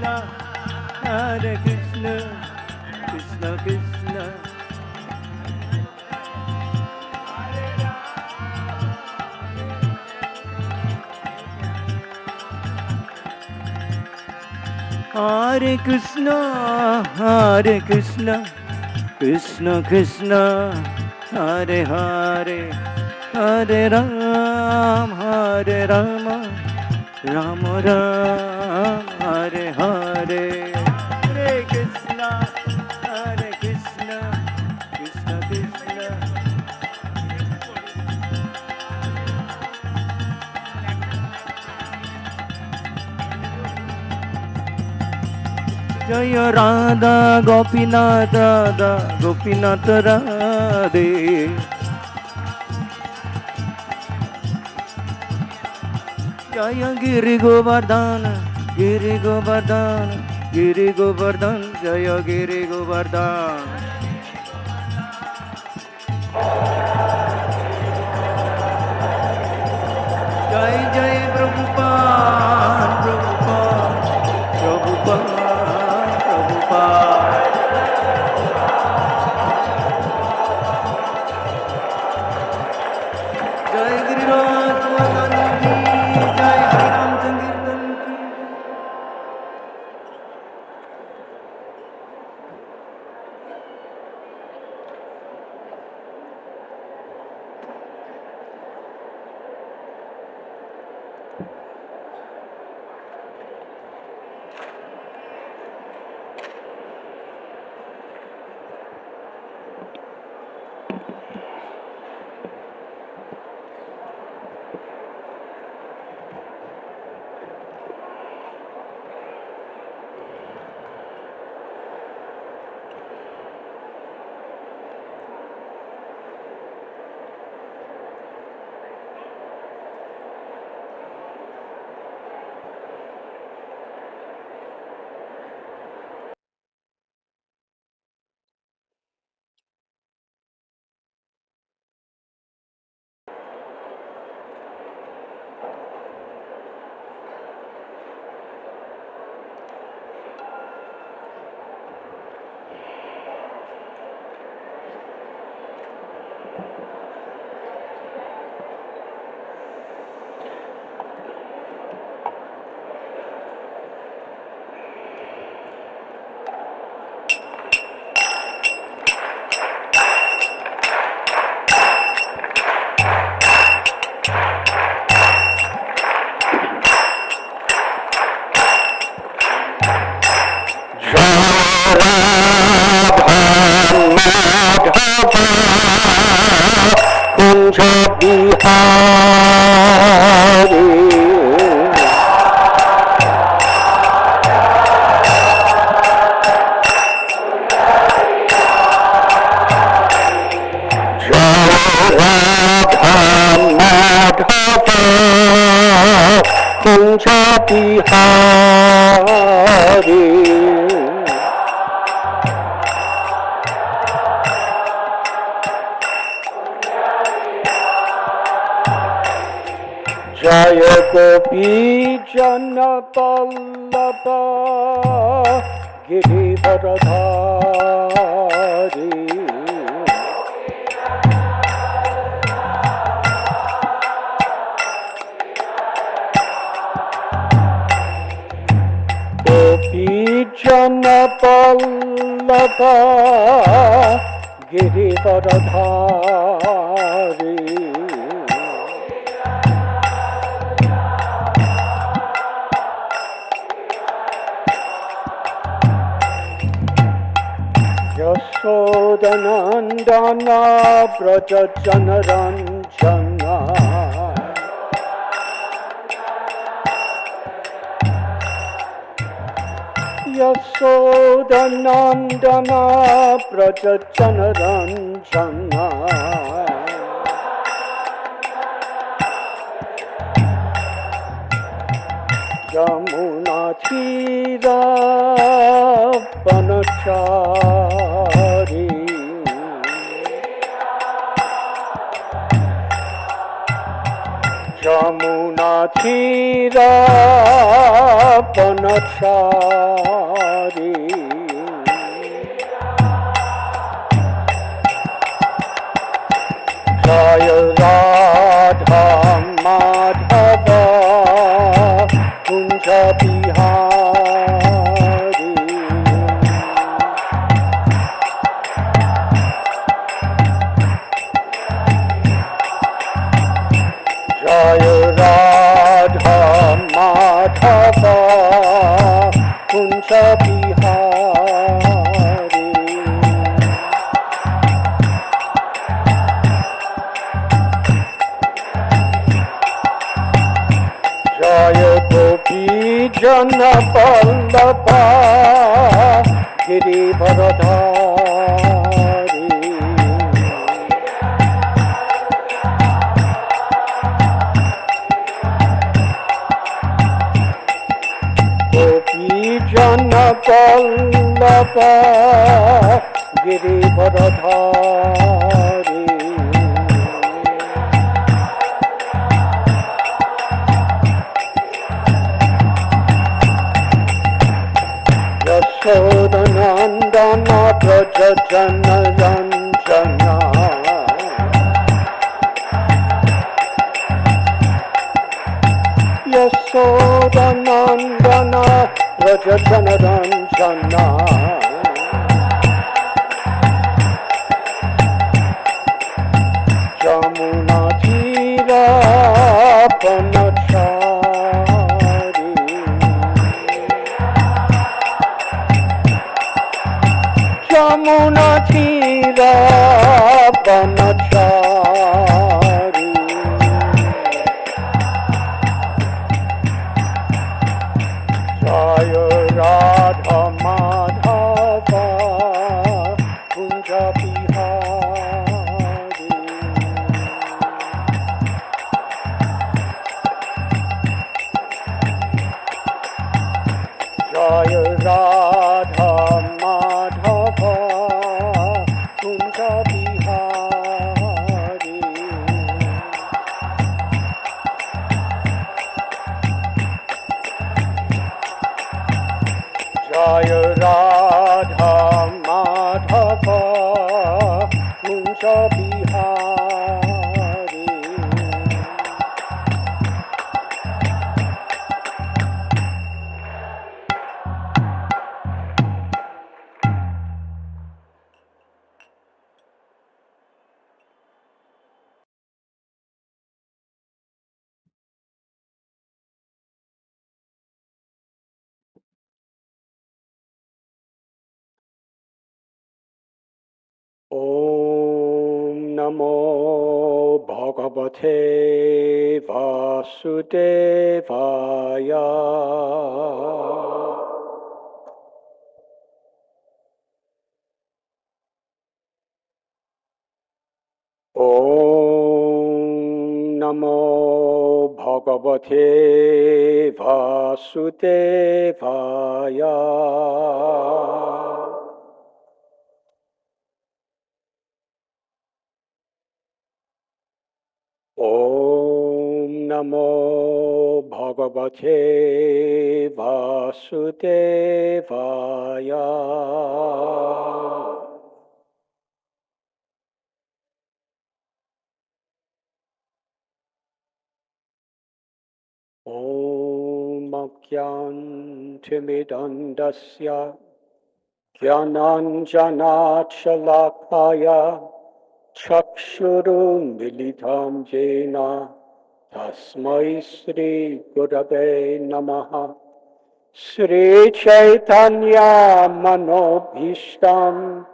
Hare Krishna, Krishna Krishna. Hare Krishna, Hare Krishna, Krishna Krishna, Hare Hare, Hare Ram, Hare Rama, Rama Ram, Hare Hare. Hare Krishna, Hare Krishna, Krishna Krishna. Jaya Radha Gopinath Radha Gopinath Radhe. Jaya Giri Govardhan Giri Govardhan Giri Govardhan Jaya Giri Govardhan. Jai Jai Prabhupada Prabhupada Prabhupada Jai Giriraj Vardhan Ki Jai Hari Ram Sankirtan Ki. Jaya Gopi Jana Pallava Girivardhari Gopi Jana Pallava Girivardhari Yashodanandana Braja Janaranjana Yashodanandana Braja Janaranjana Yamuna Tira Vanachari Jamuna Thira Panachari Jaya Radha Madhava Kunja Bihari Jaya Radha Madhava Kunja Bihari Jaya Gopi Jana Vallabha Girivardhari Gopi Jana Vallabha Girivardhari Yashodanandana Braja Jana Ranjana Yashodanandana Braja Jana Ranjana Jamuna Thira Panachari Jamuna Thira Panachari Jaya Radha Madhava Kunja Bihari Jaya Radha Madhava Kunja Bihari Jaya Radha Madhava Kunja Bihari Om Namo Bhagavate Vasudevaya Om Namo Bhagavate Vasudevaya Om Namo Bhagavate Vasudevaya Om Akyantimidandasya Jnananjanachalakaya Chakshurum Militam Jena Tasmai Sri Gurave Namaha Sri Chaitanya Manobhishtam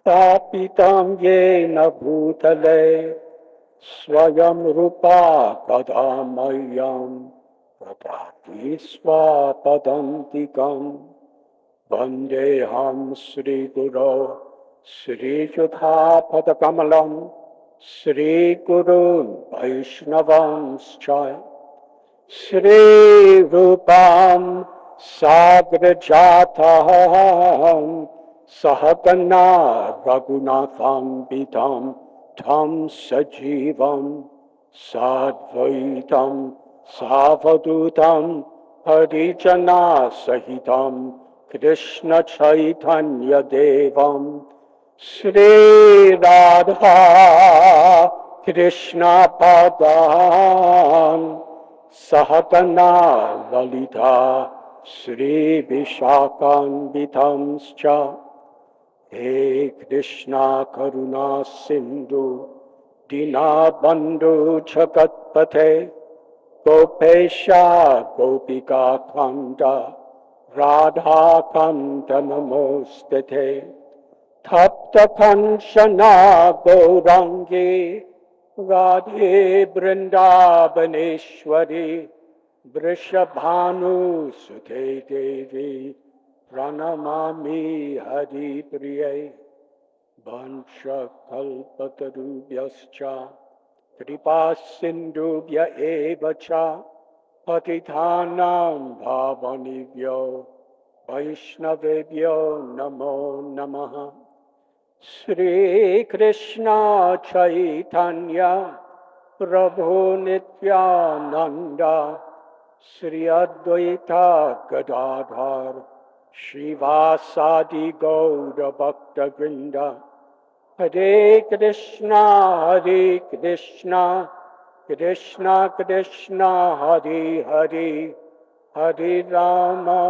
Stapitam Yena Bhutale Swayam Rupa Kadamayam Tadati Swapadantikam Vandeham Sri Guru Sri Juthapadakamalam Sri Gurun Vaishnavanscha Sri Rupam Sagrajataham Sahagana Raghunatham Bidam Tam Sajivam Sadvaitam Savadutam Harijana Sahitam Krishna Chaitanya Devam Sri Radha Krishna Padam Sahatana Lalita Sri Vishakan Vitamscha He Krishna Karuna Sindhu Dina Bandhu Chakatpate Gopesha Gopika Kanda Radha Kanda Namostete Tapta Kanchana Gaurangi Radhe Vrindavaneshwari Vrishabhanu Sute Devi Pranamami Hari Priye Vansha Kalpatarubhyascha Kripa Sindhubhya Evacha Patithanam Bhavanibhyo Vaishnavebhyo Namo Namaha Sri Krishna Chaitanya Prabhu Nityananda Sri Advaita Gadadhar Srivasadi Gaura Bhakta Vrinda Hare Krishna Krishna Krishna Hare Hare Hare Rama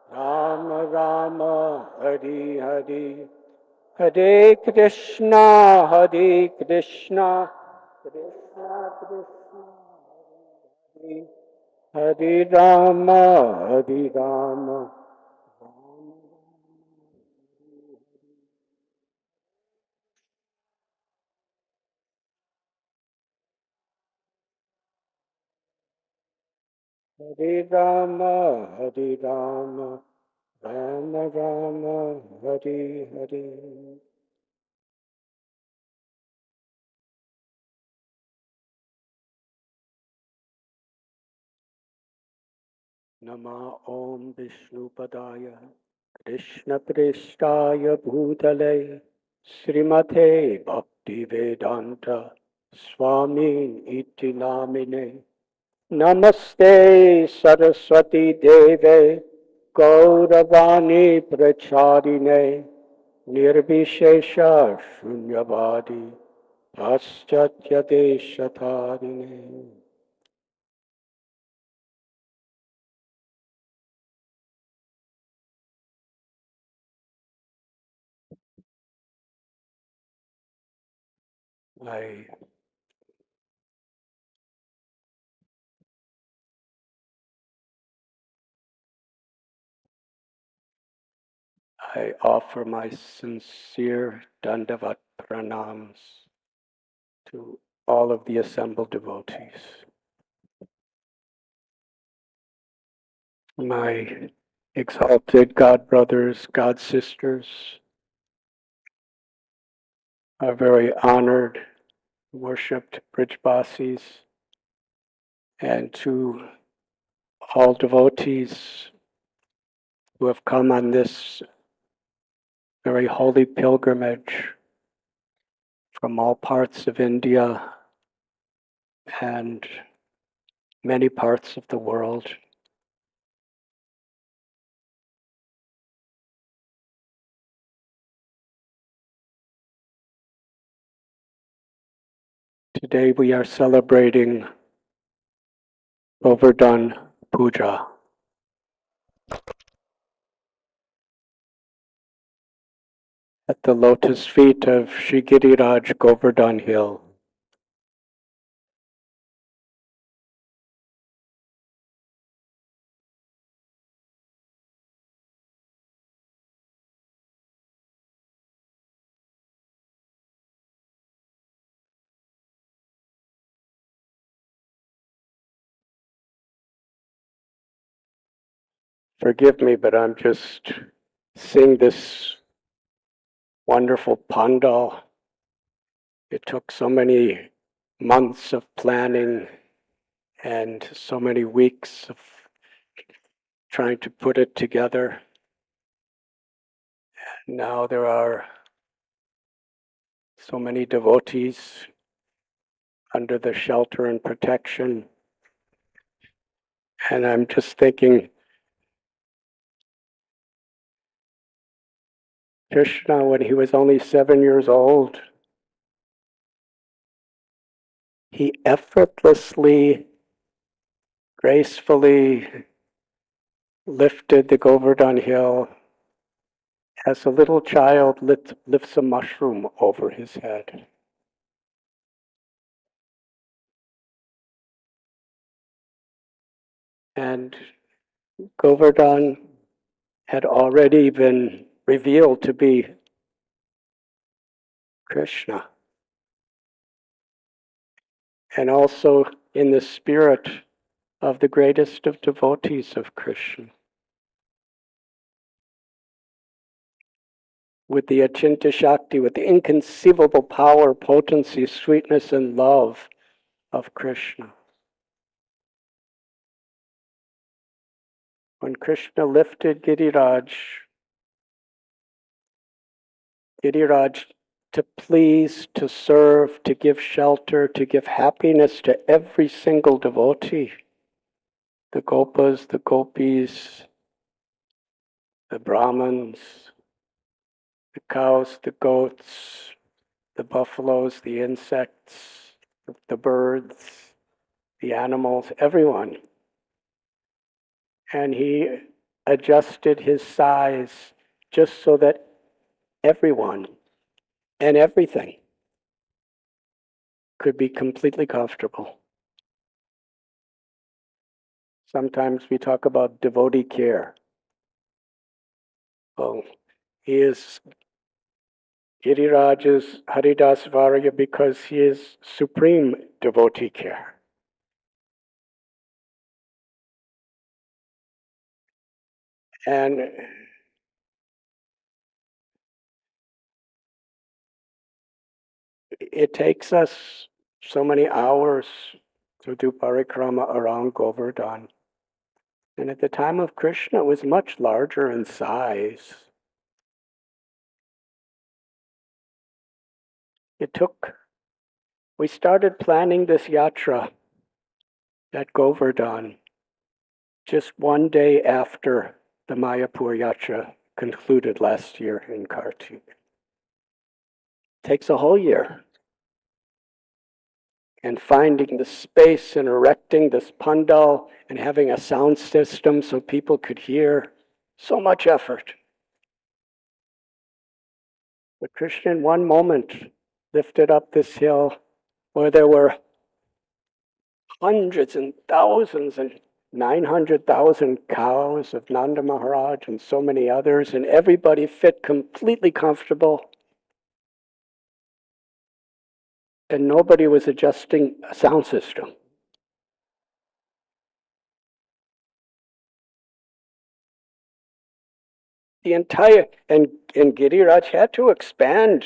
Rama Rama Hare Hare Hare Krishna Krishna Krishna Hare Rama Hare Rama Hare Rama Hare Rama Rama Rama Hare Hare Nama Om Vishnupadaya Krishna Prestaya Bhutale Srimate Bhakti Vedanta Swami Iti Namine Namaste Saraswati Deve Gauravani Pracharine Nirvishesha Shunyavadi Paschatya Deshatarine. I offer my sincere Dandavat Pranams to all of the assembled devotees. My exalted God brothers, God sisters, our very honored, worshipped Brijbasis, and to all devotees who have come on this very holy pilgrimage from all parts of India and many parts of the world. Today we are celebrating Govardhan Puja. At the lotus feet of Shri Giriraj Govardhan Hill. Forgive me, but I'm just seeing this wonderful pandal. It took so many months of planning and so many weeks of trying to put it together. Now there are so many devotees under the shelter and protection. And I'm just thinking, Krishna, when he was only 7 years old, he effortlessly, gracefully lifted the Govardhan hill as a little child lifts a mushroom over his head. And Govardhan had already been revealed to be Krishna. And also in the spirit of the greatest of devotees of Krishna. With the Achinta Shakti, with the inconceivable power, potency, sweetness, and love of Krishna. When Krishna lifted Giriraj to please, to serve, to give shelter, to give happiness to every single devotee, the gopas, the gopis, the brahmins, the cows, the goats, the buffaloes, the insects, the birds, the animals, everyone. And he adjusted his size just so that everyone and everything could be completely comfortable. Sometimes we talk about devotee care. Oh, he is Giriraj's Haridas Varya because he is supreme devotee care. And it takes us so many hours to do Parikrama around Govardhan. And at the time of Krishna, it was much larger in size. We started planning this yatra at Govardhan just one day after the Mayapur yatra concluded last year in Kartik. Takes a whole year. And finding the space and erecting this pandal and having a sound system so people could hear, so much effort. But Krishna in one moment lifted up this hill where there were hundreds and thousands and 900,000 cows of Nanda Maharaj and so many others, and everybody fit completely comfortable. And nobody was adjusting a sound system. The entire, and Giriraj had to expand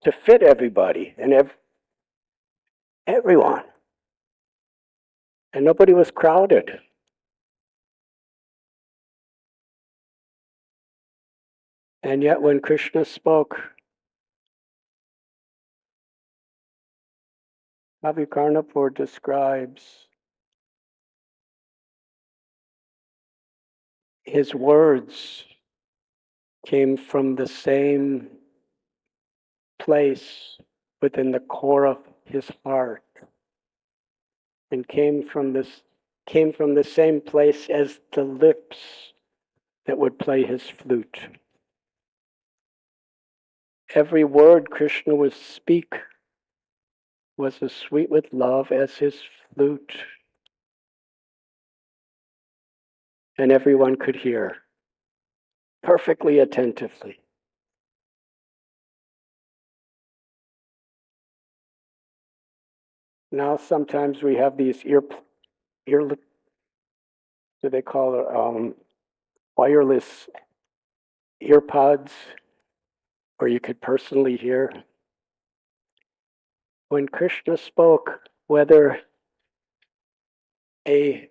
to fit everybody and everyone. And nobody was crowded. And yet when Krishna spoke, Karnapur describes his words came from the same place within the core of his heart and came from the same place as the lips that would play his flute. Every word Krishna would speak was as sweet with love as his flute. And everyone could hear perfectly attentively. Now sometimes we have these do they call it wireless earpods, where you could personally hear. When Krishna spoke, whether a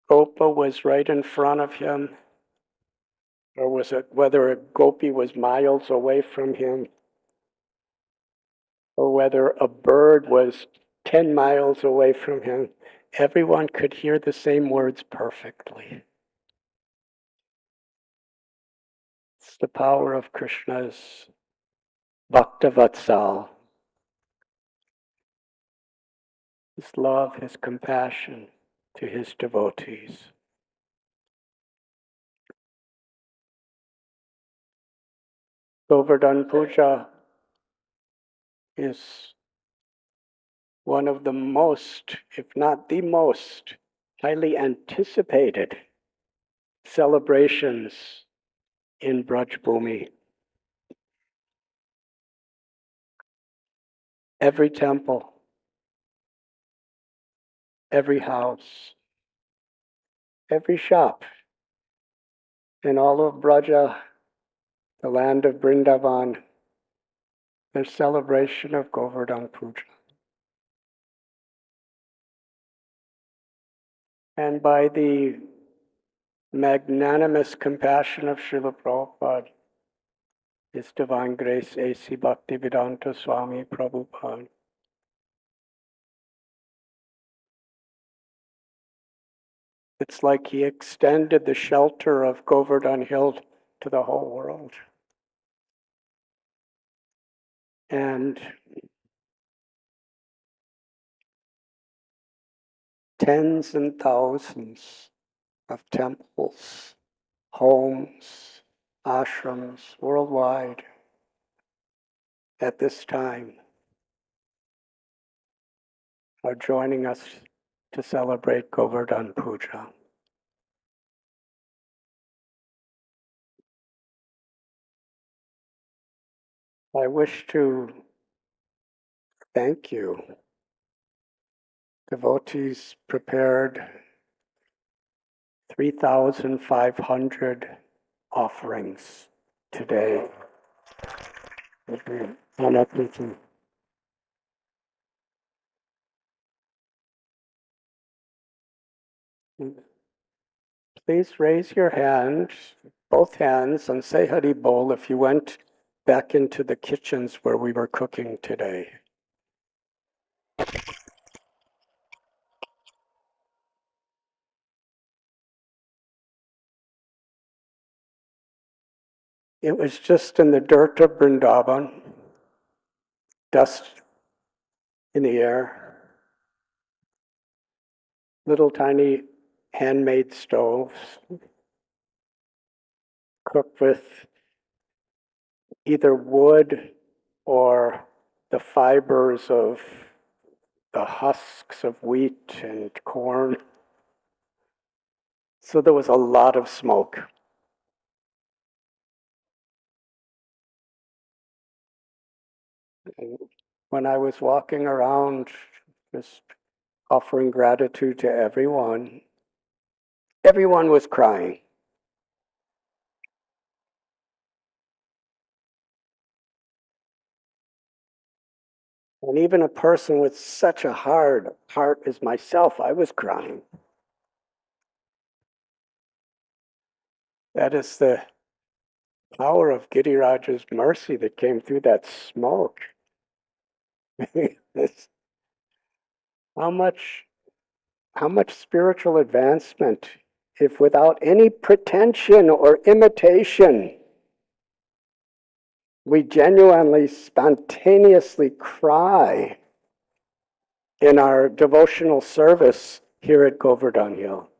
gopa was right in front of him, or whether a gopi was miles away from him, or whether a bird was 10 miles away from him, everyone could hear the same words perfectly. It's the power of Krishna's Bhaktavatsal, his love, his compassion to his devotees. Govardhan Puja is one of the most, if not the most, highly anticipated celebrations in Braj Bhumi. Every temple, every house, every shop in all of Braja, the land of Vrindavan, there's celebration of Govardhan Puja. And by the magnanimous compassion of Srila Prabhupada, His Divine Grace A.C. Bhaktivedanta Swami Prabhupada, it's like he extended the shelter of Govardhan Hill to the whole world. And tens and thousands of temples, homes, ashrams worldwide at this time are joining us to celebrate Govardhan Puja. I wish to thank you. Devotees prepared 3,500 offerings today. Please raise your hand, both hands, and say Hari Bol if you went back into the kitchens where we were cooking today. It was just in the dirt of Vrindavan, dust in the air, little tiny handmade stoves, cooked with either wood or the fibers of the husks of wheat and corn. So there was a lot of smoke. And when I was walking around, just offering gratitude to everyone was crying. And even a person with such a hard heart as myself, I was crying. That is the power of Giriraj's mercy that came through that smoke. how much spiritual advancement if without any pretension or imitation we genuinely, spontaneously cry in our devotional service here at Govardhan Hill.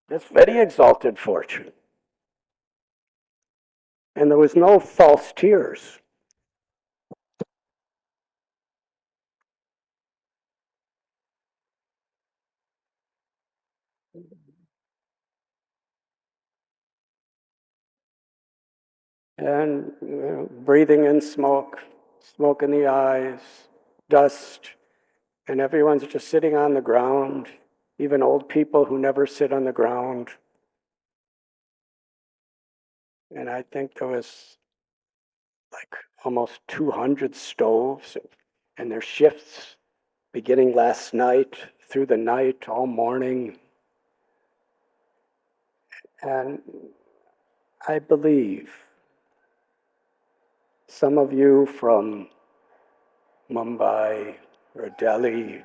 It's very exalted fortune. And there was no false tears. And breathing in smoke, smoke in the eyes, dust, and everyone's just sitting on the ground, even old people who never sit on the ground. And I think there was like almost 200 stoves, and their shifts beginning last night, through the night, all morning. And I believe some of you from Mumbai, or Delhi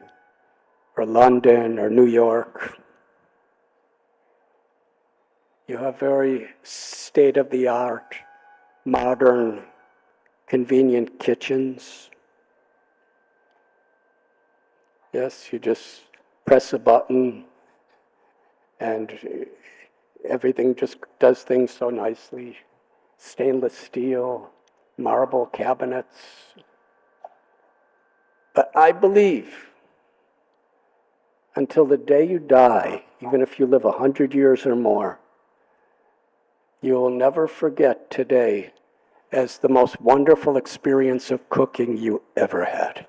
or London or New York. You have very state-of-the-art, modern, convenient kitchens. Yes, you just press a button and everything just does things so nicely. Stainless steel, marble cabinets. But I believe until the day you die, even if you live 100 years or more, you will never forget today as the most wonderful experience of cooking you ever had.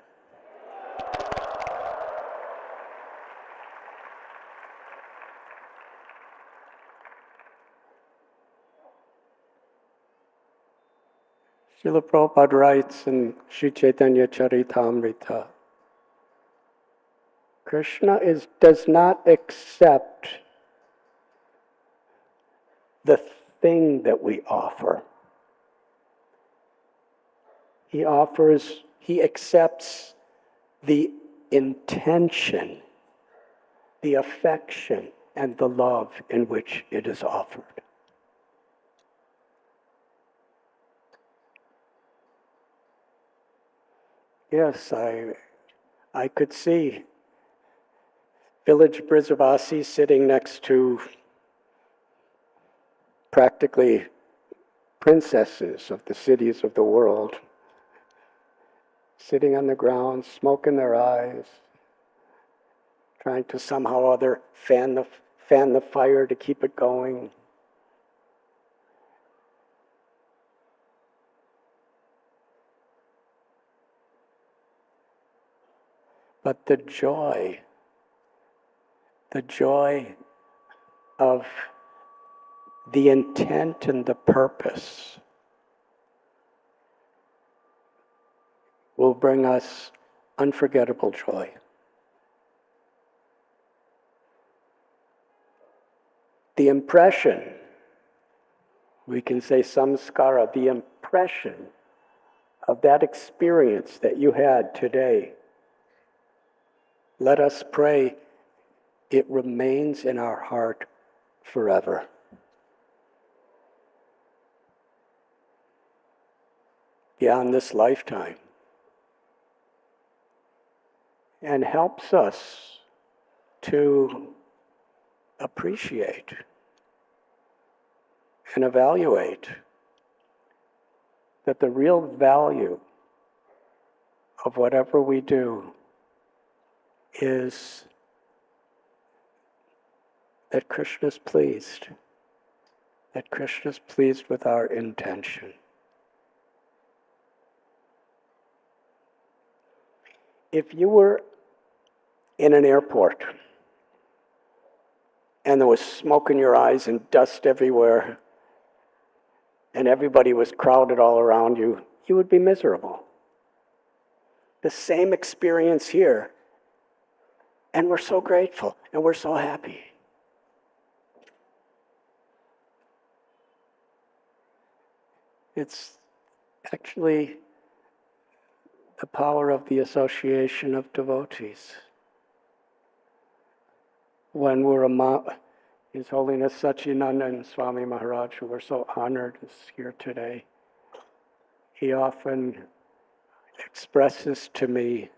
Srila Prabhupada writes in Sri Chaitanya Charitamrita, Krishna does not accept the thing that we offer. He accepts the intention, the affection, and the love in which it is offered. Yes, I could see village Brijavasi sitting next to practically princesses of the cities of the world, sitting on the ground, smoke in their eyes, trying to somehow or other fan the fire to keep it going. But the joy of the intent and the purpose will bring us unforgettable joy. The impression, we can say samskara, the impression of that experience that you had today, let us pray it remains in our heart forever. Beyond this lifetime. And helps us to appreciate and evaluate that the real value of whatever we do is that Krishna's pleased, that Krishna's pleased with our intention. If you were in an airport and there was smoke in your eyes and dust everywhere and everybody was crowded all around you, you would be miserable. The same experience here, and we're so grateful and we're so happy. It's actually the power of the association of devotees. When we're among His Holiness Satchidananda Swami Maharaj, who we're so honored is here today, he often expresses to me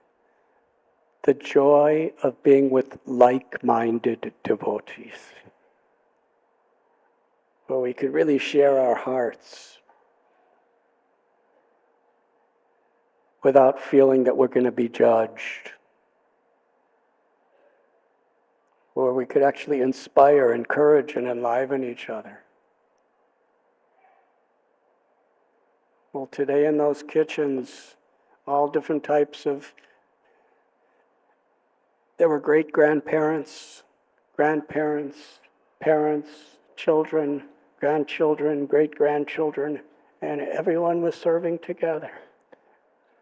the joy of being with like-minded devotees, where we could really share our hearts without feeling that we're going to be judged, where we could actually inspire, encourage, and enliven each other. Well, today in those kitchens, all different types of, there were great-grandparents, grandparents, parents, children, grandchildren, great-grandchildren, and everyone was serving together.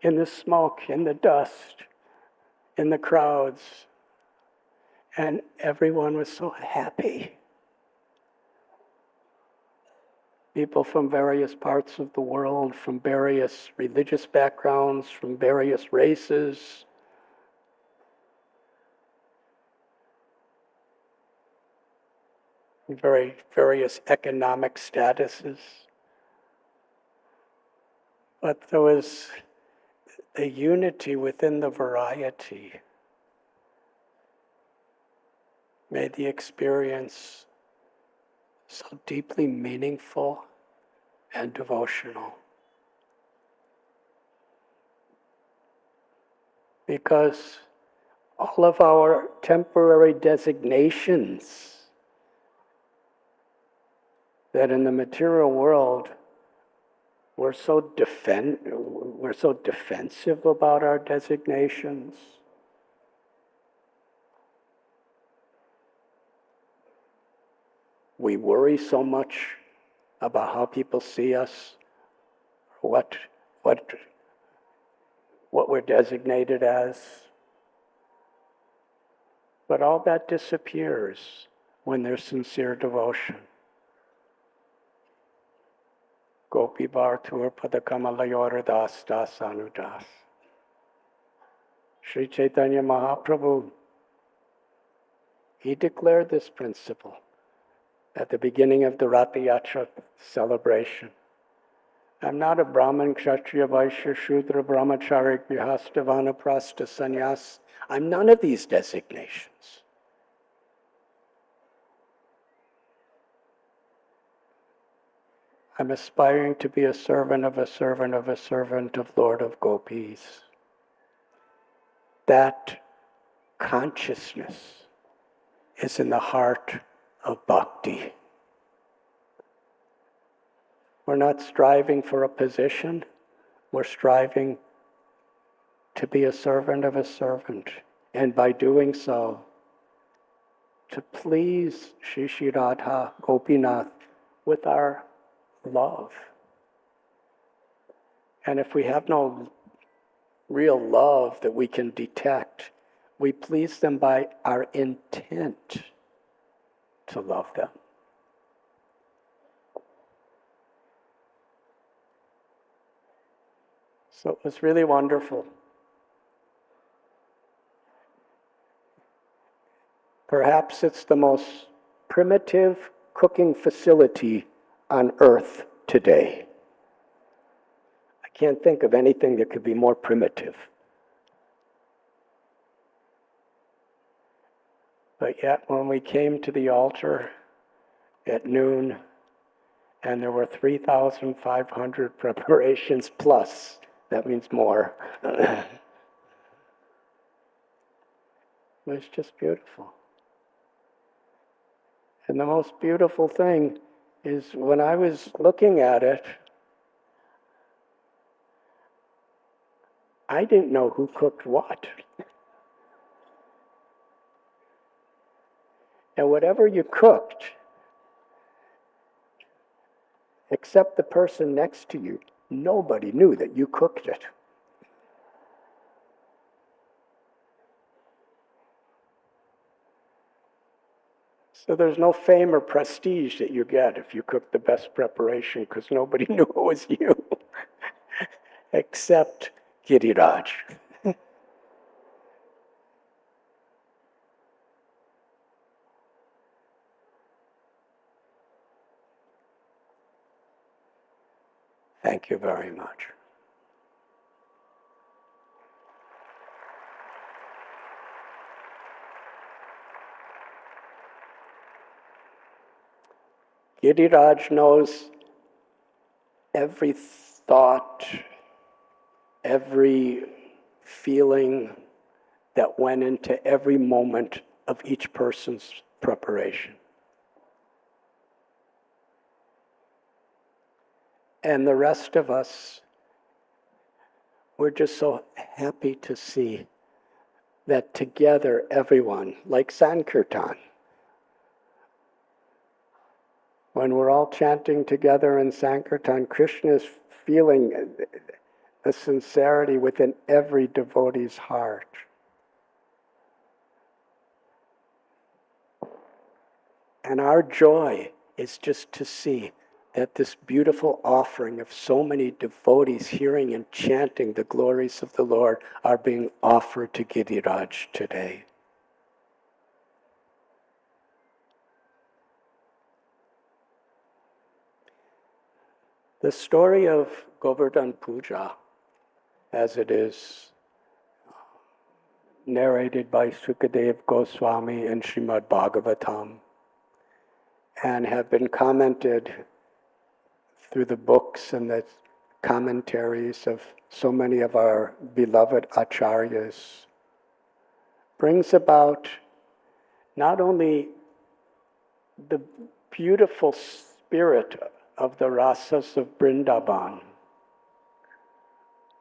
In the smoke, in the dust, in the crowds. And everyone was so happy. People from various parts of the world, from various religious backgrounds, from various races, various economic statuses. But there was the unity within the variety made the experience so deeply meaningful and devotional. Because all of our temporary designations that in the material world we're so defensive about our designations. We worry so much about how people see us, what we're designated as. But all that disappears when there's sincere devotion. Gopi Bhartur Padakamalayora Das Das Anudas. Sri Chaitanya Mahaprabhu, he declared this principle at the beginning of the Ratha Yatra celebration. I'm not a Brahmin, Kshatriya, Vaishya, Shudra, Brahmachari, Grihastha, Vanaprastha, Sannyas. I'm none of these designations. I'm aspiring to be a servant of a servant of a servant of Lord of Gopis. That consciousness is in the heart of Bhakti. We're not striving for a position, we're striving to be a servant of a servant. And by doing so, to please Shri Shri Radha Gopinath with our love. And if we have no real love that we can detect, we please them by our intent to love them. So it was really wonderful. Perhaps it's the most primitive cooking facility on earth today. I can't think of anything that could be more primitive. But yet when we came to the altar at noon, and there were 3,500 preparations plus, that means more. It was just beautiful. And the most beautiful thing is when I was looking at it, I didn't know who cooked what. And whatever you cooked, except the person next to you, nobody knew that you cooked it. So there's no fame or prestige that you get if you cook the best preparation, because nobody knew it was you, except Giriraj. Thank you very much. Giriraj knows every thought, every feeling that went into every moment of each person's preparation. And the rest of us, we're just so happy to see that together, everyone, like Sankirtan, when we're all chanting together in Sankirtan, Krishna is feeling the sincerity within every devotee's heart. And our joy is just to see that this beautiful offering of so many devotees hearing and chanting the glories of the Lord are being offered to Giriraj today. The story of Govardhan Puja, as it is narrated by Sukadev Goswami in Srimad Bhagavatam, and have been commented through the books and the commentaries of so many of our beloved acharyas, brings about not only the beautiful spirit of the rasas of Vrindavan,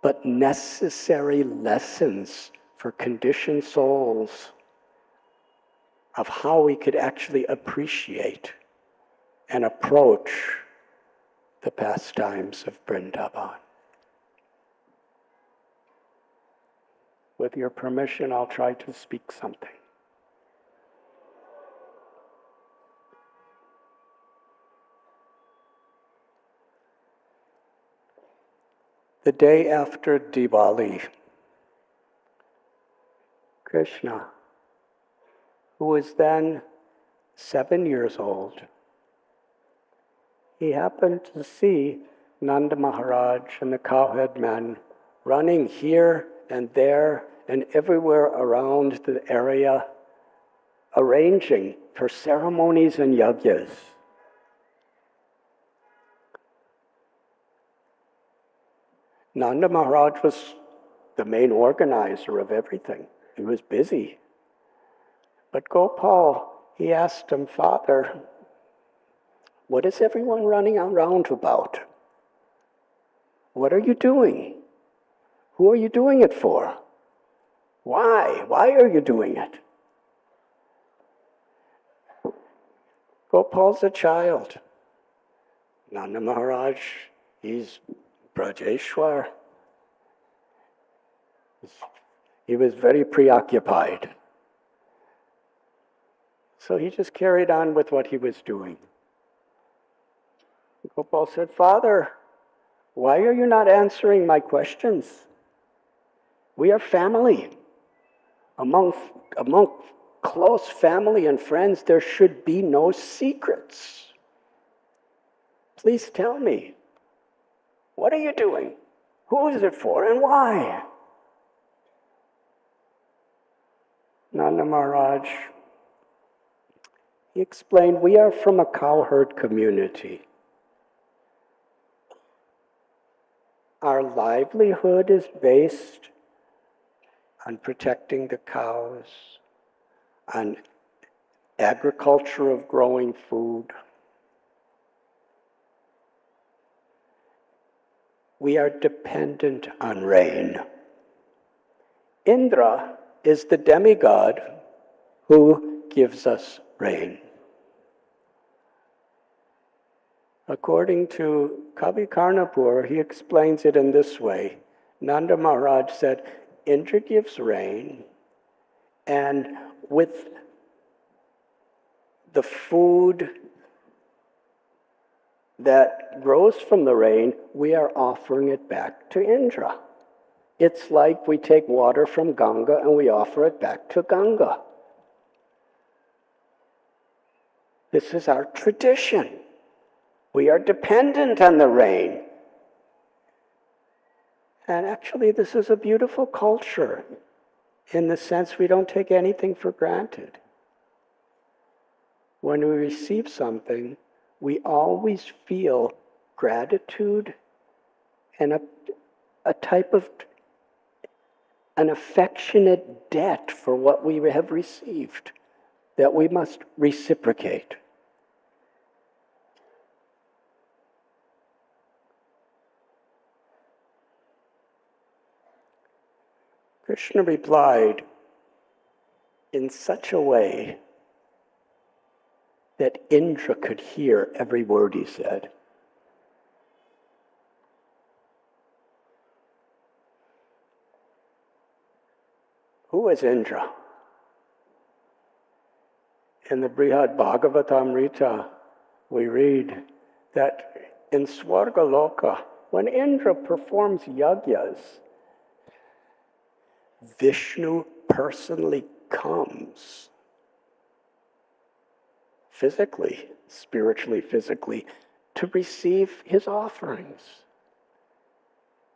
but necessary lessons for conditioned souls of how we could actually appreciate and approach the pastimes of Vrindavan. With your permission, I'll try to speak something. The day after Diwali, Krishna, who was then 7 years old, he happened to see Nanda Maharaj and the cowhead men running here and there and everywhere around the area, arranging for ceremonies and yajnas. Nanda Maharaj was the main organizer of everything. He was busy. But Gopal, he asked him, "Father, what is everyone running around about? What are you doing? Who are you doing it for? Why? Why are you doing it?" Gopal's a child. Nanda Maharaj, he's Brajeshwar. He was very preoccupied. So he just carried on with what he was doing. Gopal said, "Father, why are you not answering my questions? We are family. Among close family and friends, there should be no secrets. Please tell me, what are you doing? Who is it for and why?" Nanda Maharaj, he explained, "We are from a cowherd community. Our livelihood is based on protecting the cows, on agriculture of growing food. We are dependent on rain. Indra is the demigod who gives us rain." According to Kavi Karnapur, he explains it in this way. Nanda Maharaj said, Indra gives rain, and with the food that grows from the rain, we are offering it back to Indra. It's like we take water from Ganga and we offer it back to Ganga. This is our tradition. We are dependent on the rain. And actually, this is a beautiful culture in the sense we don't take anything for granted. When we receive something, we always feel gratitude and a type of an affectionate debt for what we have received that we must reciprocate. Krishna replied in such a way that Indra could hear every word he said. Who is Indra? In the Brihad Bhagavatamrita, we read that in Swargaloka, when Indra performs yajnas, Vishnu personally comes physically, spiritually, physically, to receive his offerings.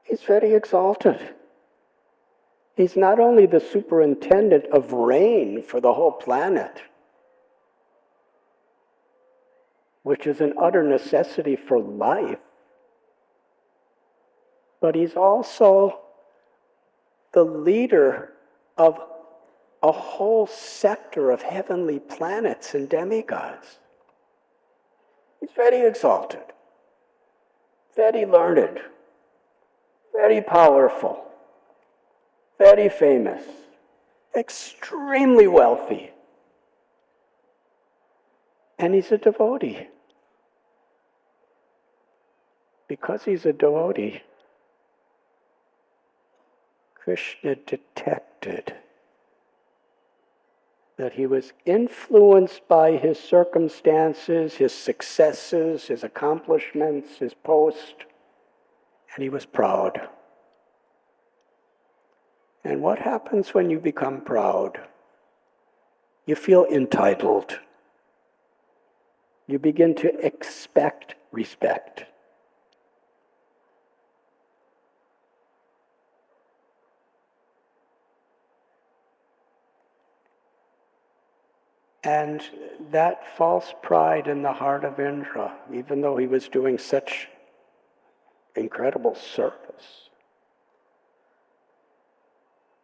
He's very exalted. He's not only the superintendent of rain for the whole planet, which is an utter necessity for life, but he's also the leader of a whole sector of heavenly planets and demigods. He's very exalted, very learned, very powerful, very famous, extremely wealthy. And he's a devotee. Because he's a devotee, Krishna detected that he was influenced by his circumstances, his successes, his accomplishments, his post, and he was proud. And what happens when you become proud? You feel entitled. You begin to expect respect. And that false pride in the heart of Indra, even though he was doing such incredible service,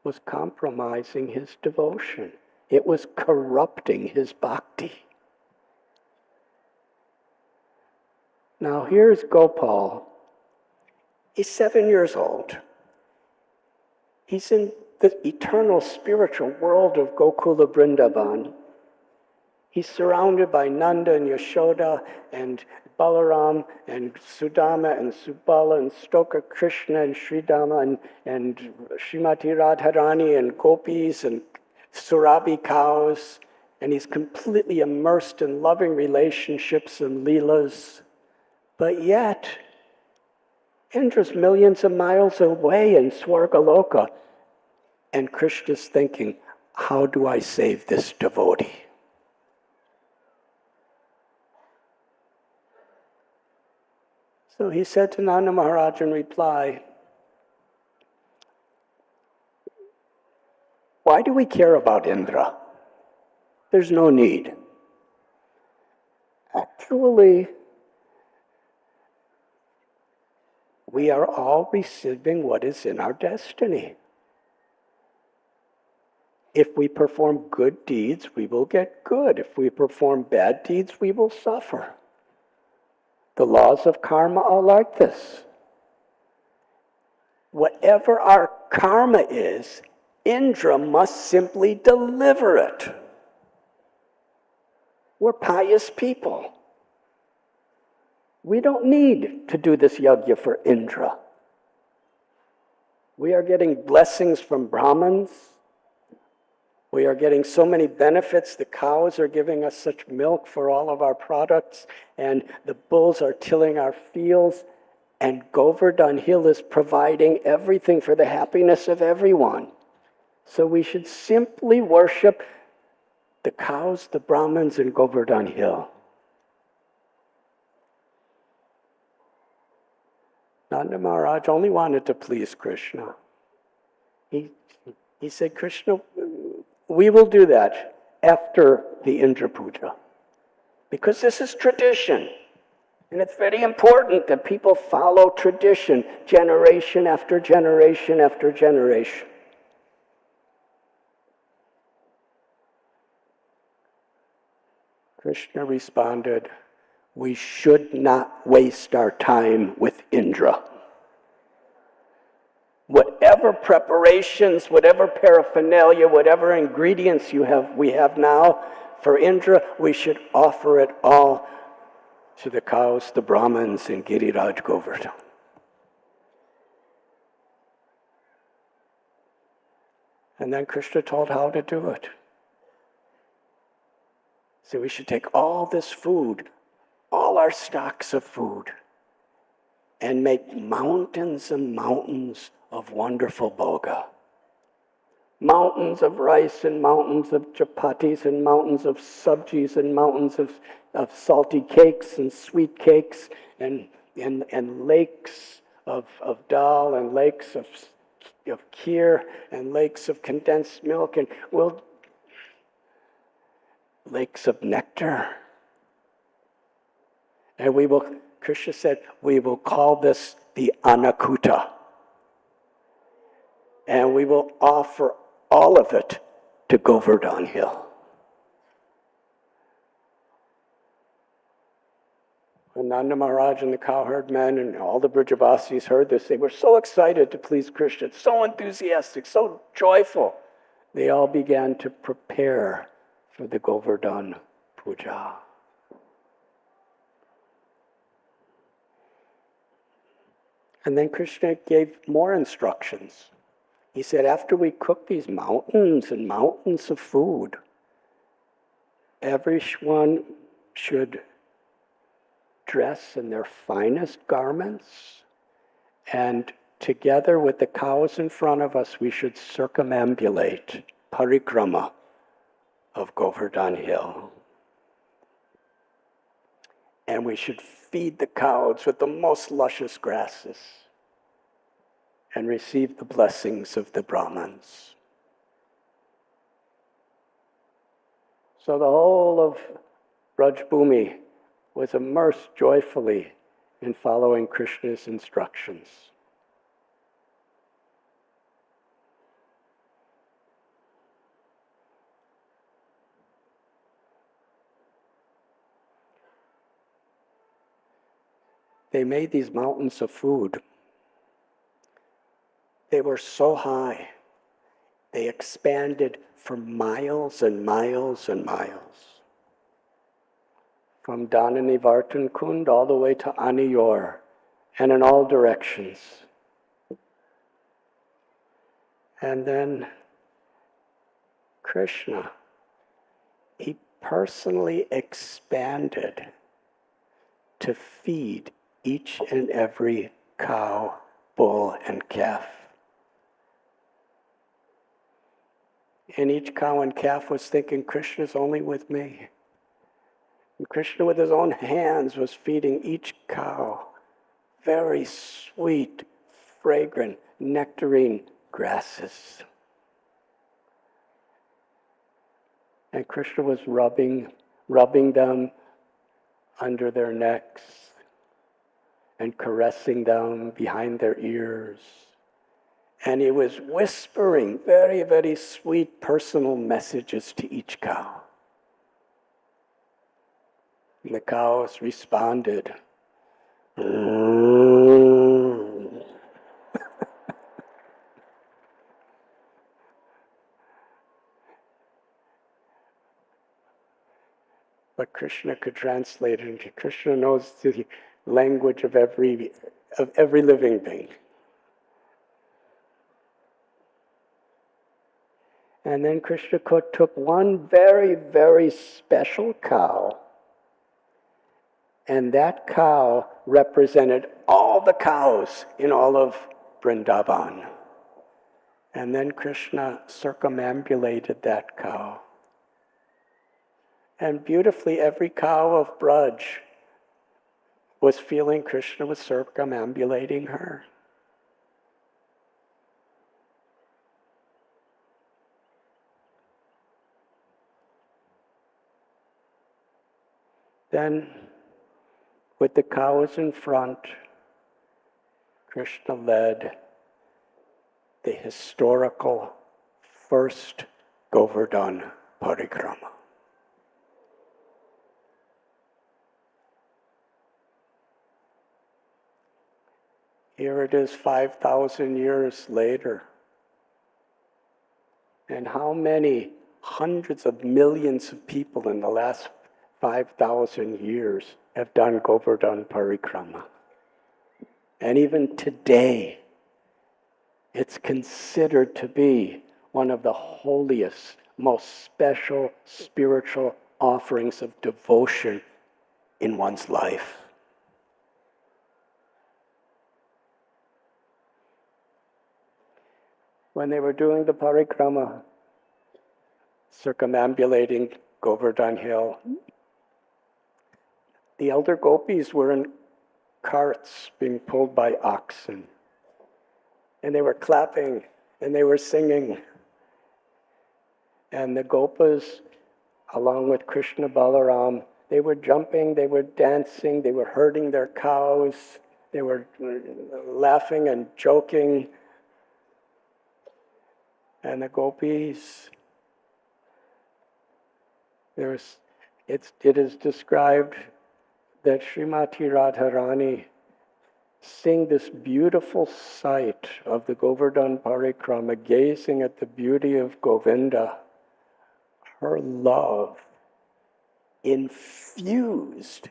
was compromising his devotion. It was corrupting his bhakti. Now here's Gopal. He's 7 years old. He's in the eternal spiritual world of Gokula Vrindavan. He's surrounded by Nanda and Yashoda and Balaram and Sudama and Subala and Stoka Krishna and Sridama and Srimati Radharani and gopis and Surabi cows. And he's completely immersed in loving relationships and leelas. But yet, Indra's millions of miles away in Swargaloka. And Krishna's thinking, how do I save this devotee? So he said to Nanda Maharaj in reply, why do we care about Indra? There's no need. Actually, we are all receiving what is in our destiny. If we perform good deeds, we will get good. If we perform bad deeds, we will suffer. The laws of karma are like this. Whatever our karma is, Indra must simply deliver it. We're pious people. We don't need to do this yajna for Indra. We are getting blessings from Brahmins. We are getting so many benefits. The cows are giving us such milk for all of our products, and the bulls are tilling our fields, and Govardhan Hill is providing everything for the happiness of everyone. So we should simply worship the cows, the Brahmins, and Govardhan Hill. Nanda Maharaj only wanted to please Krishna. He said, Krishna, we will do that after the Indra Puja. Because this is tradition. And it's very important that people follow tradition, generation after generation after generation. Krishna responded, we should not waste our time with Indra. Whatever preparations, whatever paraphernalia, whatever ingredients we have now for Indra, we should offer it all to the cows, the Brahmins, and Giriraj Govardhan. And then Krishna told how to do it. So we should take all this food, all our stocks of food, and make mountains and mountains of wonderful bhoga. mountains of rice and mountains of chapatis and mountains of sabjis and mountains of salty cakes and sweet cakes and lakes of dal and lakes of kheer and lakes of condensed milk and lakes of nectar. And Krishna said, we will call this the Anakuta. And we will offer all of it to Govardhan Hill. When Nanda Maharaj and the cowherd men and all the Brajavasis heard this, they were so excited to please Krishna, so enthusiastic, so joyful. They all began to prepare for the Govardhan Puja. And then Krishna gave more instructions. He said, after we cook these mountains and mountains of food, everyone should dress in their finest garments, and together with the cows in front of us, we should circumambulate, Parikrama, of Govardhan Hill. And we should feed the cows with the most luscious grasses and receive the blessings of the Brahmins. So the whole of Brajbhumi was immersed joyfully in following Krishna's instructions. They made these mountains of food. They were so high, they expanded for miles and miles and miles. From Dhananivartan Kund all the way to Aniyor, and in all directions. And then Krishna, he personally expanded to feed each and every cow, bull, and calf. And each cow and calf was thinking, Krishna's only with me. And Krishna with his own hands was feeding each cow very sweet, fragrant, nectarine grasses. And Krishna was rubbing them under their necks and caressing them behind their ears. And he was whispering very, very sweet personal messages to each cow. And the cows responded. But Krishna could translate it, and Krishna knows the language of every living being. And then Krishna took one very, very special cow, and that cow represented all the cows in all of Vrindavan. And then Krishna circumambulated that cow. And beautifully, every cow of Braj was feeling Krishna was circumambulating her. Then, with the cows in front, Krishna led the historical first Govardhan Parikrama. Here it is 5,000 years later. And how many hundreds of millions of people in the last 5,000 years have done Govardhan Parikrama? And even today, it's considered to be one of the holiest, most special spiritual offerings of devotion in one's life. when they were doing the Parikrama, circumambulating Govardhan Hill, the elder gopis were in carts being pulled by oxen. And they were clapping and they were singing. And the gopas, along with Krishna Balaram, they were jumping, they were dancing, they were herding their cows, they were laughing and joking. And the gopis, it is described that Srimati Radharani, seeing this beautiful sight of the Govardhan Parikrama, gazing at the beauty of Govinda, her love infused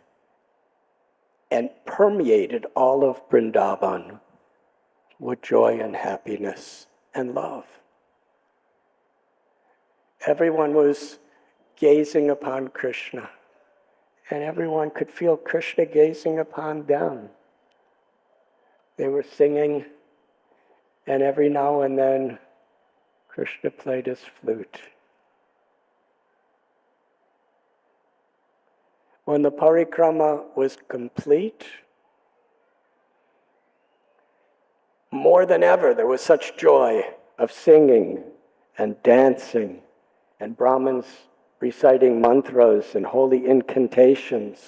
and permeated all of Vrindavan with joy and happiness and love. Everyone was gazing upon Krishna, and everyone could feel Krishna gazing upon them. They were singing, and every now and then Krishna played his flute. When the Parikrama was complete, more than ever there was such joy of singing and dancing and Brahmins reciting mantras and holy incantations.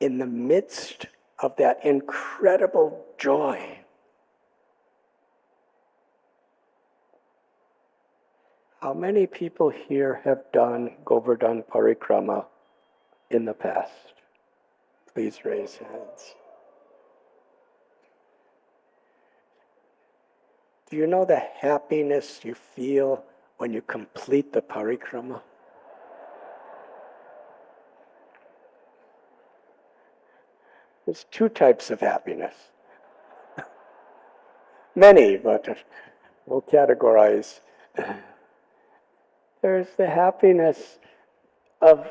In the midst of that incredible joy, how many people here have done Govardhan Parikrama in the past? Please raise hands. Do you know the happiness you feel when you complete the Parikrama? There's two types of happiness. Many, but we'll categorize. There's the happiness of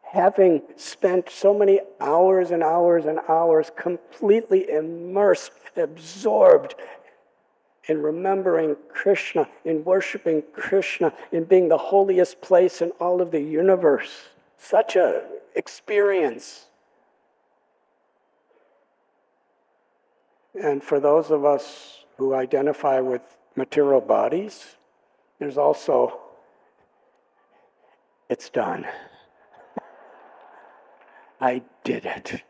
having spent so many hours and hours and hours completely immersed, absorbed in remembering Krishna, in worshiping Krishna, in being the holiest place in all of the universe. Such an experience. And for those of us who identify with material bodies, there's also, it's done. I did it.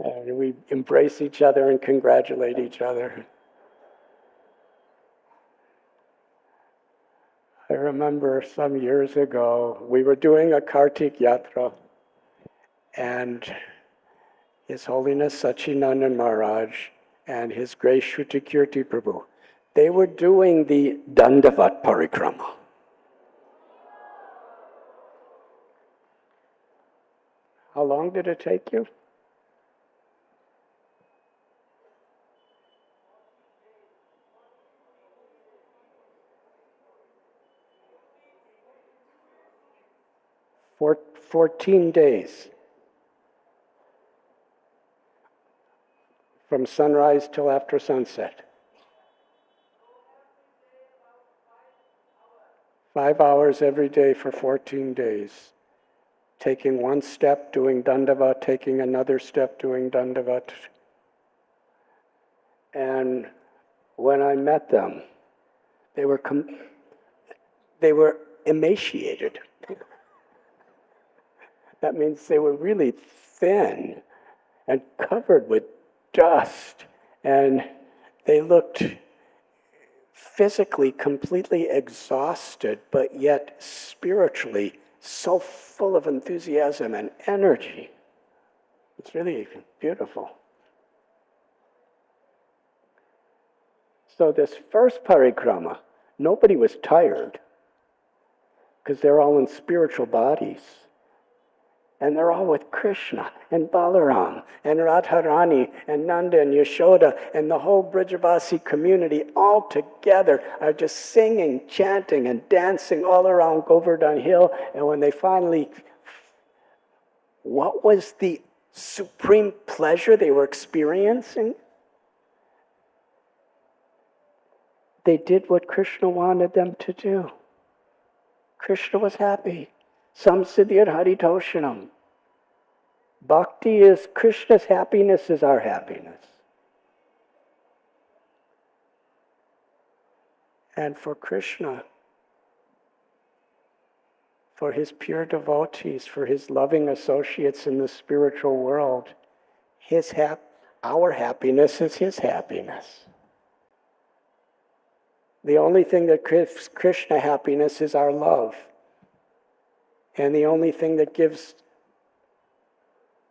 And we embrace each other and congratulate each other. I remember some years ago, we were doing a Kartik Yatra, and His Holiness Sachinandan Maharaj and His Grace Shruti Kirti Prabhu, they were doing the Dandavat Parikrama. How long did it take you? For 14 days. From sunrise till after sunset. 5 hours every day for 14 days. Taking one step, doing Dandavat, taking another step, doing Dandavat. And when I met them, they were emaciated. That means they were really thin and covered with dust, and they looked physically completely exhausted, but yet spiritually so full of enthusiasm and energy. It's really beautiful. So this first parikrama, nobody was tired because they're all in spiritual bodies. And they're all with Krishna and Balaram and Radharani and Nanda and Yashoda and the whole Brijavasi community all together are just singing, chanting, and dancing all around Govardhan Hill. And when they finally, what was the supreme pleasure they were experiencing? they did what Krishna wanted them to do. Krishna was happy. Samsiddhir haritoshanam. Bhakti is Krishna's happiness is our happiness. And for Krishna, for his pure devotees, for his loving associates in the spiritual world, our happiness is his happiness. The only thing that gives Krishna happiness is our love. And the only thing that gives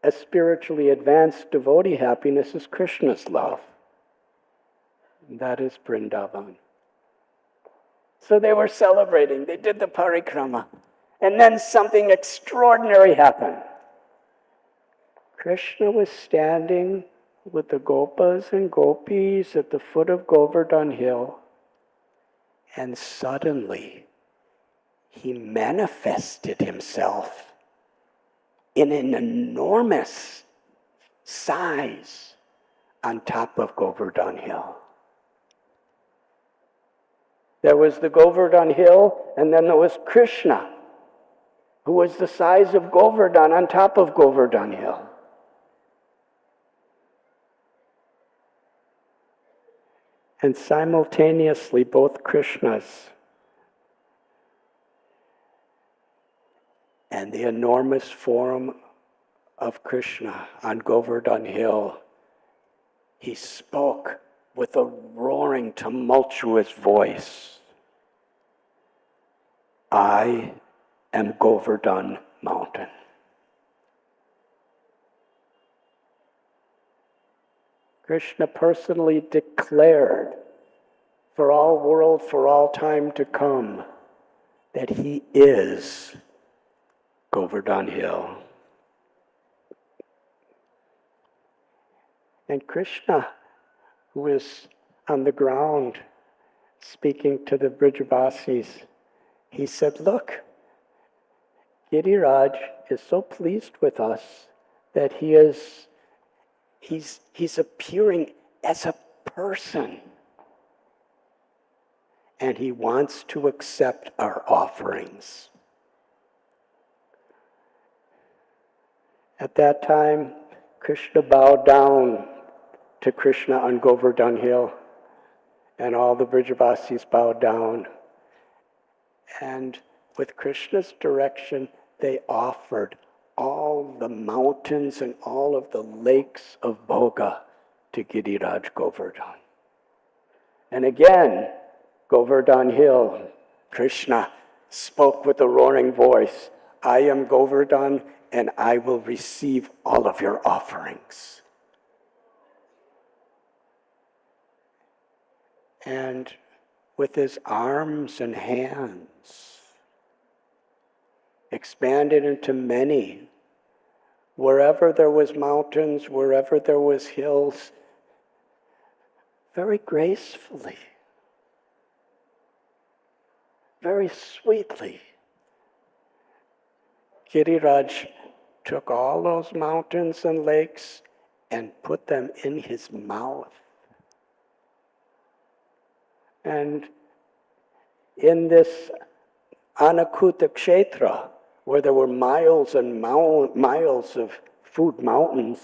a spiritually advanced devotee happiness is Krishna's love. And that is Vrindavan. So they were celebrating. They did the Parikrama. And then something extraordinary happened. Krishna was standing with the gopas and gopis at the foot of Govardhan Hill. And suddenly, he manifested himself in an enormous size on top of Govardhan Hill. There was the Govardhan Hill, and then there was Krishna, who was the size of Govardhan on top of Govardhan Hill. And simultaneously, both Krishnas and the enormous form of Krishna on Govardhan Hill, he spoke with a roaring, tumultuous voice. I am Govardhan Mountain. Krishna personally declared for all world, for all time to come, that he is Govardhan Hill. And Krishna, who is on the ground speaking to the Brajavasis, he said, look, Giriraj is so pleased with us that he's appearing as a person. And he wants to accept our offerings. At that time, Krishna bowed down to Krishna on Govardhan Hill, and all the Brajavasis bowed down. And with Krishna's direction, they offered all the mountains and all of the lakes of Bhoga to Giriraj Govardhan. And again, Govardhan Hill, Krishna spoke with a roaring voice, I am Govardhan, and I will receive all of your offerings. And with his arms and hands expanded into many, wherever there was mountains, wherever there was hills, very gracefully, very sweetly, Giriraj took all those mountains and lakes and put them in his mouth. And in this Anakuta Kshetra, where there were miles and miles of food mountains,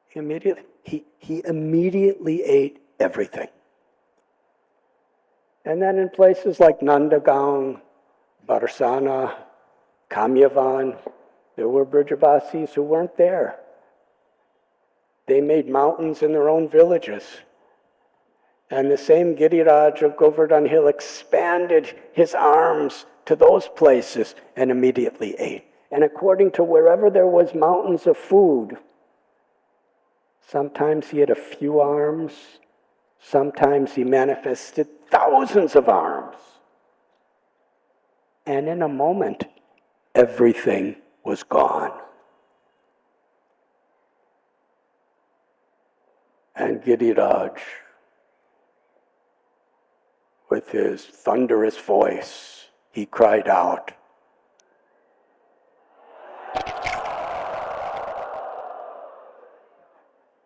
he immediately ate everything. And then in places like Nandagaon, Barsana, Kamyavan, there were Brajavasis who weren't there. They made mountains in their own villages. And the same Giriraj of Govardhan Hill expanded his arms to those places and immediately ate. And according to wherever there was mountains of food, sometimes he had a few arms, sometimes he manifested thousands of arms. And in a moment, everything was gone. And Giriraj, with his thunderous voice, he cried out,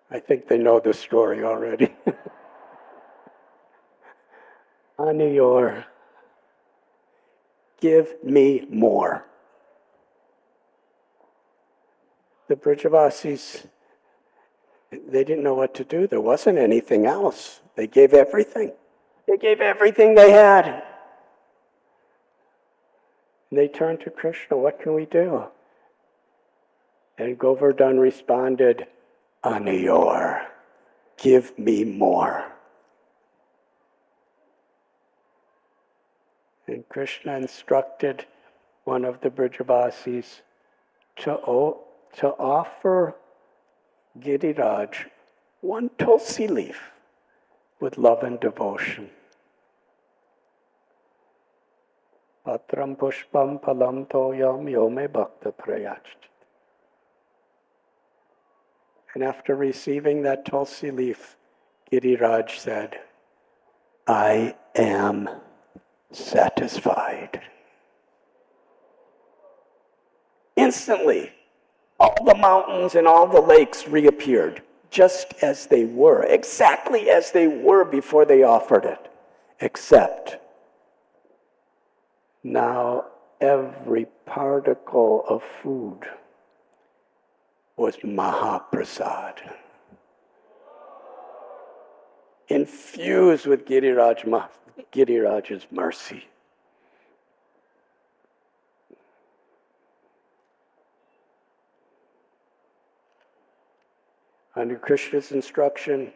I think they know the story already. Aniyor, give me more. The Brajavasis, they didn't know what to do. There wasn't anything else. They gave everything. They gave everything they had. And they turned to Krishna, what can we do? And Govardhan responded, Aniyor, give me more. And Krishna instructed one of the Brajavasis to offer Giriraj one tulsi leaf with love and devotion. Patram pushpam palam toyam yome bhakta prayachit. And after receiving that tulsi leaf, Giriraj said, I am satisfied. Instantly, all the mountains and all the lakes reappeared, just as they were, exactly as they were before they offered it, except now every particle of food was Mahaprasad, infused with Giriraj's mercy. Under Krishna's instruction,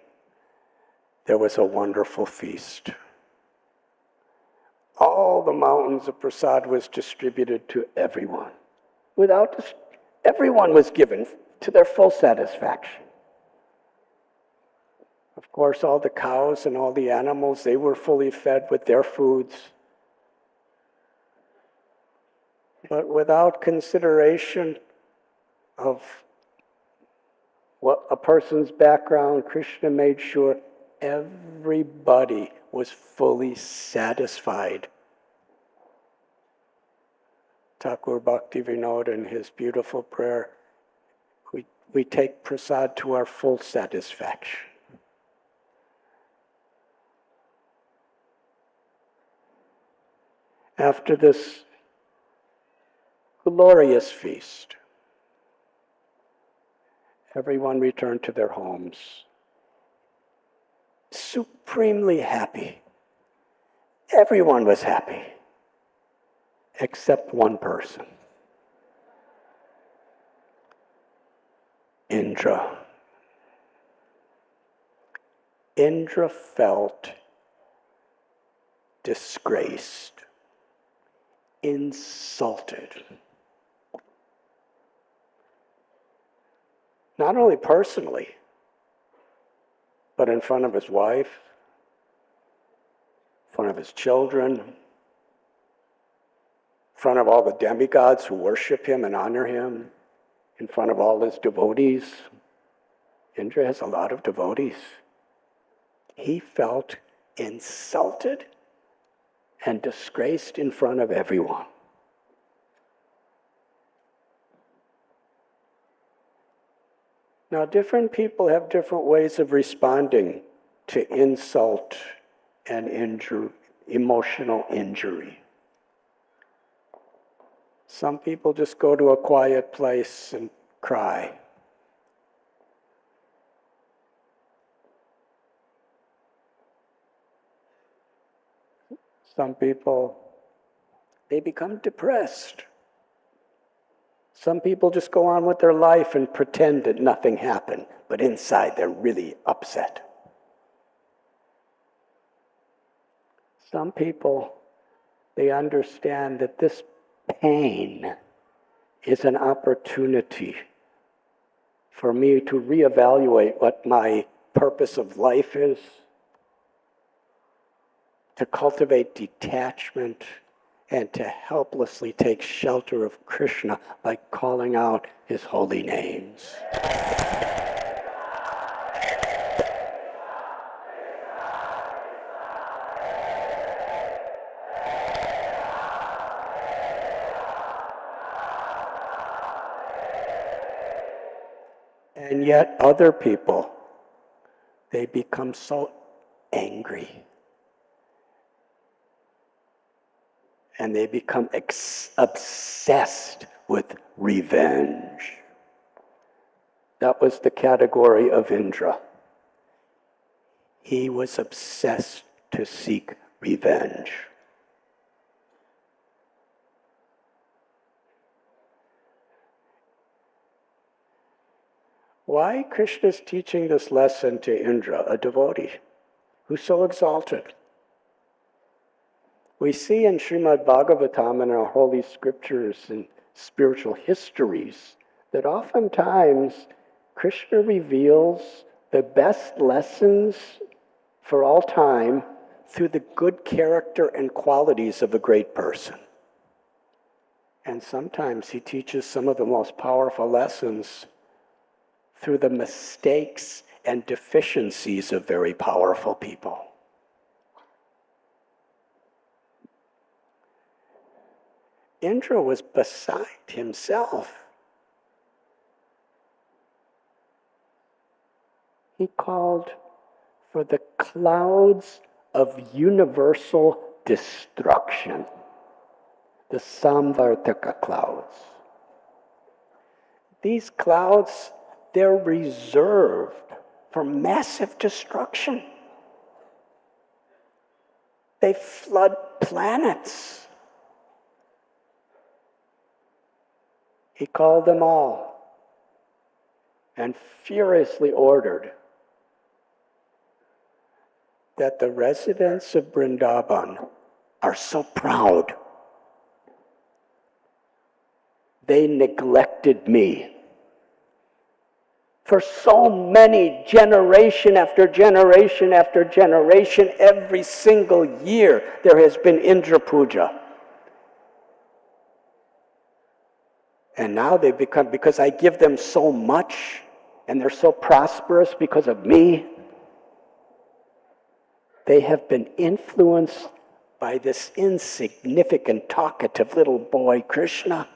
there was a wonderful feast. All the mountains of prasad was distributed to everyone. Everyone was given to their full satisfaction. Of course, all the cows and all the animals, they were fully fed with their foods. But without consideration of what a person's background, Krishna made sure everybody was fully satisfied. Thakur Bhakti Vinod in his beautiful prayer, we take prasad to our full satisfaction. After this glorious feast, everyone returned to their homes, supremely happy. Everyone was happy, except one person, Indra. Indra felt disgraced, insulted. Not only personally, but in front of his wife, in front of his children, in front of all the demigods who worship him and honor him, in front of all his devotees. Indra has a lot of devotees. He felt insulted and disgraced in front of everyone. Now, different people have different ways of responding to insult and emotional injury. Some people just go to a quiet place and cry. Some people, they become depressed. Some people just go on with their life and pretend that nothing happened, but inside they're really upset. Some people, they understand that this pain is an opportunity for me to reevaluate what my purpose of life is, to cultivate detachment, and to helplessly take shelter of Krishna by calling out his holy names. And yet other people, they become so angry. and they become obsessed with revenge. That was the category of Indra. He was obsessed to seek revenge. Why Krishna is teaching this lesson to Indra, a devotee who's so exalted? We see in Srimad Bhagavatam and our holy scriptures and spiritual histories that oftentimes Krishna reveals the best lessons for all time through the good character and qualities of a great person. And sometimes he teaches some of the most powerful lessons through the mistakes and deficiencies of very powerful people. Indra was beside himself. He called for the clouds of universal destruction, the Samvartaka clouds. These clouds, they're reserved for massive destruction. They flood planets. He called them all and furiously ordered that the residents of Vrindavan are so proud. They neglected me. For so many, generation after generation after generation, every single year, there has been Indra Puja. And now they've become, because I give them so much, and they're so prosperous because of me, they have been influenced by this insignificant, talkative little boy, Krishna,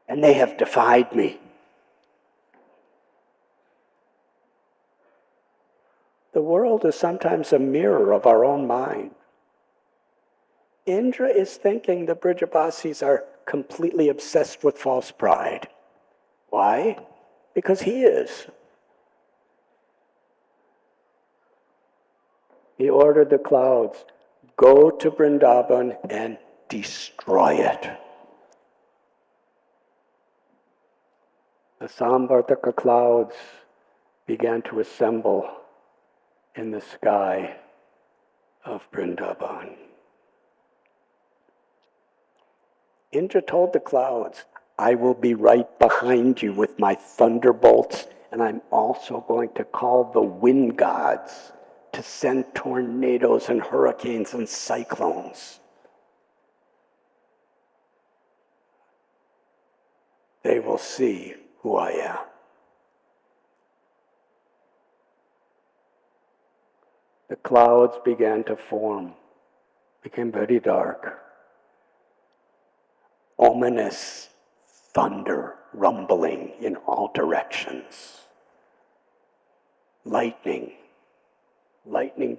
and they have defied me. The world is sometimes a mirror of our own mind. Indra is thinking the Brijabasis are completely obsessed with false pride. Why? Because he is. He ordered the clouds, go to Vrindavan and destroy it. The Samvartaka clouds began to assemble in the sky of Vrindavan. Indra told the clouds, I will be right behind you with my thunderbolts, and I'm also going to call the wind gods to send tornadoes and hurricanes and cyclones. They will see who I am. The clouds began to form, became very dark. Ominous thunder rumbling in all directions. Lightning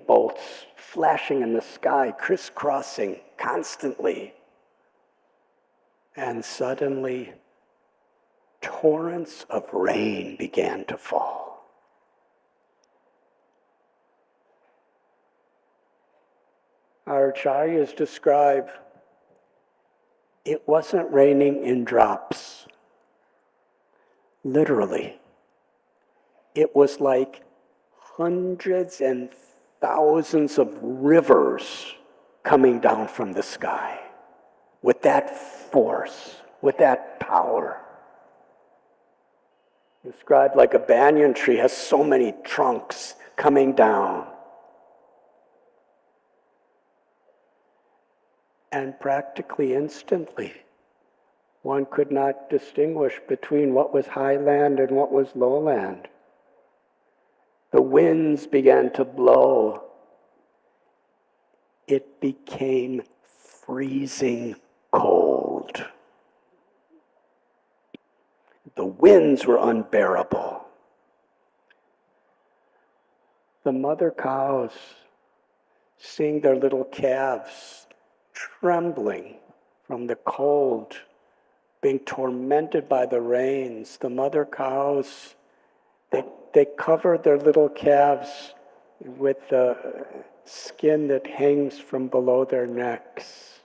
bolts flashing in the sky, crisscrossing constantly. And suddenly, torrents of rain began to fall. Our acharyas describe it wasn't raining in drops. Literally. It was like hundreds and thousands of rivers coming down from the sky with that force, with that power. Described like a banyan tree has so many trunks coming down. And practically instantly, one could not distinguish between what was highland and what was lowland. The winds began to blow. It became freezing cold. The winds were unbearable. The mother cows, seeing their little calves trembling from the cold, being tormented by the rains. The mother cows, they cover their little calves with the skin that hangs from below their necks.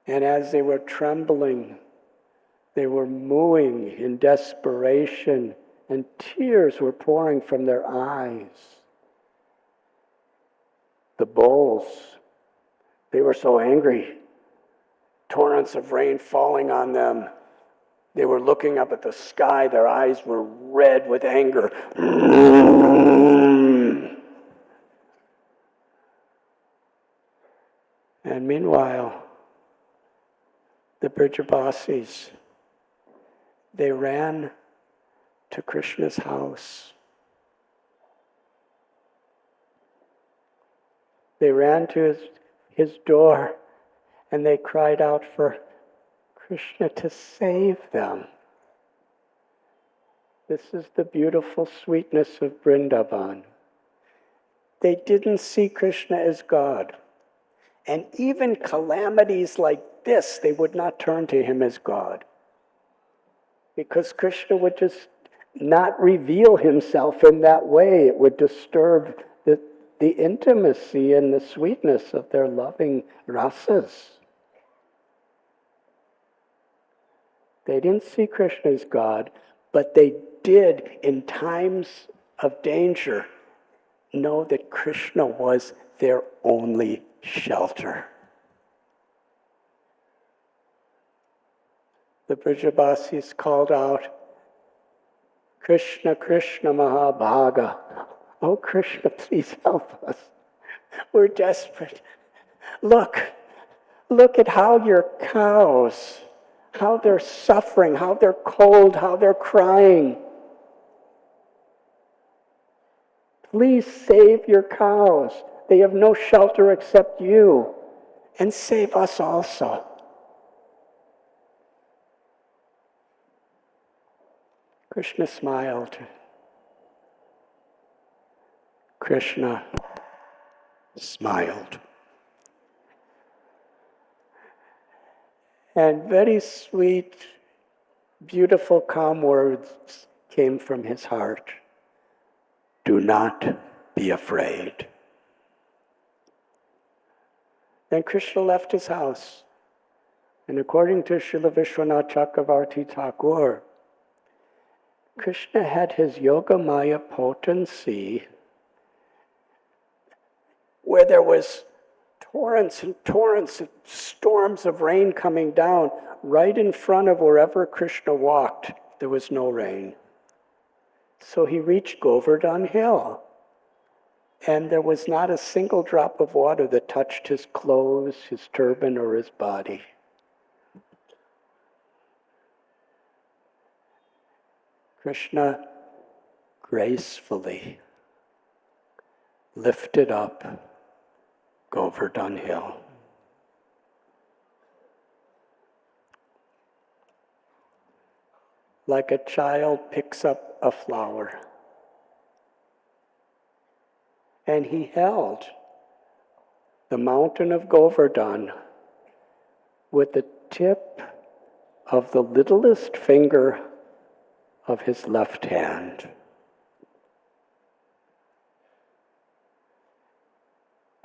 And as they were trembling, they were mooing in desperation, and tears were pouring from their eyes. The bulls, they were so angry. Torrents of rain falling on them. They were looking up at the sky. Their eyes were red with anger. And meanwhile, the Brijabasis, they ran to Krishna's house. They ran to his door, and they cried out for Krishna to save them. This is the beautiful sweetness of Vrindavan. They didn't see Krishna as God. And even calamities like this, they would not turn to him as God. Because Krishna would just not reveal himself in that way. It would disturb the intimacy and the sweetness of their loving rasas. They didn't see Krishna as God, but they did, in times of danger, know that Krishna was their only shelter. The Brijabasis called out, Krishna, Krishna Mahabhaga. Oh, Krishna, please help us. We're desperate. Look at how your cows, how they're suffering, how they're cold, how they're crying. Please save your cows. They have no shelter except you. And save us also. Krishna smiled. Krishna smiled. And very sweet, beautiful, calm words came from his heart. Do not be afraid. Then Krishna left his house. And according to Srila Vishwanath Chakravarti Thakur, Krishna had his Yogamaya potency where there was torrents and torrents of storms of rain coming down right in front of wherever Krishna walked. There was no rain. So he reached Govardhan Hill. And there was not a single drop of water that touched his clothes, his turban, or his body. Krishna gracefully lifted up Govardhan Hill. Like a child picks up a flower. And he held the mountain of Govardhan with the tip of the littlest finger of his left hand.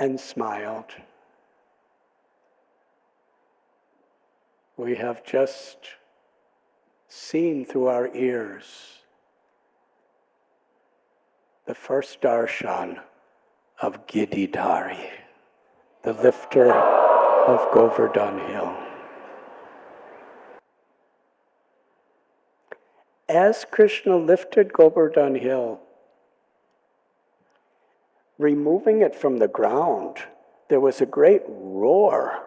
And smiled. We have just seen through our ears the first darshan of Giridhari, the lifter of Govardhan Hill. As Krishna lifted Govardhan Hill, removing it from the ground, there was a great roar.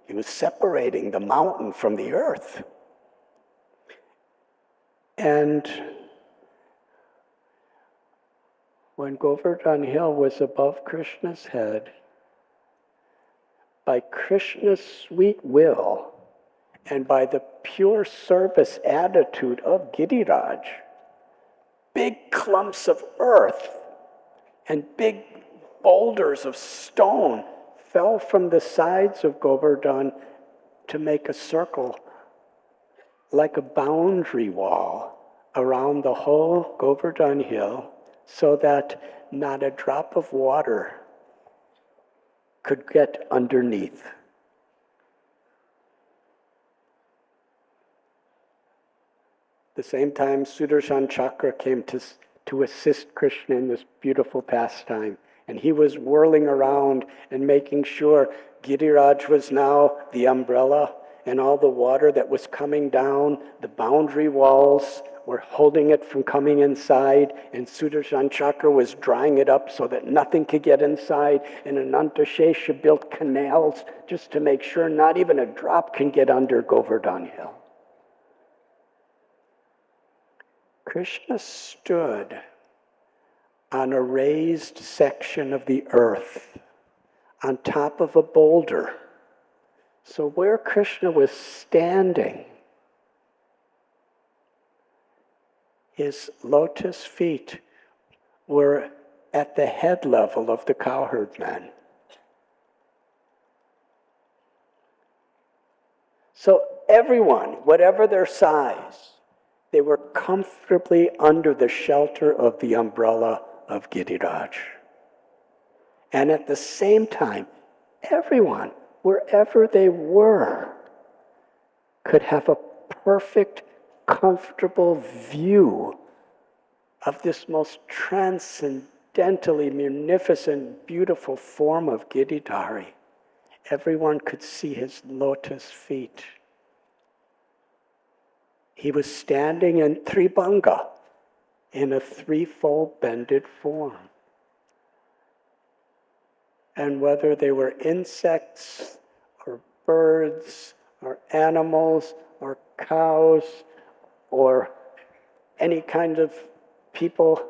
He was separating the mountain from the earth. And when Govardhan Hill was above Krishna's head, by Krishna's sweet will and by the pure service attitude of Giriraj, big clumps of earth and big boulders of stone fell from the sides of Govardhan to make a circle, like a boundary wall, around the whole Govardhan hill, so that not a drop of water could get underneath. At the same time, Sudarshan Chakra came to assist Krishna in this beautiful pastime. And he was whirling around and making sure Giriraj was now the umbrella, and all the water that was coming down, the boundary walls were holding it from coming inside, and Sudarshan Chakra was drying it up so that nothing could get inside, and Anantashesha built canals just to make sure not even a drop can get under Govardhan Hill. Krishna stood on a raised section of the earth, on top of a boulder. So where Krishna was standing, his lotus feet were at the head level of the cowherd men. So everyone, whatever their size, they were comfortably under the shelter of the umbrella of Giriraj. And at the same time, everyone, wherever they were, could have a perfect, comfortable view of this most transcendentally munificent, beautiful form of Giridhari. Everyone could see his lotus feet. He was standing in Tribhanga, in a threefold bended form. And whether they were insects or birds or animals or cows or any kind of people,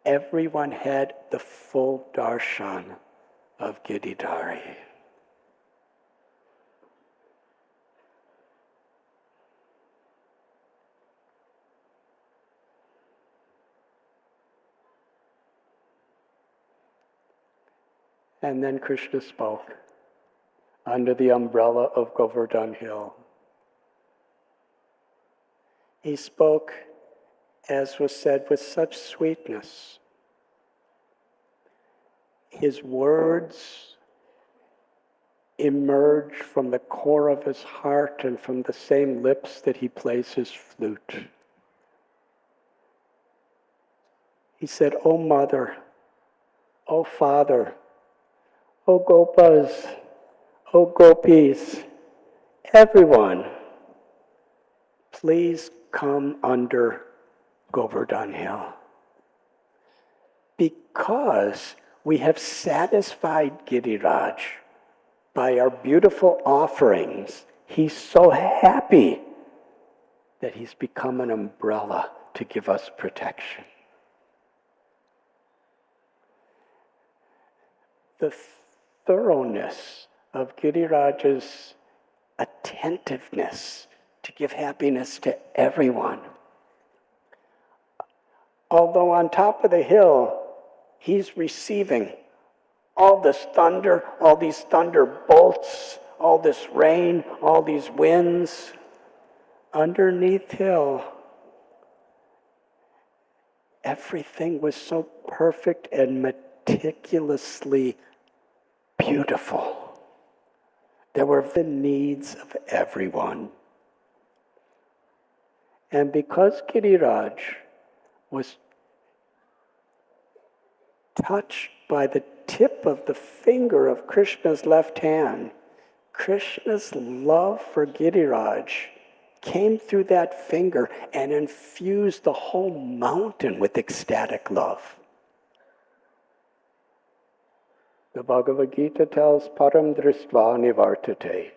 everyone had the full darshan of Giridhari. And then Krishna spoke under the umbrella of Govardhan Hill. He spoke, as was said, with such sweetness. His words emerged from the core of his heart and from the same lips that he plays his flute. He said, "O Mother, O Father, O Gopas, O Gopis, everyone, please come under Govardhan Hill. Because we have satisfied Giriraj by our beautiful offerings, he's so happy that he's become an umbrella to give us protection." The thoroughness of Giriraj's attentiveness to give happiness to everyone. Although on top of the hill, he's receiving all this thunder, all these thunderbolts, all this rain, all these winds. Underneath hill, everything was so perfect and meticulously beautiful. There were the needs of everyone. And because Giriraj was touched by the tip of the finger of Krishna's left hand, Krishna's love for Giriraj came through that finger and infused the whole mountain with ecstatic love. The Bhagavad Gita tells, Param Dristva Nivartate.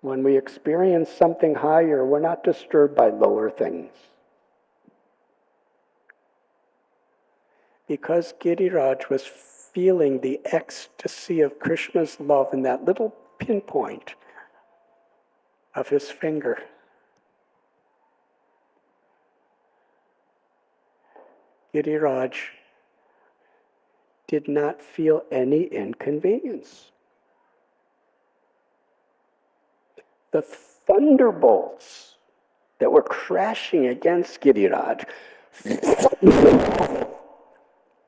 When we experience something higher, we're not disturbed by lower things. Because Giriraj was feeling the ecstasy of Krishna's love in that little pinpoint of his finger, Giriraj did not feel any inconvenience. the thunderbolts that were crashing against Giriraj,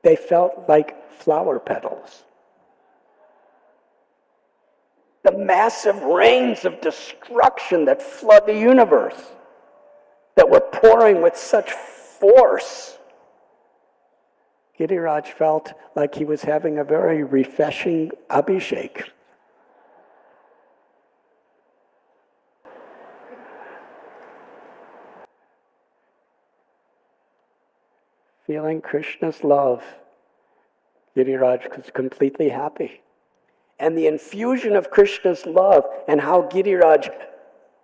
they felt like flower petals. The massive rains of destruction that flood the universe, that were pouring with such force. Giriraj felt like he was having a very refreshing abhishek. Feeling Krishna's love, Giriraj was completely happy. And the infusion of Krishna's love and how Giriraj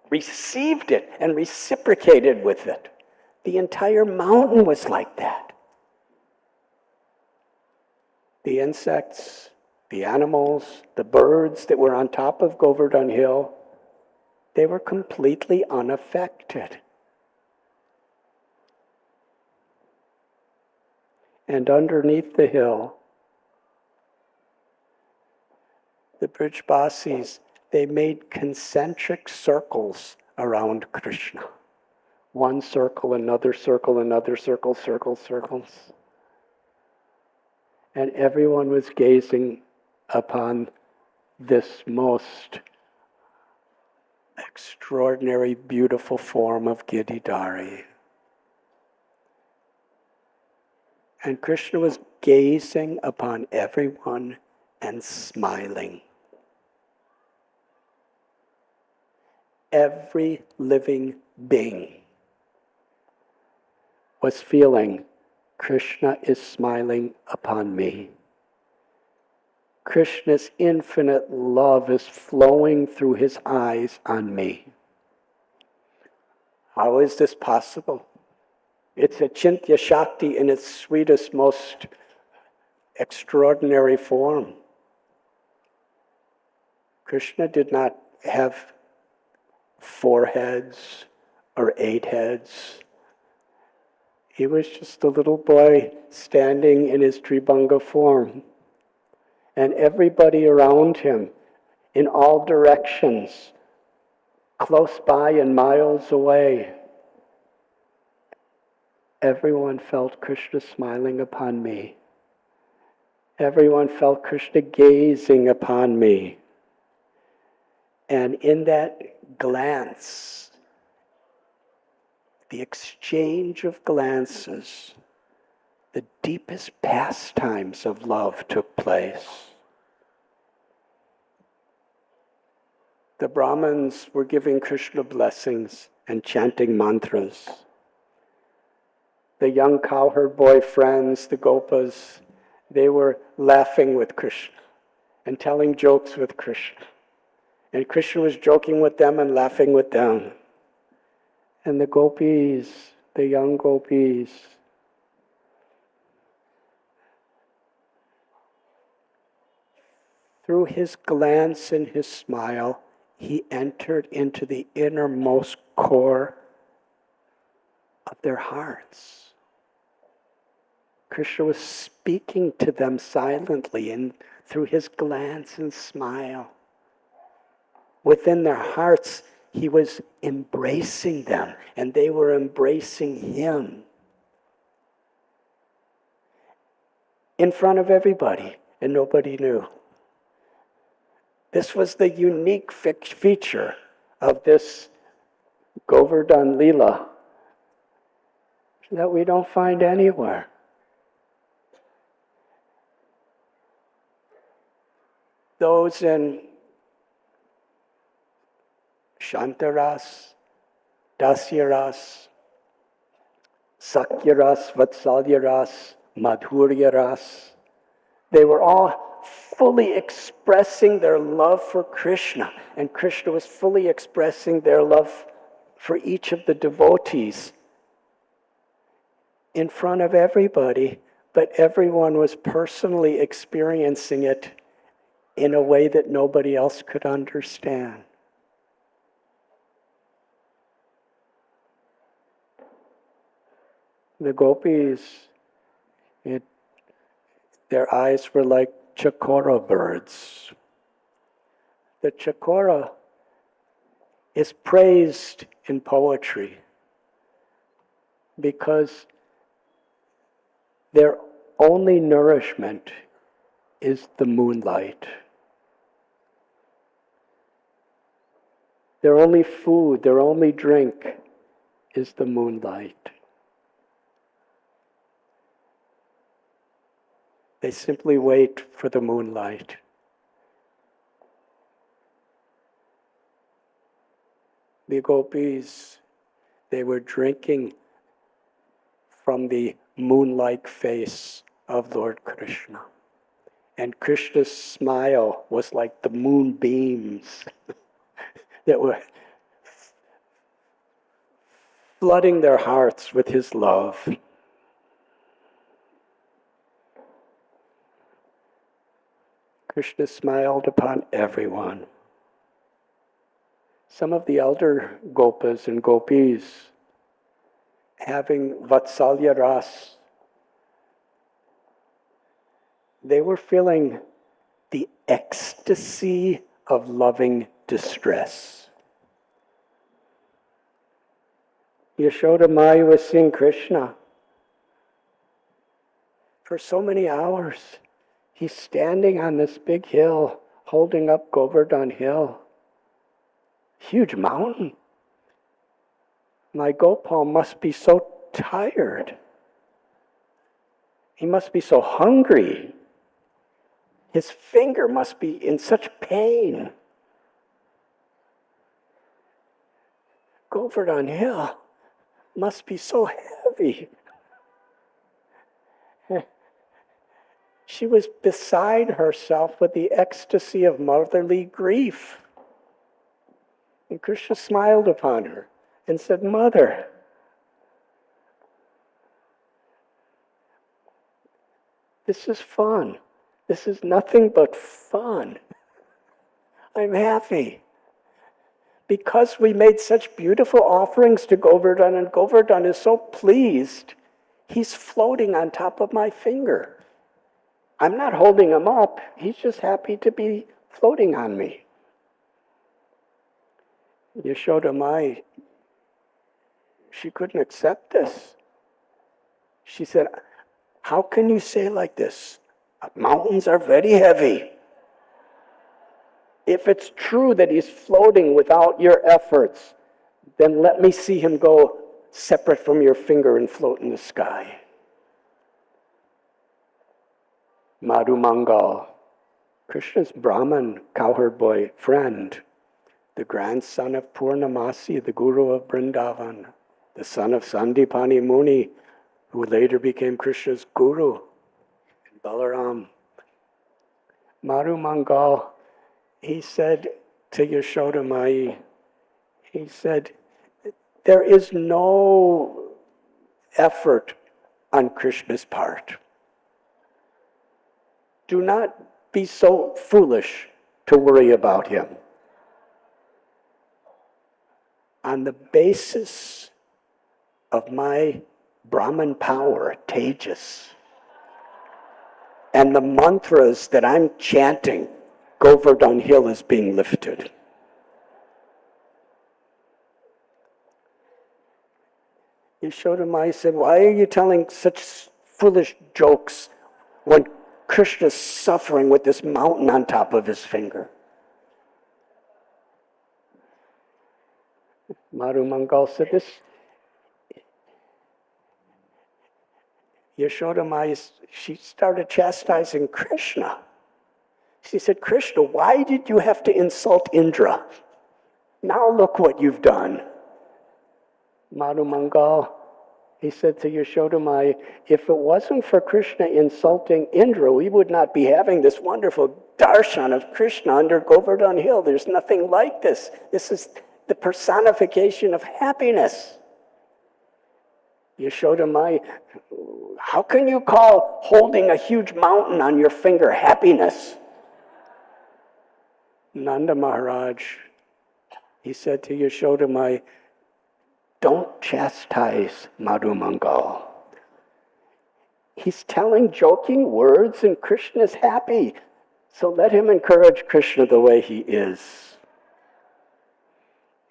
received it and reciprocated with it. The entire mountain was like that. The insects, the animals, the birds that were on top of Govardhan Hill, they were completely unaffected. And underneath the hill, the Brijbasis, they made concentric circles around Krishna. One circle, another circle, another circle, circles. And everyone was gazing upon this most extraordinary, beautiful form of Giridhari. And Krishna was gazing upon everyone and smiling. Every living being was feeling, Krishna is smiling upon me. Krishna's infinite love is flowing through his eyes on me. How is this possible? It's Achintya Shakti in its sweetest, most extraordinary form. Krishna did not have 4 heads or 8 heads. He was just a little boy standing in his Tribhanga form. And everybody around him, in all directions, close by and miles away, everyone felt Krishna smiling upon me. Everyone felt Krishna gazing upon me. And in that glance, the exchange of glances, the deepest pastimes of love took place. The Brahmins were giving Krishna blessings and chanting mantras. The young cowherd boy friends, the gopas, they were laughing with Krishna and telling jokes with Krishna. And Krishna was joking with them and laughing with them. And the gopis, the young gopis, through his glance and his smile, he entered into the innermost core of their hearts. Krishna was speaking to them silently and through his glance and smile. Within their hearts, he was embracing them, and they were embracing him. In front of everybody, and nobody knew. This was the unique feature of this Govardhan Leela that we don't find anywhere. Those in Shantaras, Dasyaras, Sakyaras, Vatsalyaras, Madhuryaras, they were all fully expressing their love for Krishna, and Krishna was fully expressing their love for each of the devotees in front of everybody, but everyone was personally experiencing it in a way that nobody else could understand. The gopis, their eyes were like chakora birds. The chakora, is praised in poetry because their only nourishment is the moonlight. Their only food, their only drink is the moonlight. They simply wait for the moonlight. The gopis, they were drinking from the moon-like face of Lord Krishna. And Krishna's smile was like the moonbeams that were flooding their hearts with his love. Krishna smiled upon everyone. Some of the elder gopas and gopis, having Vatsalya Ras, they were feeling the ecstasy of loving distress. Yashoda Maya was seeing Krishna for so many hours. He's standing on this big hill, holding up Govardhan Hill. Huge mountain. My Gopal must be so tired. He must be so hungry. His finger must be in such pain. Govardhan Hill must be so heavy. She was beside herself with the ecstasy of motherly grief. And Krishna smiled upon her and said, "Mother, this is fun. This is nothing but fun. I'm happy. Because we made such beautiful offerings to Govardhan, and Govardhan is so pleased, he's floating on top of my finger. I'm not holding him up. He's just happy to be floating on me." Yashoda Mai, she couldn't accept this. She said, "How can you say like this? Mountains are very heavy. If it's true that he's floating without your efforts, then let me see him go separate from your finger and float in the sky." Madhu Mangal, Krishna's Brahmin cowherd boy friend, the grandson of Purnamasi, the guru of Vrindavan, the son of Sandipani Muni, who later became Krishna's guru, and Balaram. Madhu Mangal, he said to Yashoda Mai, he said, "There is no effort on Krishna's part. Do not be so foolish to worry about him. On the basis of my Brahman power, Tejas, and the mantras that I'm chanting, Govardhan Hill is being lifted." Yashoda Mai said, "Why are you telling such foolish jokes when Krishna's suffering with this mountain on top of his finger?" Madhu Mangal said this. Yashoda Mai, she started chastising Krishna. She said, "Krishna, why did you have to insult Indra? Now look what you've done." Madhu Mangal, he said to Yashoda Mai, "If it wasn't for Krishna insulting Indra, we would not be having this wonderful darshan of Krishna under Govardhan Hill. There's nothing like this. This is the personification of happiness." Yashoda Mai, "How can you call holding a huge mountain on your finger happiness?" Nanda Maharaj, he said to Yashoda Mai, "Don't chastise Madhu Mangal. He's telling joking words and Krishna's happy. So let him encourage Krishna the way he is."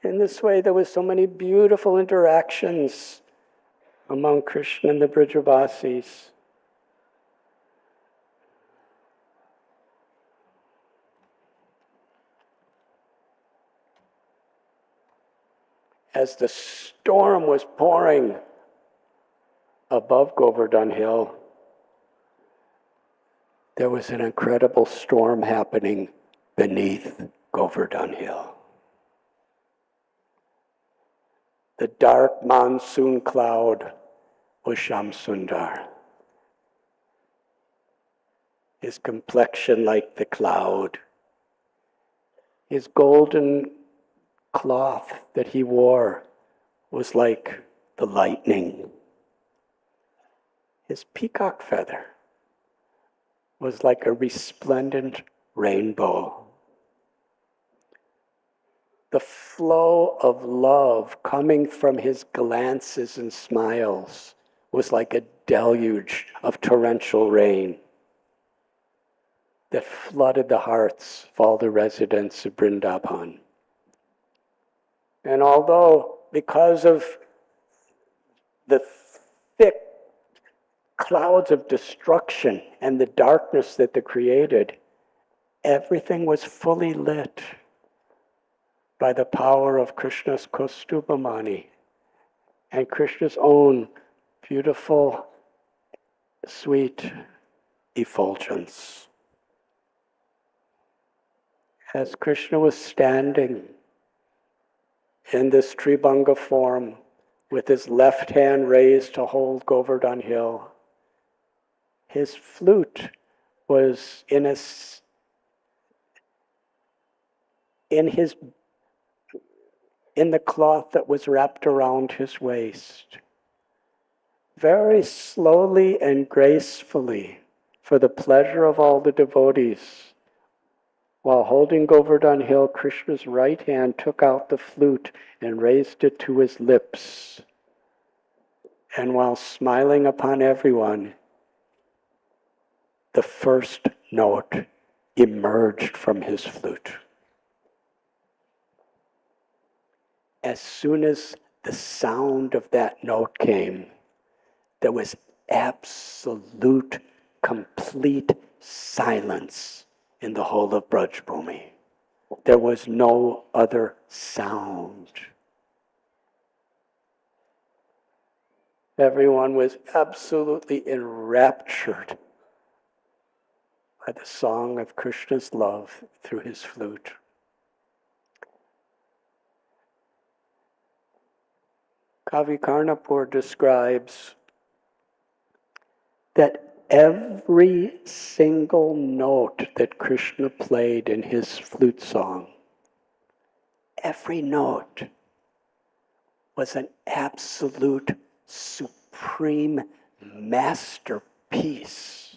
In this way, there was so many beautiful interactions among Krishna and the Brajavasis. As the storm was pouring above Govardhan Hill, there was an incredible storm happening beneath Govardhan Hill. The dark monsoon cloud was Shamsundar. His complexion like the cloud. His golden cloth that he wore was like the lightning. His peacock feather was like a resplendent rainbow. The flow of love coming from his glances and smiles was like a deluge of torrential rain that flooded the hearts of all the residents of Vrindavan. And although, because of the thick clouds of destruction and the darkness that they created, everything was fully lit by the power of Krishna's Kostubhamani and Krishna's own beautiful, sweet effulgence. As Krishna was standing in this Tribhanga form with his left hand raised to hold Govardhan Hill, his flute was in the cloth that was wrapped around his waist. Very slowly and gracefully, for the pleasure of all the devotees, while holding Govardhan Hill, Krishna's right hand took out the flute and raised it to his lips. And while smiling upon everyone, the first note emerged from his flute. As soon as the sound of that note came, there was absolute, complete silence in the whole of Brajbhumi. There was no other sound. Everyone was absolutely enraptured by the song of Krishna's love through his flute. Kavi Karnapur describes that every single note that Krishna played in his flute song, every note was an absolute, supreme masterpiece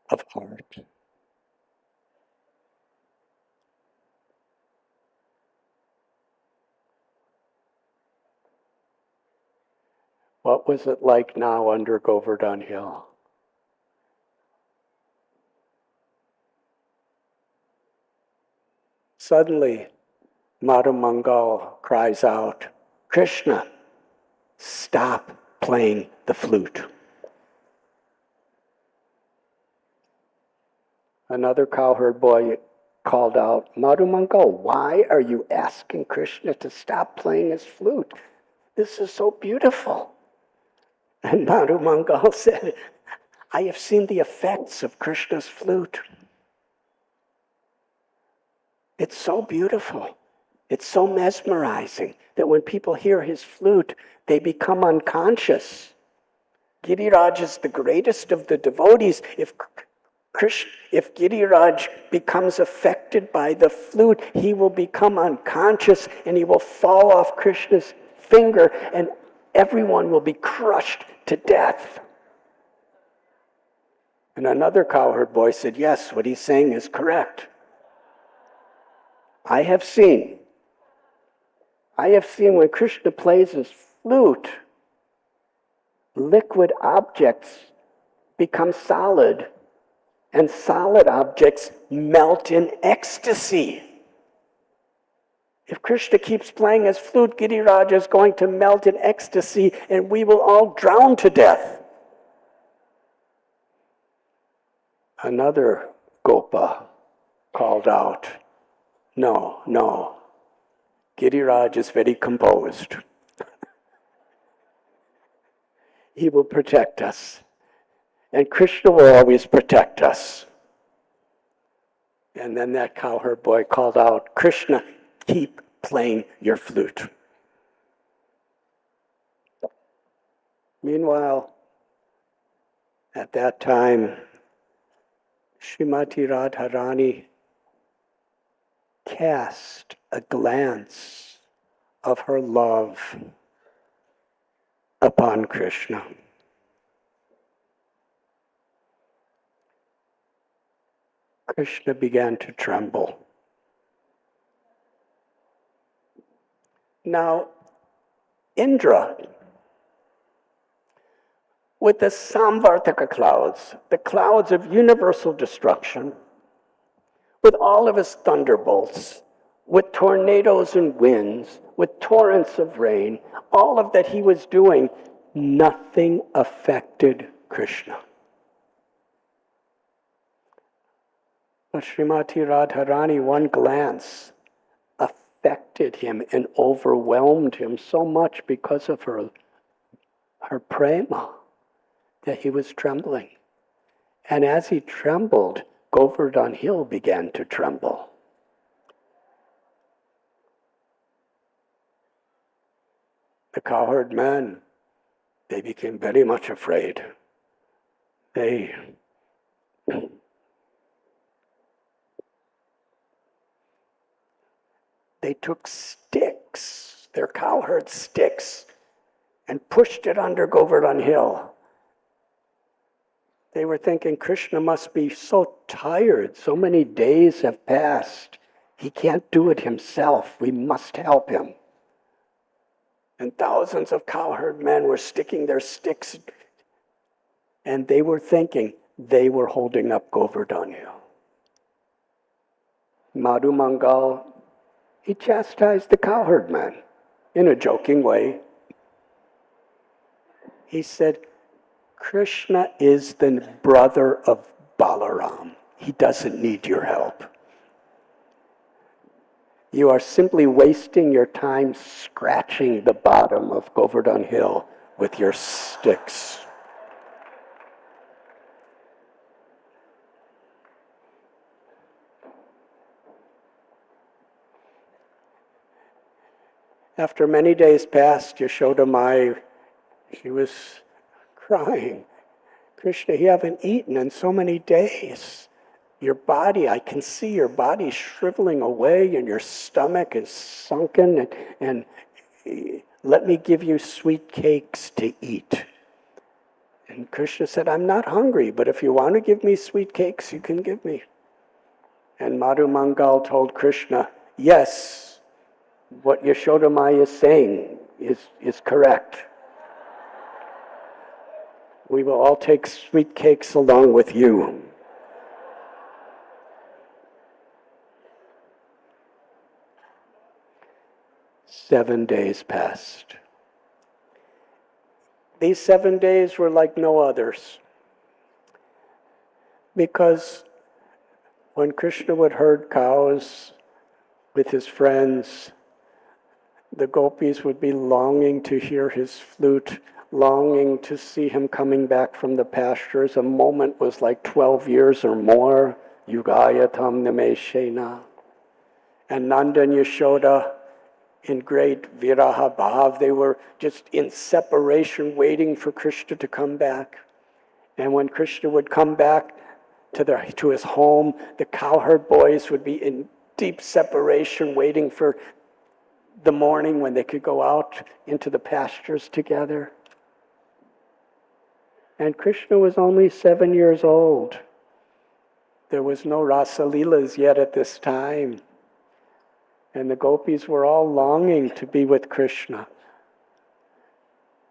of art. What was it like now under Govardhan Hill? Suddenly, Madhu Mangal cries out, "Krishna, stop playing the flute." Another cowherd boy called out, "Madhu Mangal, why are you asking Krishna to stop playing his flute? This is so beautiful." And Madhu Mangal said, "I have seen the effects of Krishna's flute. It's so beautiful. It's so mesmerizing that when people hear his flute, they become unconscious. Giriraj is the greatest of the devotees. If Giriraj becomes affected by the flute, he will become unconscious and he will fall off Krishna's finger and everyone will be crushed to death." And another cowherd boy said, "Yes, what he's saying is correct. I have seen when Krishna plays his flute, liquid objects become solid, and solid objects melt in ecstasy. If Krishna keeps playing his flute, Giriraj is going to melt in ecstasy and we will all drown to death. Another Gopa called out, no, no, Giriraj is very composed. He will protect us. And Krishna will always protect us. And then that cowherd boy called out, Krishna, keep playing your flute. Meanwhile, at that time, Srimati Radharani cast a glance of her love upon Krishna. Krishna began to tremble. Now, Indra, with the Samvartaka clouds, the clouds of universal destruction, with all of his thunderbolts, with tornadoes and winds, with torrents of rain, all of that he was doing, nothing affected Krishna. But Srimati Radharani, one glance affected him and overwhelmed him so much because of her prema that he was trembling. And as he trembled, Govardhan Hill began to tremble. The cowherd men, they became very much afraid. They took sticks, their cowherd sticks, and pushed it under Govardhan Hill. They were thinking, Krishna must be so tired. So many days have passed. He can't do it himself. We must help him. And thousands of cowherd men were sticking their sticks, and they were thinking they were holding up Govardhan Hill. Madhu Mangal, he chastised the cowherd man in a joking way. He said, Krishna is the brother of Balaram. He doesn't need your help. You are simply wasting your time scratching the bottom of Govardhan Hill with your sticks. After many days passed, Yashoda Mai, she was crying. Krishna, you haven't eaten in so many days. Your body, I can see your body shriveling away and your stomach is sunken and let me give you sweet cakes to eat. And Krishna said, I'm not hungry, but if you want to give me sweet cakes, you can give me. And Madhu Mangal told Krishna, yes, what Yashoda Mai is saying is correct. We will all take sweet cakes along with you. Seven days passed. These 7 days were like no others. Because when Krishna would herd cows with his friends, the gopis would be longing to hear his flute, longing to see him coming back from the pastures. A moment was like 12 years or more. Yugayatam Nimeshena. And Nanda and Yashoda, in great viraha bhav, they were just in separation, waiting for Krishna to come back. And when Krishna would come back to his home, the cowherd boys would be in deep separation, waiting for the morning when they could go out into the pastures together. And Krishna was only 7 years old. There was no Rasa Leelas yet at this time. And the gopis were all longing to be with Krishna.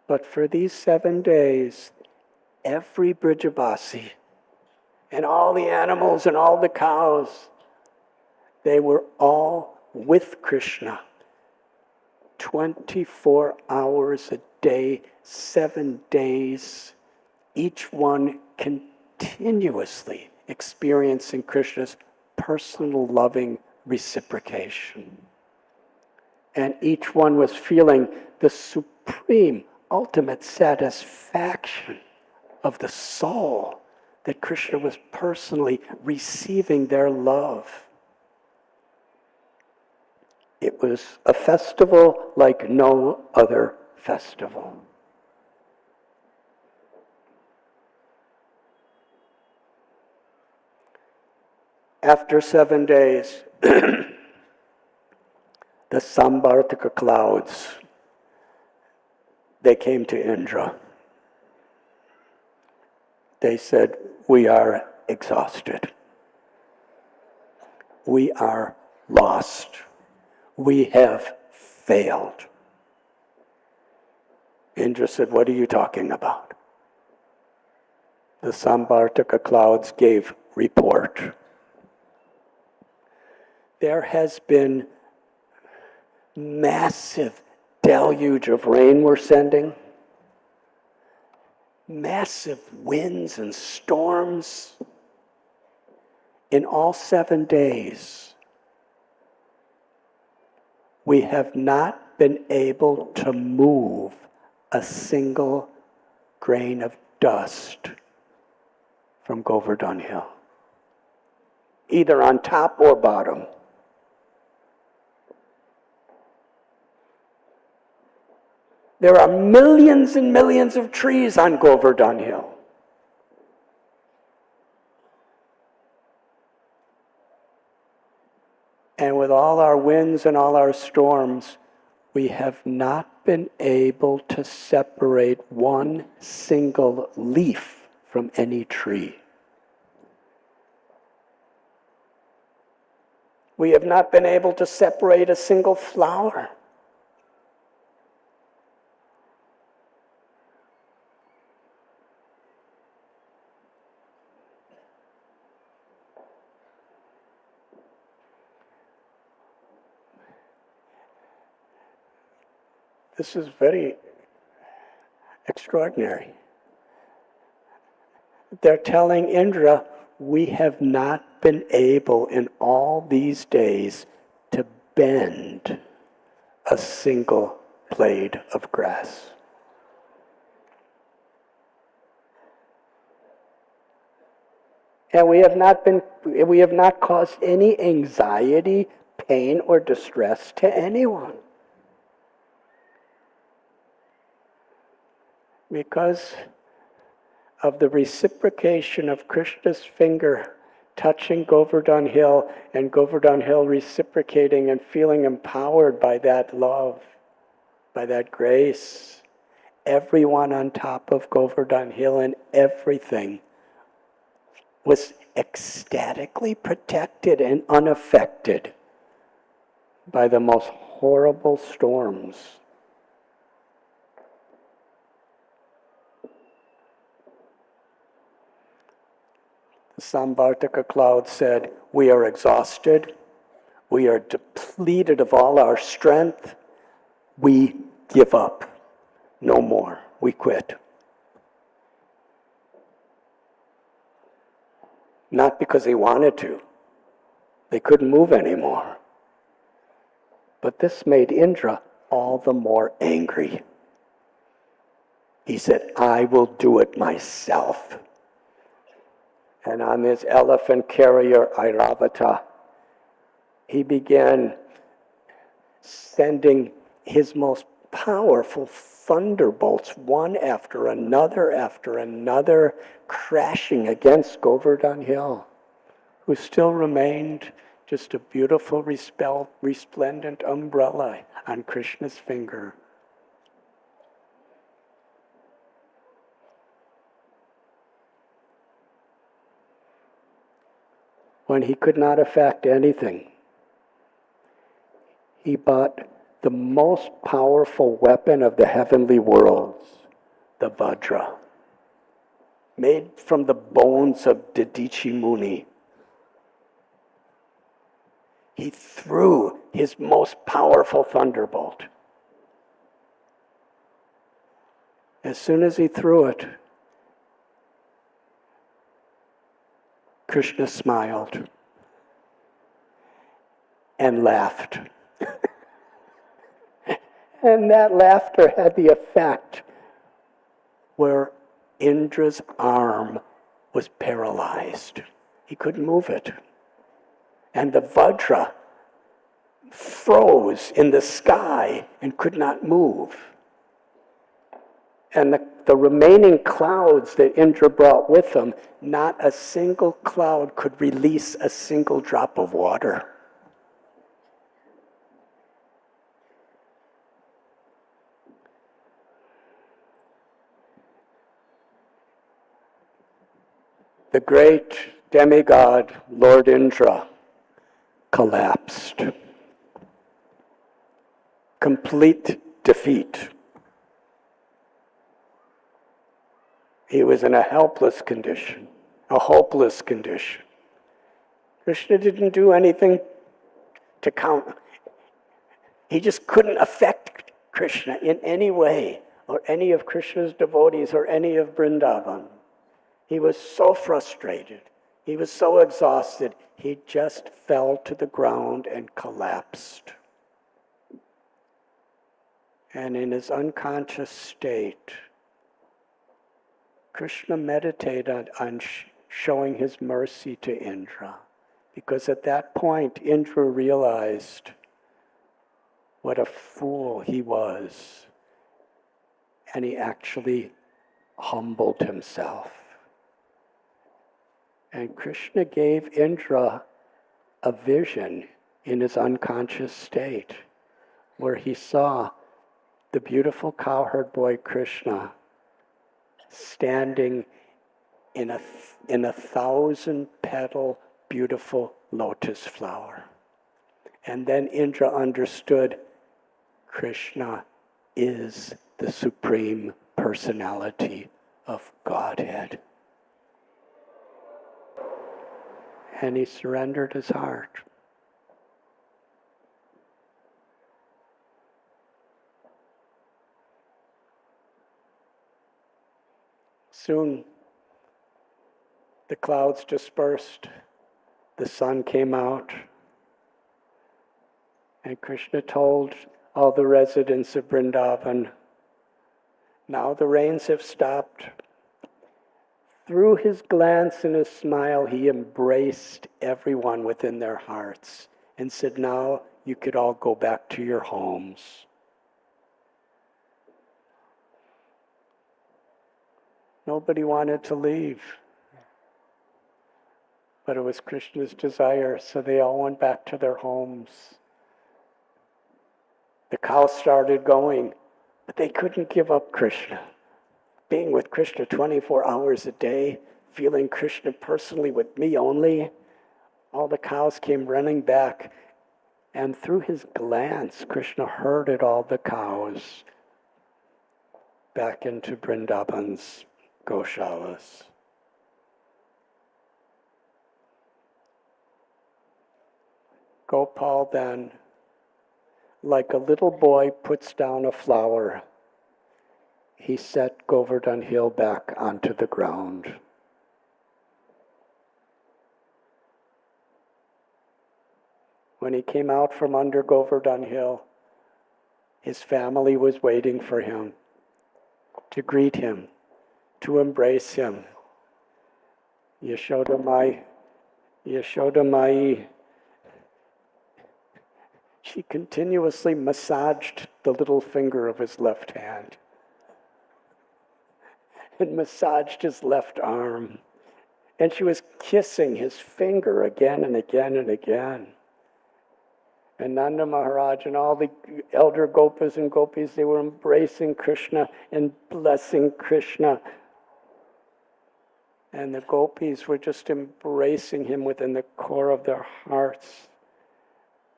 But for these 7 days, every Brijavasi and all the animals and all the cows, they were all with Krishna 24 hours a day, 7 days, each one continuously experiencing Krishna's personal loving reciprocation. And each one was feeling the supreme, ultimate satisfaction of the soul that Krishna was personally receiving their love. It was a festival like no other festival. After 7 days, the Samvartaka clouds, they came to Indra. They said, "We are exhausted. We are lost. We have failed." Indra said, "What are you talking about?" The Samvartaka clouds gave report. There has been massive deluge of rain we're sending, massive winds and storms in all 7 days. We have not been able to move a single grain of dust from Govardhan Hill, either on top or bottom. There are millions and millions of trees on Govardhan Hill. And with all our winds and all our storms, we have not been able to separate one single leaf from any tree. We have not been able to separate a single flower. This is very extraordinary. They're telling Indra, we have not been able in all these days to bend a single blade of grass. And we have not caused any anxiety, pain, or distress to anyone. Because of the reciprocation of Krishna's finger touching Govardhan Hill and Govardhan Hill reciprocating and feeling empowered by that love, by that grace, everyone on top of Govardhan Hill and everything was ecstatically protected and unaffected by the most horrible storms. The Samvartaka cloud said, we are exhausted, we are depleted of all our strength, we give up, no more, we quit. Not because they wanted to, they couldn't move anymore. But this made Indra all the more angry. He said, I will do it myself. And on his elephant carrier, Airavata, he began sending his most powerful thunderbolts, one after another, crashing against Govardhan Hill, who still remained just a beautiful, resplendent umbrella on Krishna's finger. When he could not affect anything, he bought the most powerful weapon of the heavenly worlds, the Vajra, made from the bones of Dadichi Muni. he threw his most powerful thunderbolt. As soon as he threw it, Krishna smiled and laughed. And that laughter had the effect where Indra's arm was paralyzed. He couldn't move it. And the Vajra froze in the sky and could not move. And the remaining clouds that Indra brought with him, not a single cloud could release a single drop of water. The great demigod, Lord Indra, collapsed. Complete defeat. He was in a helpless condition, a hopeless condition. Krishna didn't do anything to count. He just couldn't affect Krishna in any way, or any of Krishna's devotees, or any of Vrindavan. He was so frustrated. He was so exhausted. He just fell to the ground and collapsed. And in his unconscious state, Krishna meditated on showing his mercy to Indra. Because at that point, Indra realized what a fool he was. And he actually humbled himself. And Krishna gave Indra a vision in his unconscious state where he saw the beautiful cowherd boy Krishna standing in a 1,000-petal beautiful lotus flower. And then Indra understood Krishna is the Supreme Personality of Godhead. And he surrendered his heart. Soon, the clouds dispersed, the sun came out, and Krishna told all the residents of Vrindavan, now the rains have stopped. Through his glance and his smile, he embraced everyone within their hearts and said, now you could all go back to your homes. Nobody wanted to leave. But it was Krishna's desire, so they all went back to their homes. The cows started going, but they couldn't give up Krishna. Being with Krishna 24 hours a day, feeling Krishna personally with me only, all the cows came running back. And through his glance, Krishna herded all the cows back into Vrindavan's Goshalas. Gopal then, like a little boy puts down a flower, he set Govardhan Hill back onto the ground. When he came out from under Govardhan Hill, his family was waiting for him to greet him, to embrace him. Yashoda Mai, she continuously massaged the little finger of his left hand and massaged his left arm. And she was kissing his finger again and again and again. And Nanda Maharaj and all the elder gopas and gopis, they were embracing Krishna and blessing Krishna. And the gopis were just embracing him within the core of their hearts.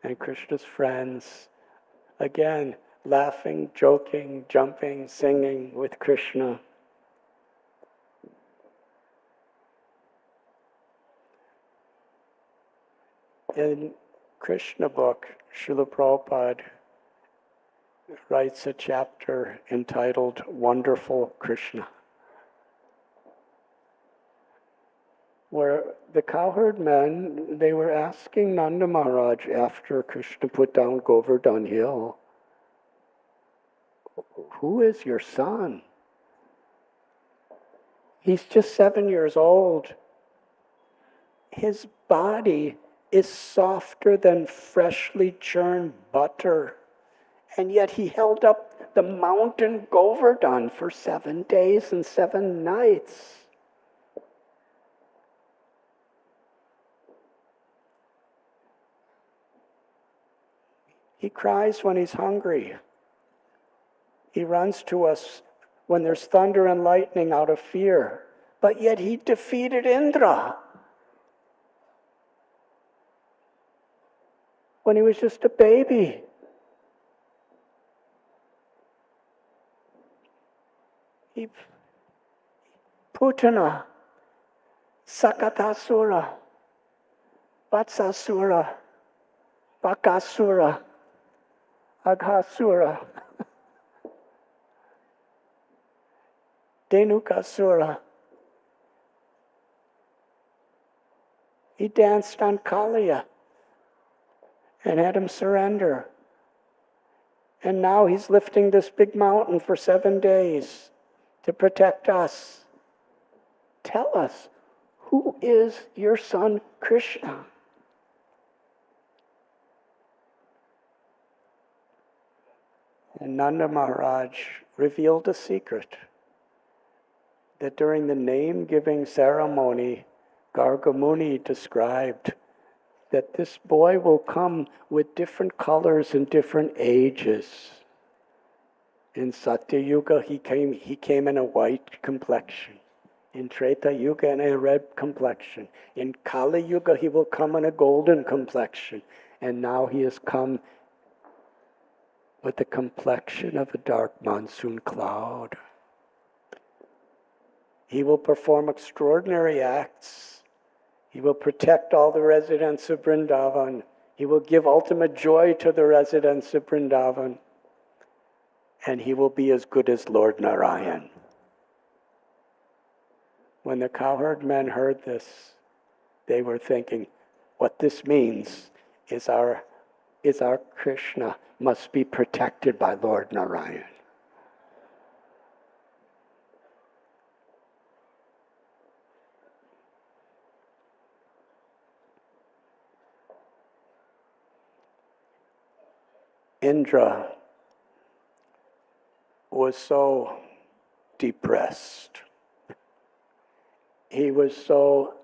And Krishna's friends, again, laughing, joking, jumping, singing with Krishna. And Krishna book, Srila Prabhupada writes a chapter entitled Wonderful Krishna, where the cowherd men, they were asking Nanda Maharaj after Krishna put down Govardhan Hill, who is your son? He's just 7 years old. His body is softer than freshly churned butter. And yet he held up the mountain Govardhan for 7 days and 7 nights. He cries when he's hungry. He runs to us when there's thunder and lightning out of fear. But yet he defeated Indra when he was just a baby. Putana, Sakatasura, Vatsasura, Bakasura, Aghasura, Dhenukasura. He danced on Kaliya and had him surrender. And now he's lifting this big mountain for 7 days to protect us. Tell us, who is your son Krishna? And Nanda Maharaj revealed a secret, that during the name-giving ceremony, Gargamuni described that this boy will come with different colors and different ages. In Satya Yuga, he came in a white complexion. In Treta Yuga, in a red complexion. In Kali Yuga, he will come in a golden complexion. And now he has come with the complexion of a dark monsoon cloud. He will perform extraordinary acts. He will protect all the residents of Vrindavan. He will give ultimate joy to the residents of Vrindavan. And he will be as good as Lord Narayan. When the cowherd men heard this, they were thinking, what this means is our Krishna must be protected by Lord Narayan. Indra was so depressed. He was so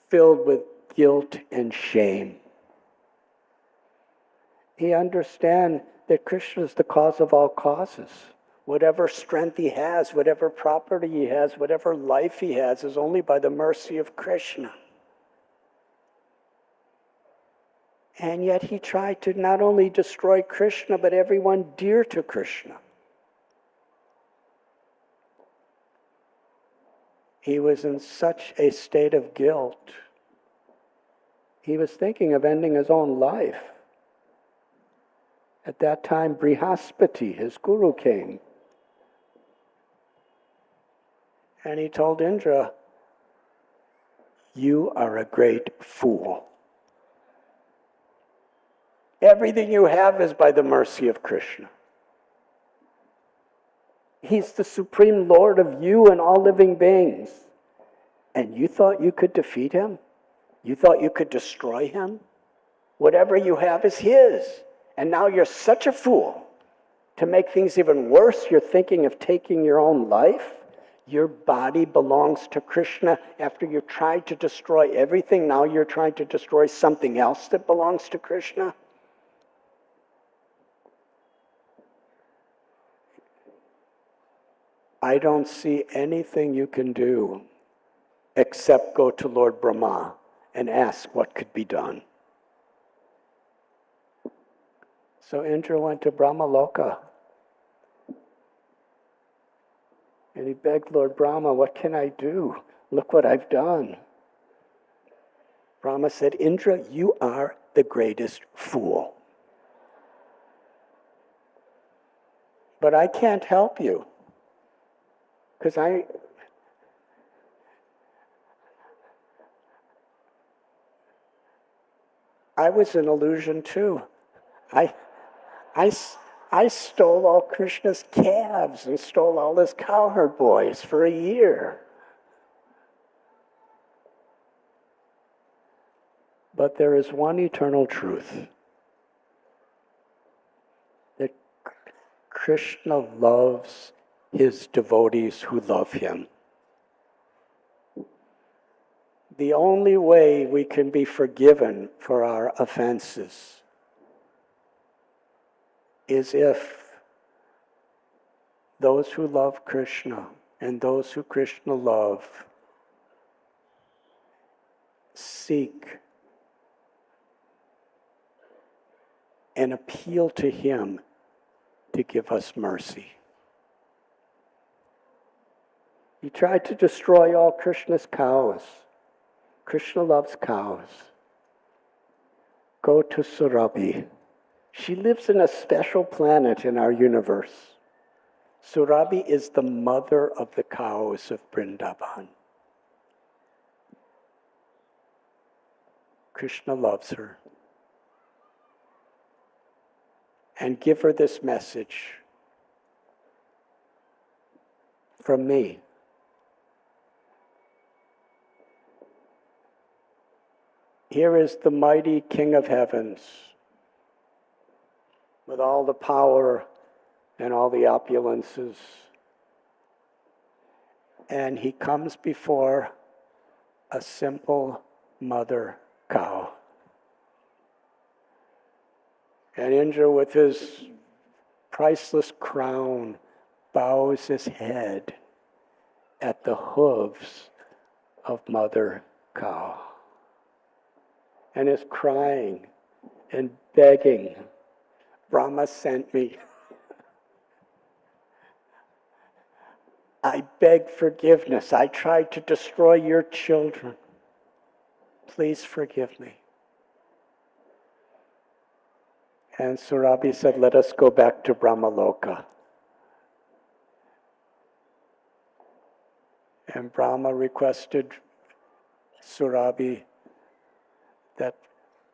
filled with guilt and shame. He understands that Krishna is the cause of all causes. Whatever strength he has, whatever property he has, whatever life he has is only by the mercy of Krishna. And yet he tried to not only destroy Krishna, but everyone dear to Krishna. He was in such a state of guilt. He was thinking of ending his own life. At that time, Brihaspati, his guru, came. And he told Indra, "You are a great fool. Everything you have is by the mercy of Krishna. He's the supreme Lord of you and all living beings. And you thought you could defeat him? You thought you could destroy him? Whatever you have is his. And now you're such a fool. To make things even worse, you're thinking of taking your own life. Your body belongs to Krishna. After you tried to destroy everything, now you're trying to destroy something else that belongs to Krishna." I don't see anything you can do except go to Lord Brahma and ask what could be done. So Indra went to Brahmaloka and he begged Lord Brahma, "What can I do? Look what I've done." Brahma said, "Indra, you are the greatest fool. But I can't help you, because I was an illusion too. I, I stole all Krishna's calves and stole all his cowherd boys for a year. But there is one eternal truth, that Krishna loves his devotees who love him. The only way we can be forgiven for our offenses is if those who love Krishna and those who Krishna love seek and appeal to him to give us mercy. He tried to destroy all Krishna's cows. Krishna loves cows. Go to Surabhi. She lives in a special planet in our universe. Surabhi is the mother of the cows of Vrindavan. Krishna loves her. And give her this message from me. Here is the mighty King of Heavens, with all the power and all the opulences. And he comes before a simple mother cow. And Indra, with his priceless crown, bows his head at the hooves of mother cow, and is crying and begging, Brahma sent me. I beg forgiveness. I tried to destroy your children. Please forgive me. And Surabhi said, let us go back to Brahmaloka. And Brahma requested Surabhi that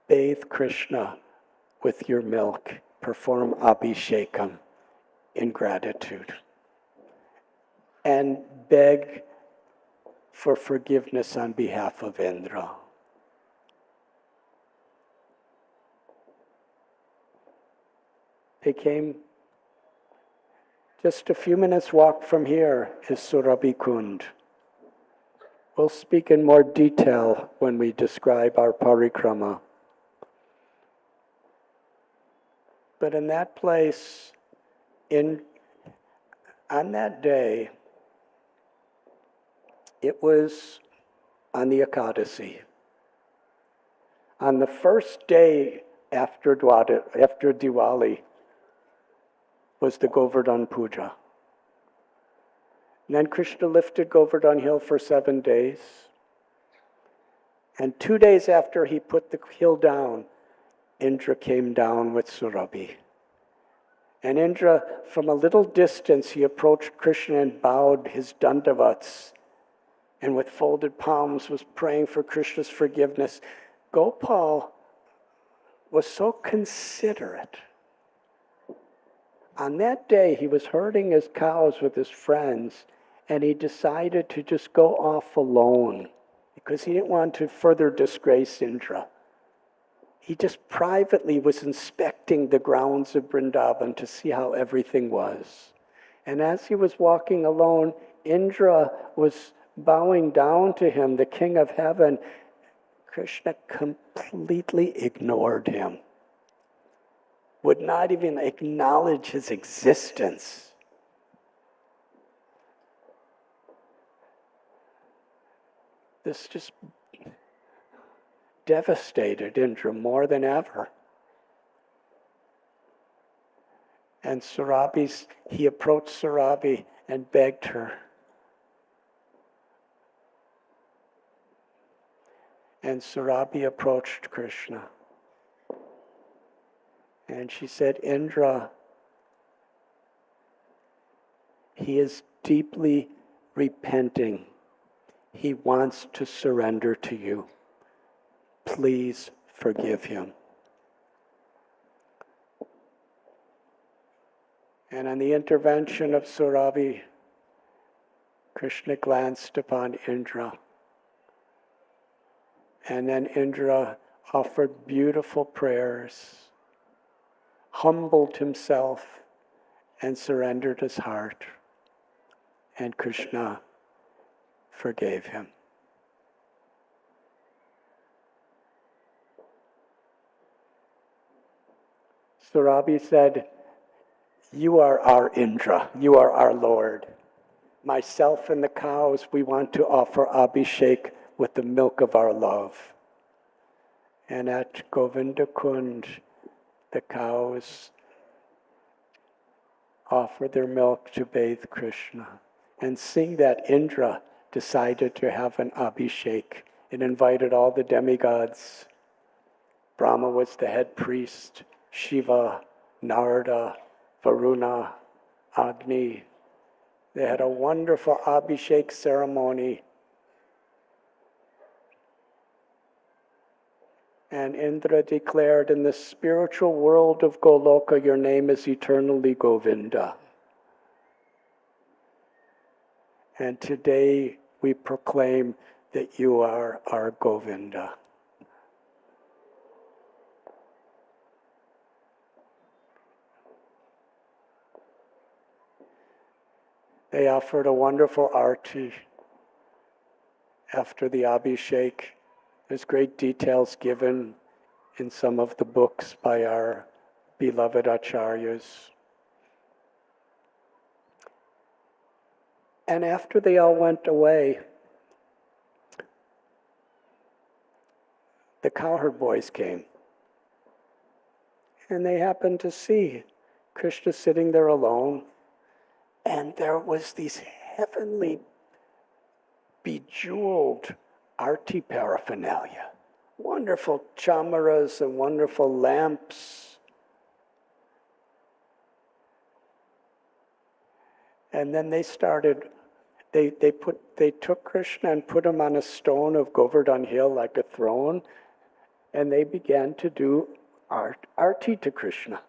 bathe Krishna with your milk, perform abhishekam in gratitude, and beg for forgiveness on behalf of Indra. They came just a few minutes walk from here is Surabhi Kund. We'll speak in more detail when we describe our Parikrama. But in that place, on that day, it was on the Ekadasi. On the first day after Diwali was the Govardhan Puja. And then Krishna lifted Govardhan Hill for 7 days. And 2 days after he put the hill down, Indra came down with Surabhi. And Indra, from a little distance, he approached Krishna and bowed his dandavats, and with folded palms was praying for Krishna's forgiveness. Gopal was so considerate. On that day, he was herding his cows with his friends, and he decided to just go off alone because he didn't want to further disgrace Indra. He just privately was inspecting the grounds of Vrindavan to see how everything was. And as he was walking alone, Indra was bowing down to him, the King of Heaven. Krishna completely ignored him, would not even acknowledge his existence. This just devastated Indra more than ever. And he approached Surabhi and begged her. And Surabhi approached Krishna And she said, Indra, he is deeply repenting. He wants to surrender to you. Please forgive him. And on the intervention of Surabhi, Krishna glanced upon Indra. And then Indra offered beautiful prayers, humbled himself, and surrendered his heart. And Krishna forgave him. Surabhi said, you are our Indra, you are our Lord. Myself and the cows, we want to offer Abhishek with the milk of our love. And at Govinda Kund, the cows offer their milk to bathe Krishna. And seeing that, Indra decided to have an Abhishek. It invited all the demigods. Brahma was the head priest, Shiva, Narada, Varuna, Agni. They had a wonderful Abhishek ceremony. And Indra declared, in the spiritual world of Goloka, your name is eternally Govinda. And today we proclaim that you are our Govinda. They offered a wonderful arti after the Abhishek. There's great details given in some of the books by our beloved acharyas. And after they all went away, the cowherd boys came. And they happened to see Krishna sitting there alone. And there was these heavenly, bejeweled arti paraphernalia. Wonderful chamaras and wonderful lamps. And then they started, they took Krishna and put him on a stone of Govardhan hill like a throne, and they began to do arti to Krishna.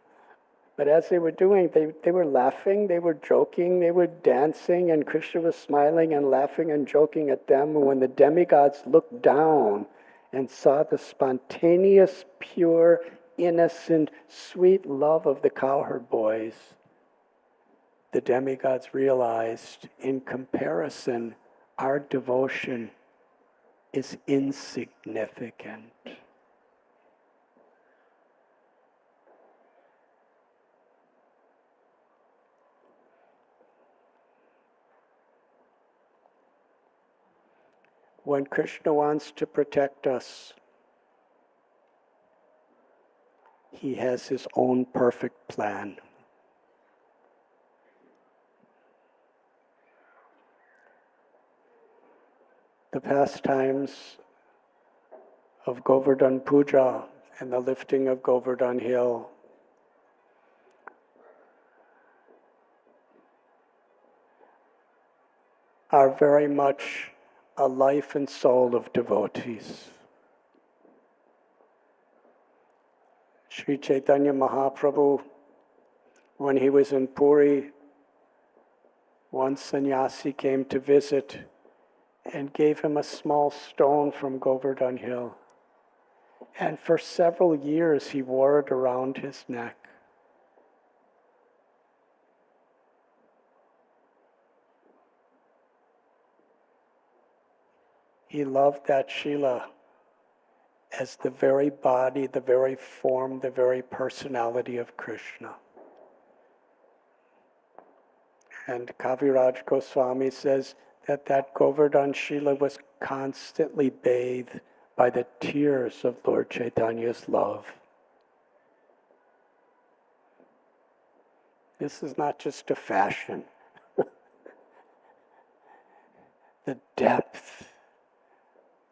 But as they were doing, they were laughing, they were joking, they were dancing, and Krishna was smiling and laughing and joking at them. And when the demigods looked down and saw the spontaneous, pure, innocent, sweet love of the cowherd boys, the demigods realized, in comparison, our devotion is insignificant. When Krishna wants to protect us, he has his own perfect plan. The pastimes of Govardhan Puja and the lifting of Govardhan Hill are very much a life and soul of devotees. Sri Chaitanya Mahaprabhu, when he was in Puri, one sannyasi came to visit and gave him a small stone from Govardhan Hill. And for several years he wore it around his neck. He loved that Shila as the very body, the very form, the very personality of Krishna. And Kaviraj Goswami says that Govardhan Shila was constantly bathed by the tears of Lord Chaitanya's love. This is not just a fashion. The depth,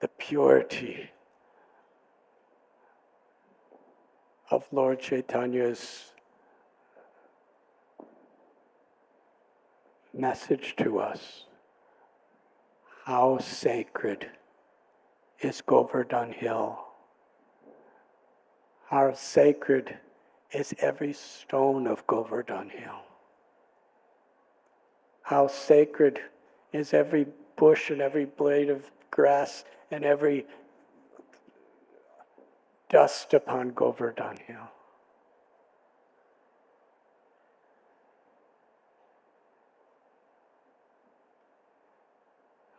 the purity of Lord Chaitanya's message to us. How sacred is Govardhan Hill? How sacred is every stone of Govardhan Hill? How sacred is every bush and every blade of grass and every dust upon Govardhan Hill?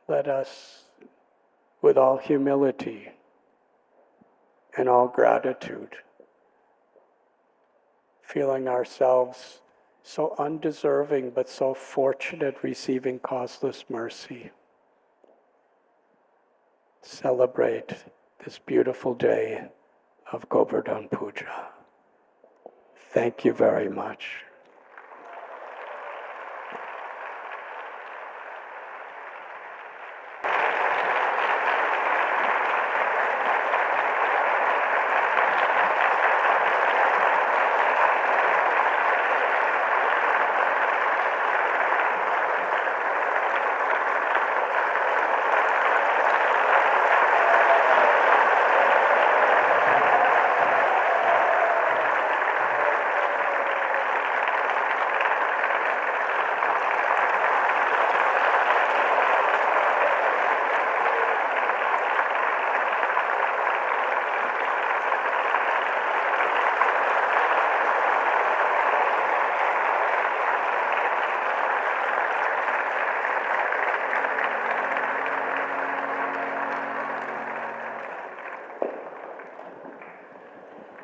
Let us, with all humility and all gratitude, feeling ourselves so undeserving but so fortunate receiving causeless mercy, celebrate this beautiful day of Govardhan Puja. Thank you very much.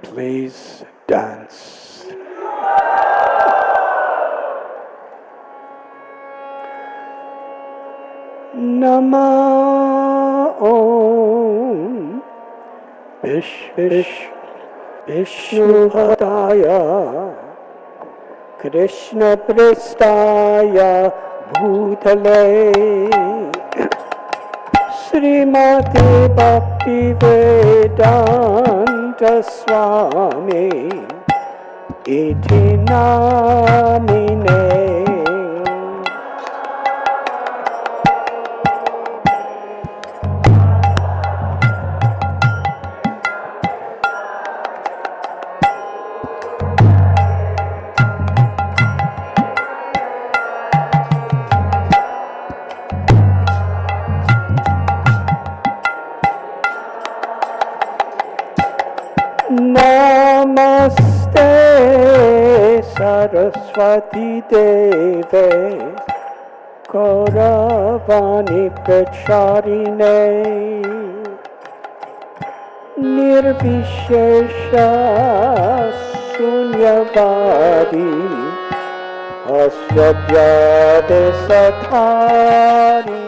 Please dance. Nama Om Vishnu Padaya Krishna Prestaya Bhutale Srimati Bhakti Vedanta Swami Iti Namine. Namaste Saraswati Deve Gauravani Pracharine Nirvishesha Sunyavadi Asyadyade Satharine.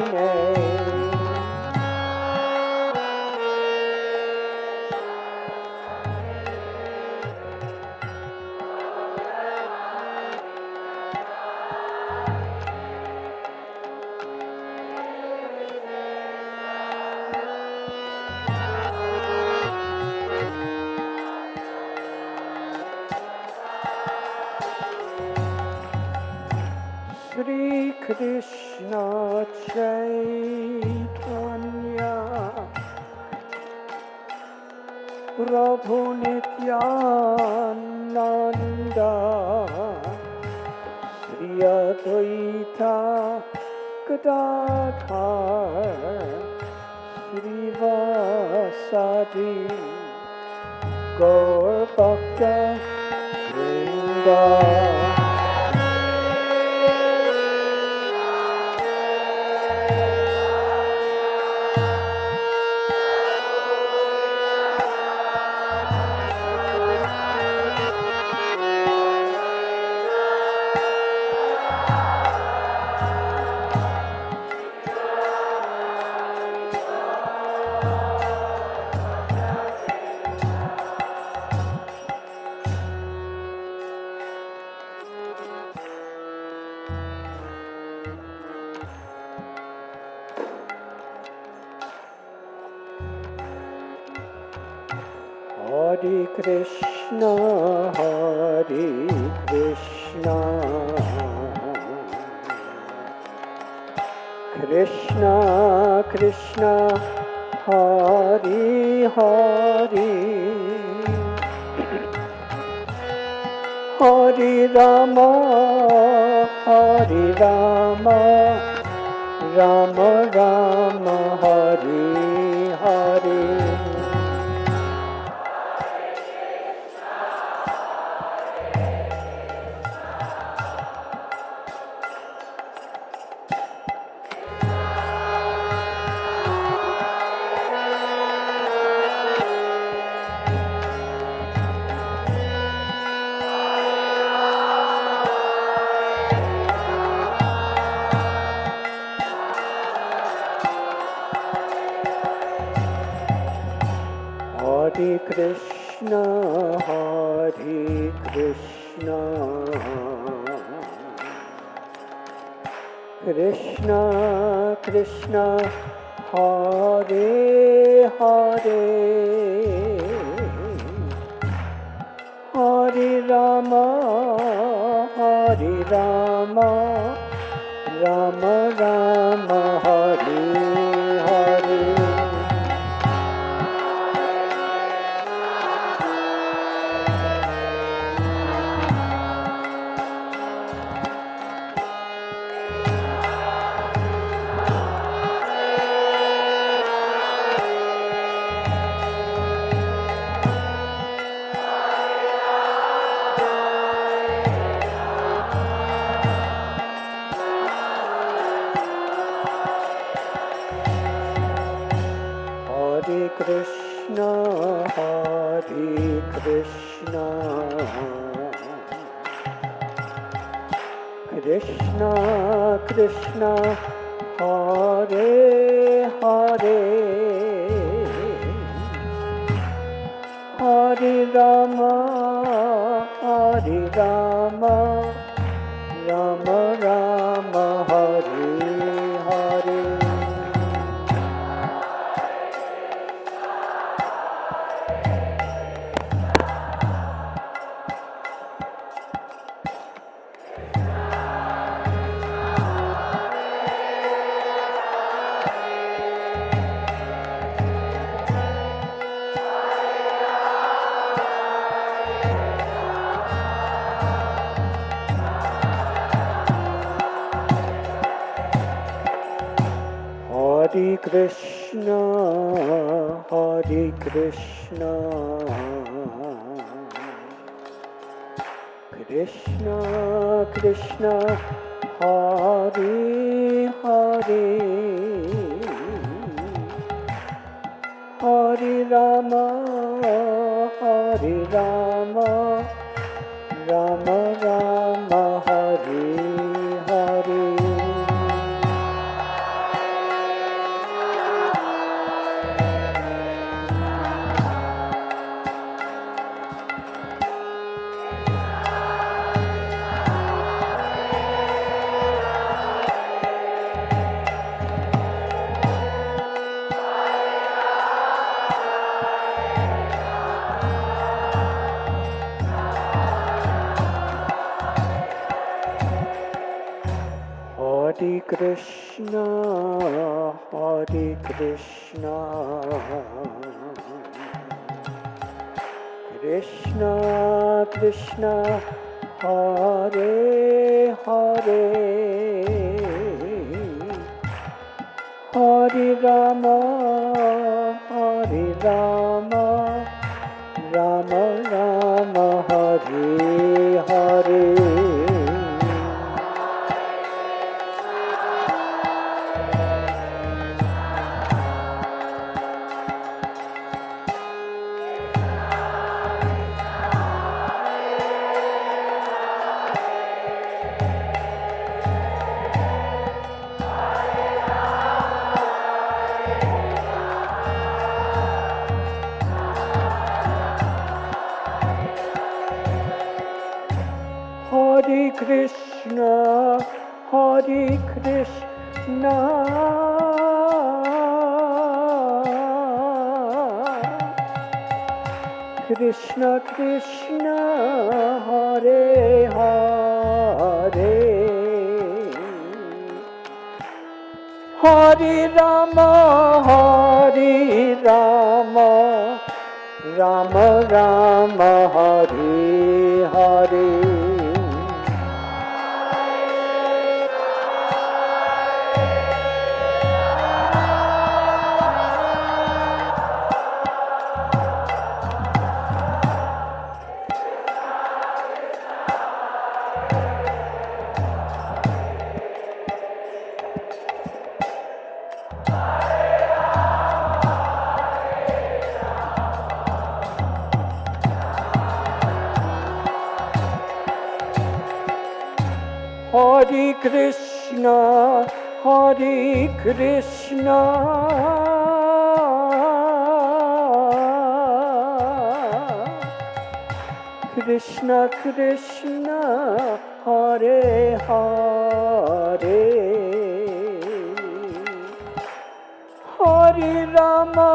Shri Krishna Chaitanya Prabhu Nityananda Shri Advaita Gadadhar Shri Vasadi Gaur Bhakta Vrinda. Hare Krishna Krishna Krishna Hare Hare Hare Rama Rama Rama Hare Hare Hare Krishna, Hare Krishna, Krishna Krishna, Hare Hare, Hare Rama, Rama Rama, Hare Hare. Hare Krishna, Hare Krishna, Krishna Krishna, Hare Hare, Hare Rama, Rama Rama, Hare Hare. Hare Krishna, Hare Krishna, Krishna Krishna, Hare Hare, Hare Rama, Rama Rama, Hare Hare. Hare Krishna, Hare Krishna, Krishna Krishna, Hare Hare, Hare Rama, Rama Rama, Hare Hare. Hare Krishna, Hare Krishna, Krishna Krishna Hare Hare Hare Rama Rama Rama Hare Hare Hare Krishna, Hare Krishna, Krishna Krishna, Hare Hare, Hare Rama,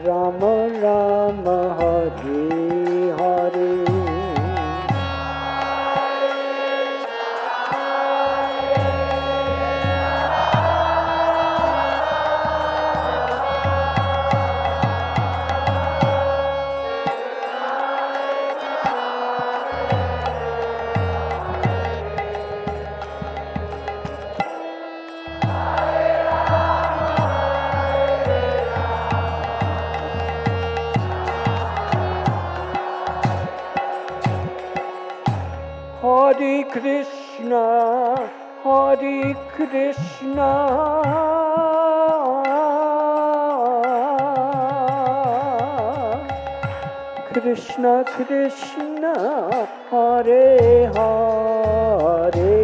Rama Rama, Hare Hare. Hare Krishna, Hare Krishna, Krishna Krishna, Hare Hare,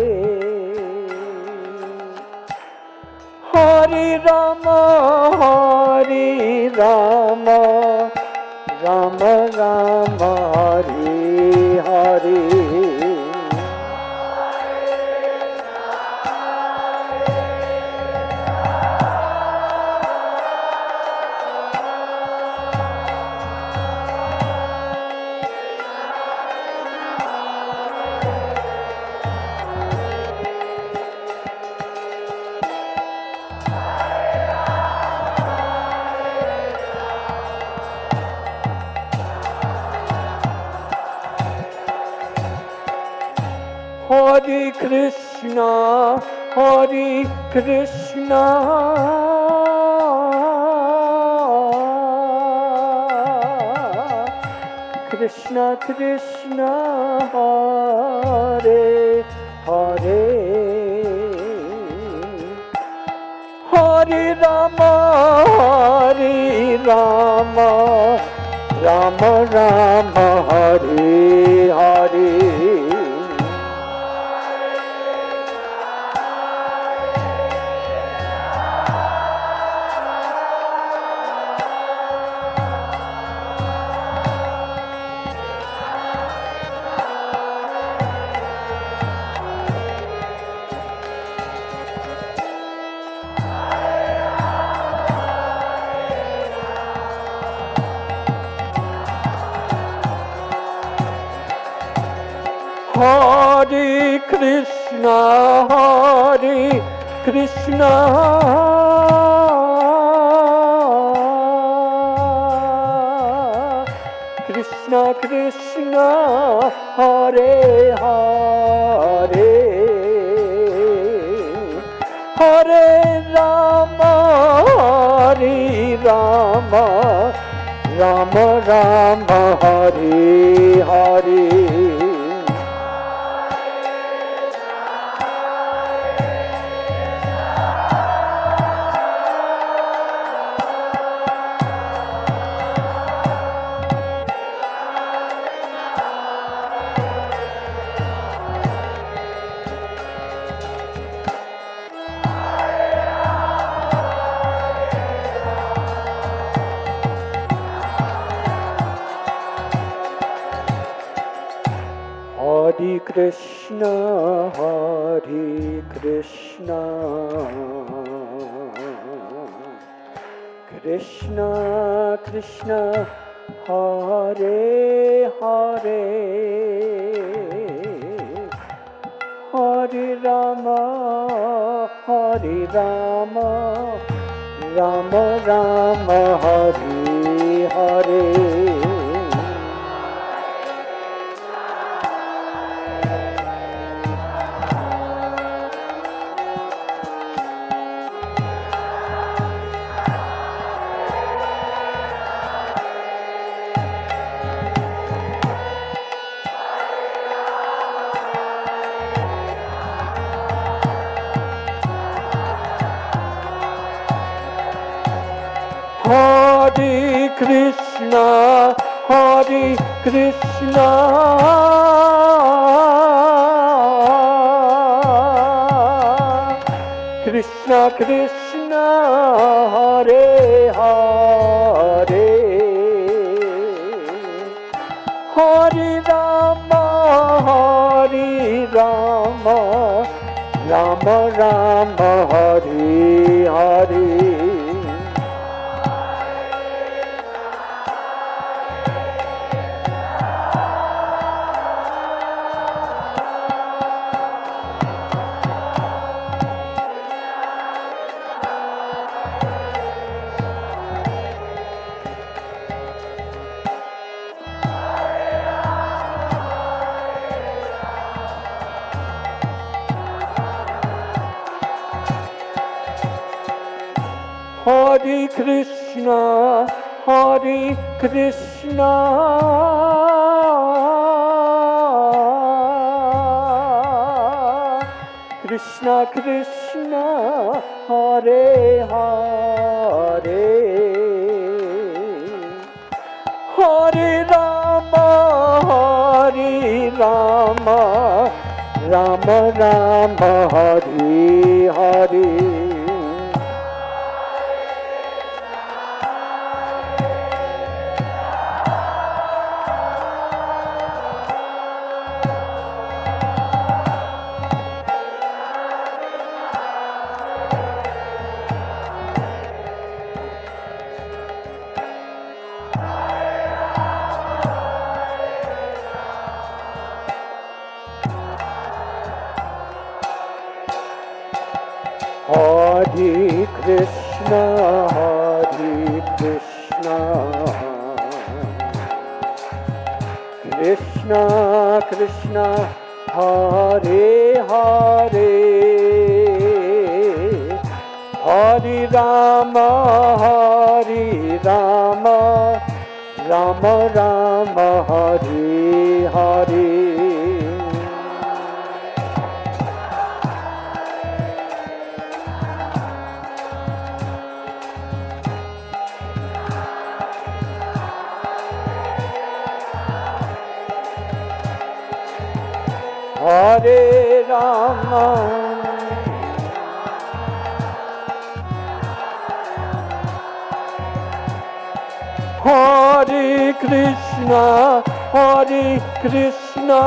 Hare Rama, Rama Rama, Hare Hare. Hare Krishna, Hare Krishna, Krishna Krishna, Hare Hare, Hare Rama, Rama Rama, Hare Hare. Hare Krishna, Hare Krishna, Krishna Krishna, Hare Hare, Hare Rama, Rama Rama, Hare Hare. Hare Krishna, Krishna Krishna Hare Hare Hare Rama Hare Rama Rama Rama Hare Hare Hare Krishna, Hare Krishna, Krishna Krishna, Hare Hare, Hare Rama, Hare Rama, Rama Rama, Hare Hare. Hare Krishna, Hare Krishna, Krishna Krishna, Hare Hare, Hare Rama, Hare Rama, Rama Rama, Hare Hare. Hare Krishna, Hare Krishna, Krishna Krishna, Hare Hare, Hare Rama, Hare Rama, Rama Rama, Hare Hare. Hare Rama, Hare Krishna, Hare Krishna,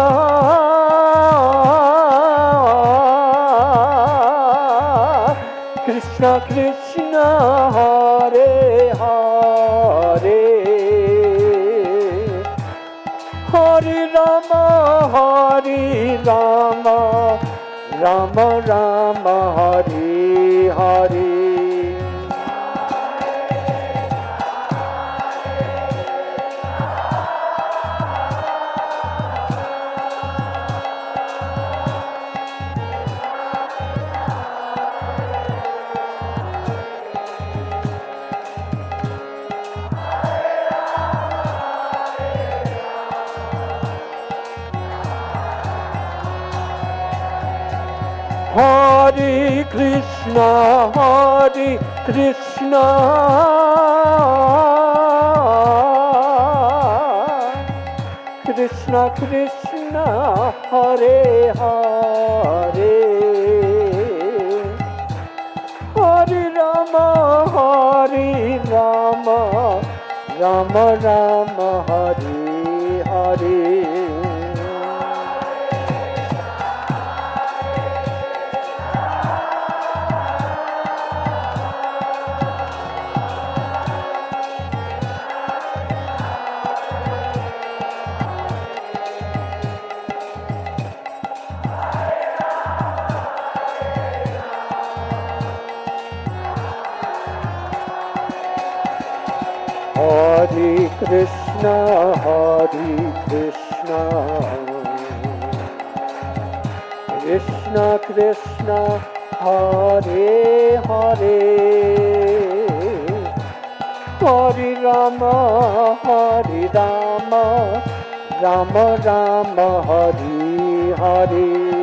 Krishna Krishna, Hare Hare, Hare Rama, Hare Rama, Rama Rama, Hare Hare. Hare Krishna, Hare Krishna, Krishna Krishna, Hare Hare, Hare Rama, Hare Rama, Rama Rama, Hare Hare. Hare Krishna, Krishna Krishna, Hare Hare, Hare Rama, Rama Rama, Hare Hare.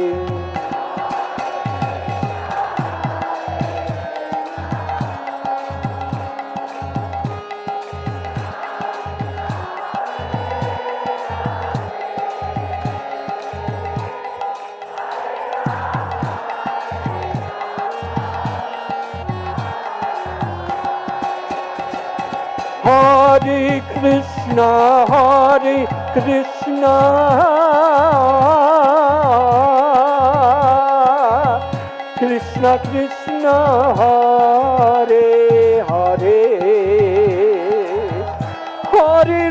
Hare Krishna, Krishna Krishna, Hare Hare, Hare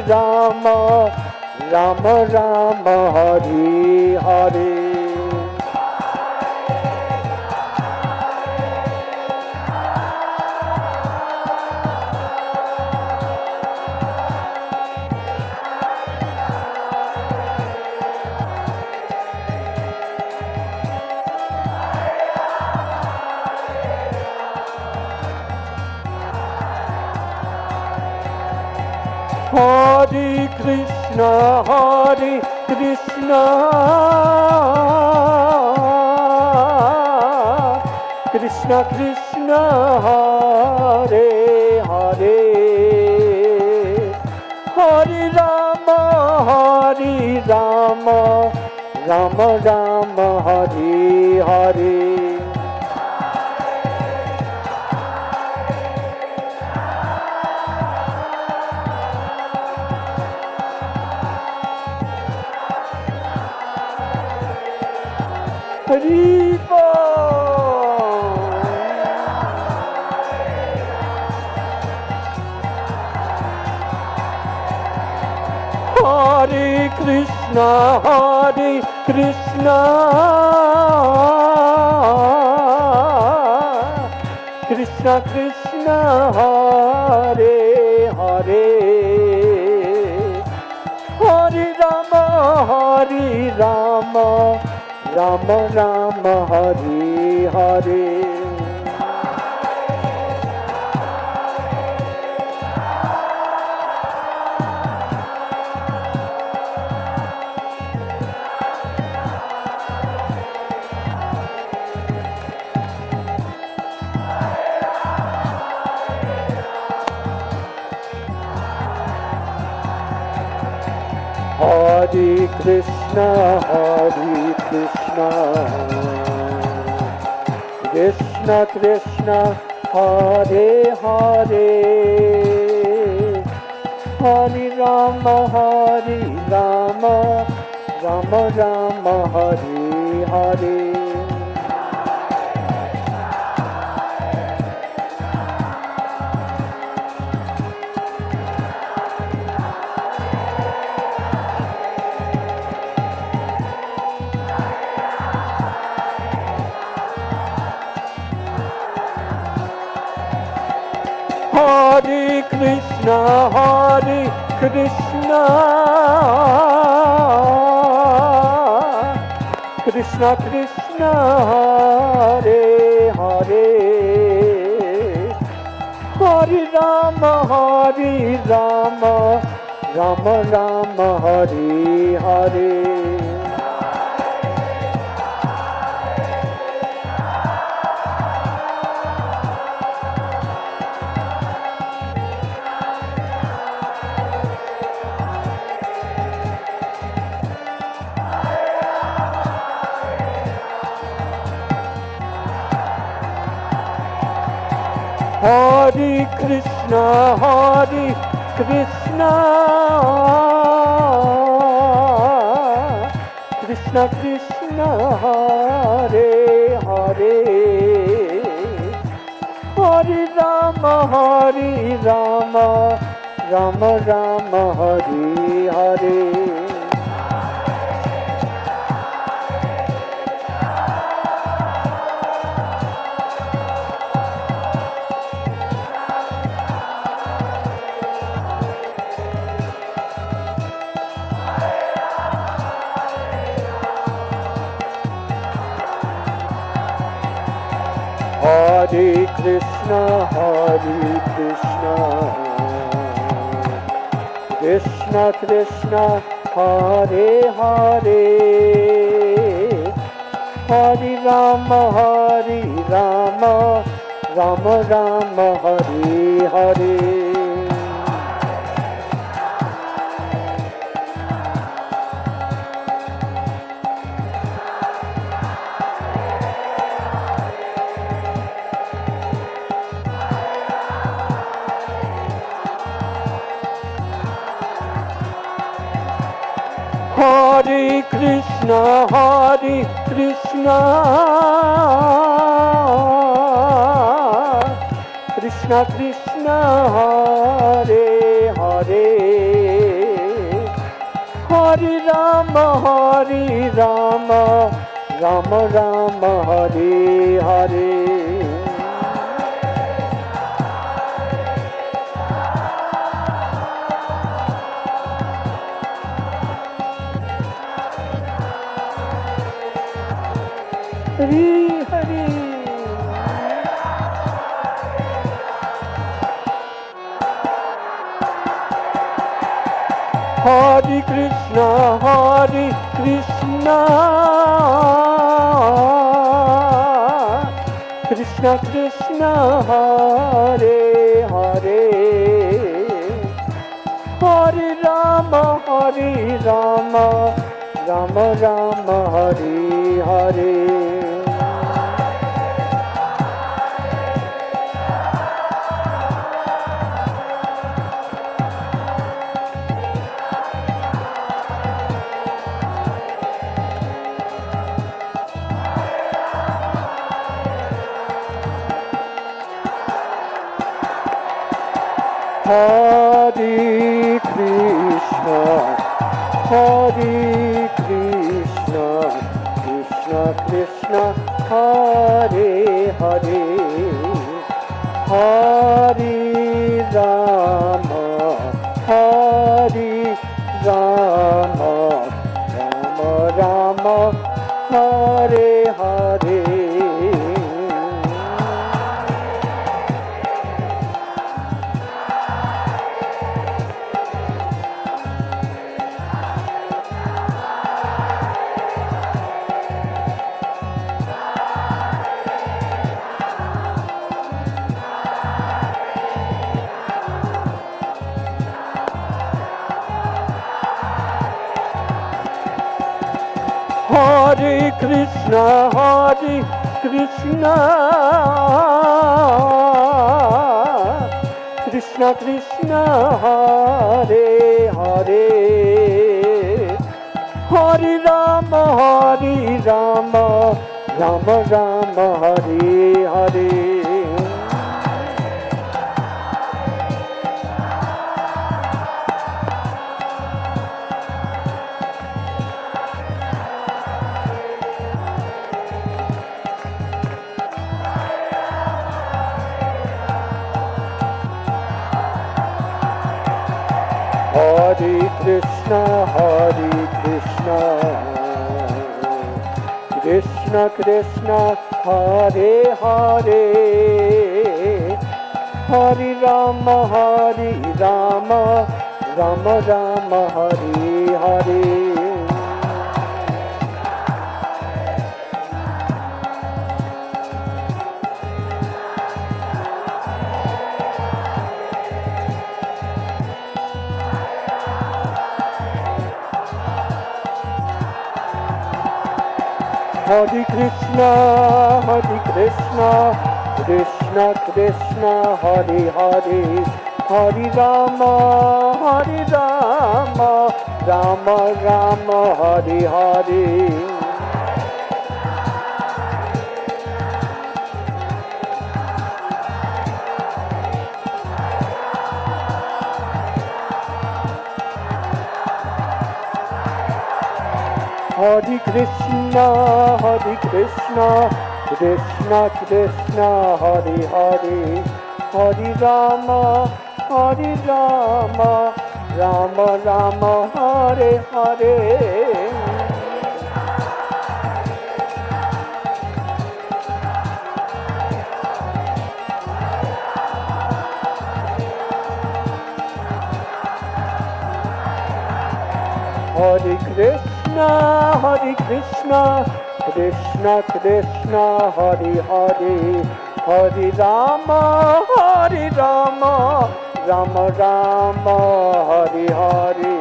Rama, Rama Rama, Hare Hare. Hare Krishna, Krishna Krishna, Hare Hare, Hare Rama, Rama Rama, Hare Hare. Haribo! Hare Krishna, Krishna Krishna, Hare Hare, Hare Rama, Rama Rama, Hare Hare. Hare Krishna, Krishna Krishna, Hare Hare, Hare Rama, Rama Rama, Hare Hare. Hare Krishna, Krishna Krishna, Hare Hare, Hare Rama, Rama Rama, Hare Hare. Hare Krishna, Krishna Krishna, Hare Hare, Hare Rama, Rama Rama, Hare Hare. Hare Krishna, Krishna Krishna, Hare Hare, Hare Rama, Rama Rama, Hare Hare. Hare Krishna, Krishna Krishna, Hare Hare, Hare Rama, Rama Rama, Hare Hare. Hare Hare. Hare Krishna, Krishna Krishna, Hare Hare, Hare Rama, Rama Rama, Hare Hare. Hare Krishna, Krishna Krishna, Hare Hare, Hare Rama, Rama Rama, Hare Hare. Hare Krishna, Krishna Krishna, Hare Hare, Hare Rama, Rama Rama, Hare Hare. Hare Krishna, Krishna Krishna, Hare Hare, Hare Rama, Rama Rama, Hare Hare. Hare Krishna, Krishna Krishna, Hare Hare, Hare Rama, Rama Rama, Hare Hare. Hare Krishna, Krishna Krishna, Hare Hare, Hare Rama, Rama Rama, Hare Hare. Hare Krishna, Krishna Krishna, Hare Hare, Hare Rama, Rama Rama, Hare Hare.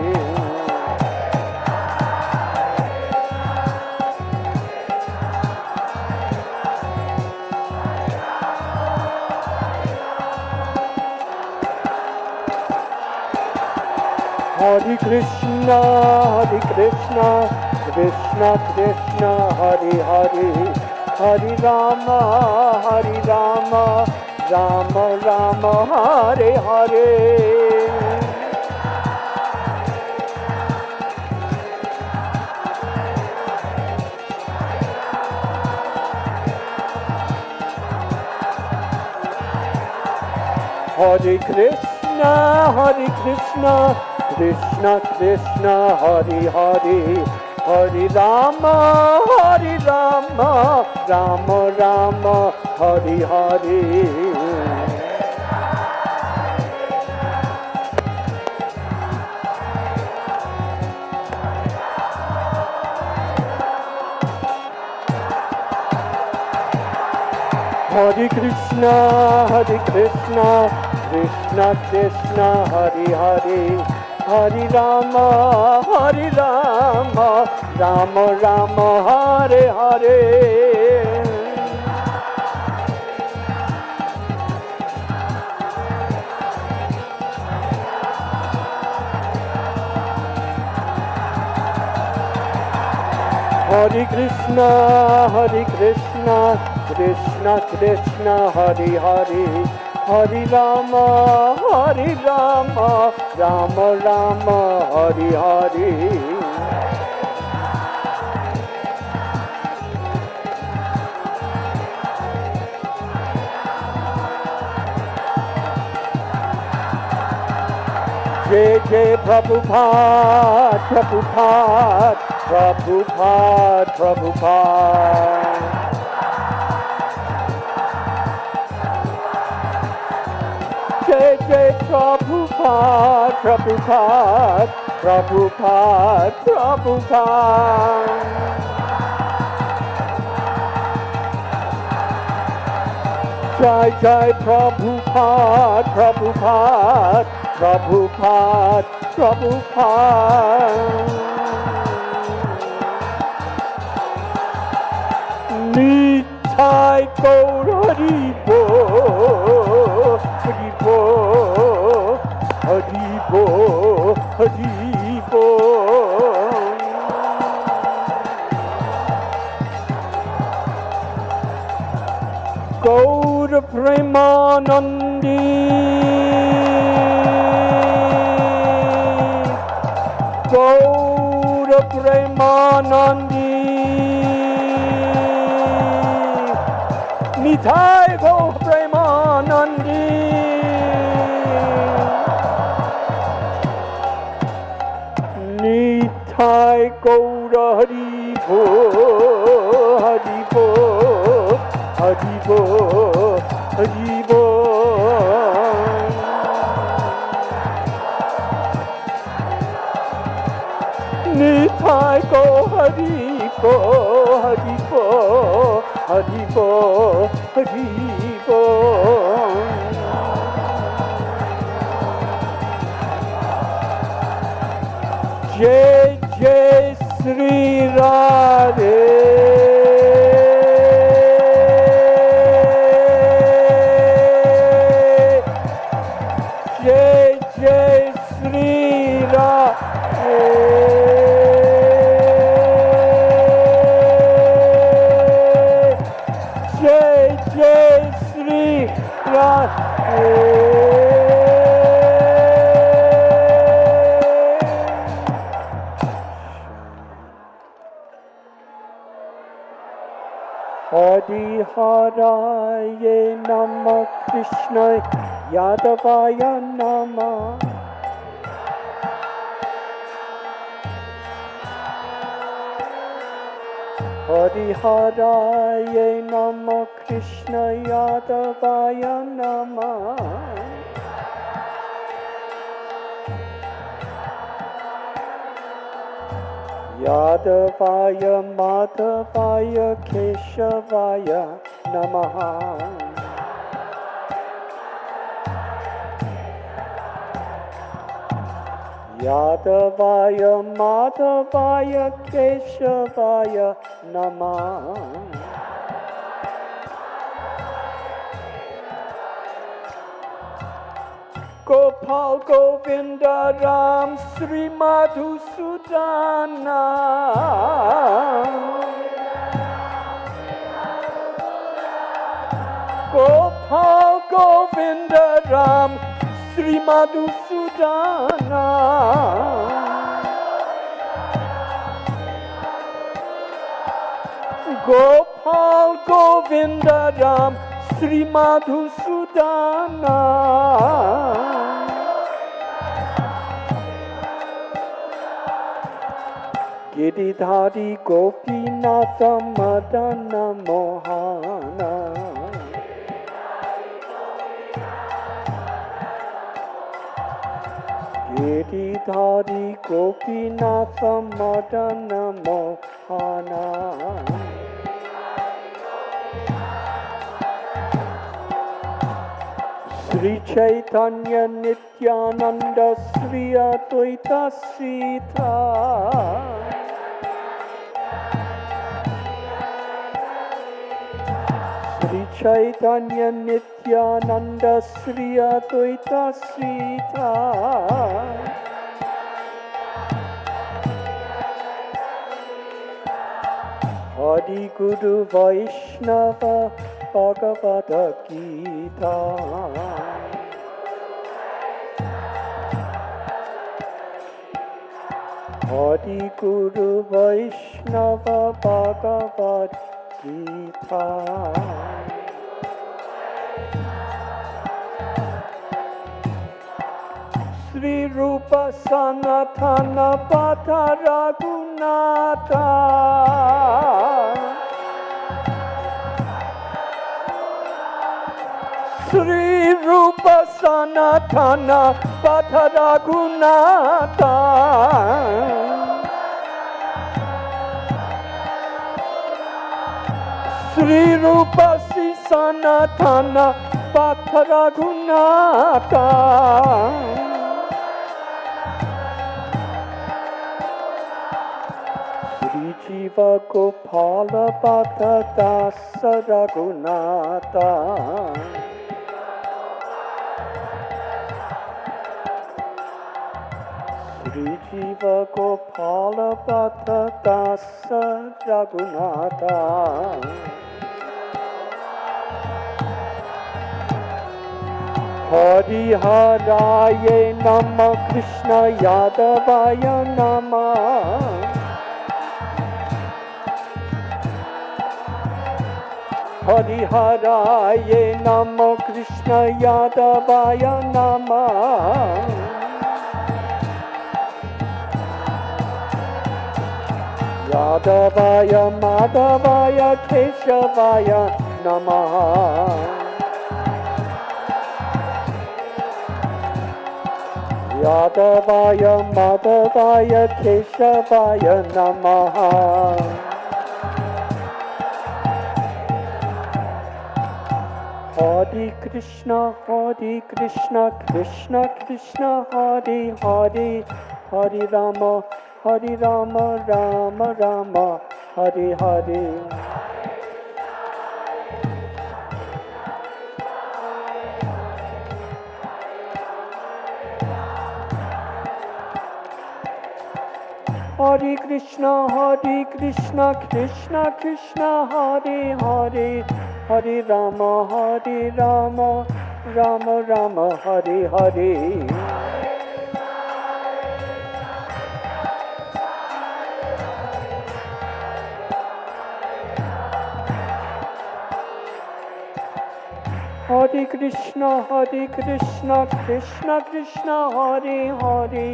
Hare Krishna, Krishna Krishna, Hare Hare, Hare Rama, Rama Rama, Hare Hare. Hare Krishna, Krishna Krishna, Hare Hare, Hare Rama, Rama Rama, Hare Hare. Hare Krishna, Krishna Krishna, Hare Hare, Hare Rama, Rama Rama, Hare Hare. Hare Krishna, Krishna Krishna, Hare Hare, Hare Rama, Rama Rama, Hare Hare. Jai Jai Prabhupada, Prabhupada, Prabhupada, Prabhupada. Jai Jai Prabhupada, Prabhupada, Prabhupada, Prabhupada. Jai Jai Prabhupada, Prabhupada, Prabhupada, Prabhupada. Nitai Gaur Hari Bol, Hari Bol, Hari Bol, Hari Bol. Gaur Premanandi, Gaur Premanandi. Nitai Gaur Premanandi. Nitai Gaur Hari Bol, Hari Bol, Hari Bol, Hari Bol. Nitai Gaur Hari Bol, Hari Bol, Hari Bol, Hari Bol. Jai Jai Sri Radhe, Jai Jai Sri Radhe, Jai Jai Sri Radhe. Hare Haraye Namah, Krishna Yadavaya Namah. Hare Haraye Namah, Krishna Yadavaya Namah. Yadavaya Madhavaya Keshavaya Namaha. Yadavaya Madhavaya Keshavaya Namaha. Gopal Govinda Ram Sri Madhusudana. Gopal Govinda Ram Sri Madhusudana. Gopal Govinda Ram Sri Madhusudana. Giridhari Gopinatha Madana Mohana. Giridhari Gopinatha Madana Mohana. Sri Chaitanya Nityananda Sri Advaita Sita. Sri Chaitanya Nityananda Sri Advaita Sita. Adi Guru Vaishnava Bhagavata Gita. Adi Guru Vaishnava Bhagavad Gita. Sri Rupa Sanatana Pata Raghunatha. Sri Rupa Sanatana Pata Raghunatha. Sri Rupa Sanatana Pata Raghunatha. Sri Jiva Gopala Bhatta Dasa Raghunatha. Sri Jiva Gopala Bhatta Dasa Raghunatha. Hari Haraye Nama Krishna Yadavaya Nama. Hari Haraye Nama Krishna Yadavaya Nama. Yadavaya Madhavaya Keshavaya Namaha. Yadavaya Madhavaya Keshavaya Namaha. Hare Krishna, Krishna Krishna, Hare Hare, Hare Rama, Rama Rama, Hare Hare. Hare Krishna, Krishna Krishna, Hare Hare, Hare Rama, Rama Rama, Hare Hare. Hare Krishna, Krishna Krishna, Hare Hare,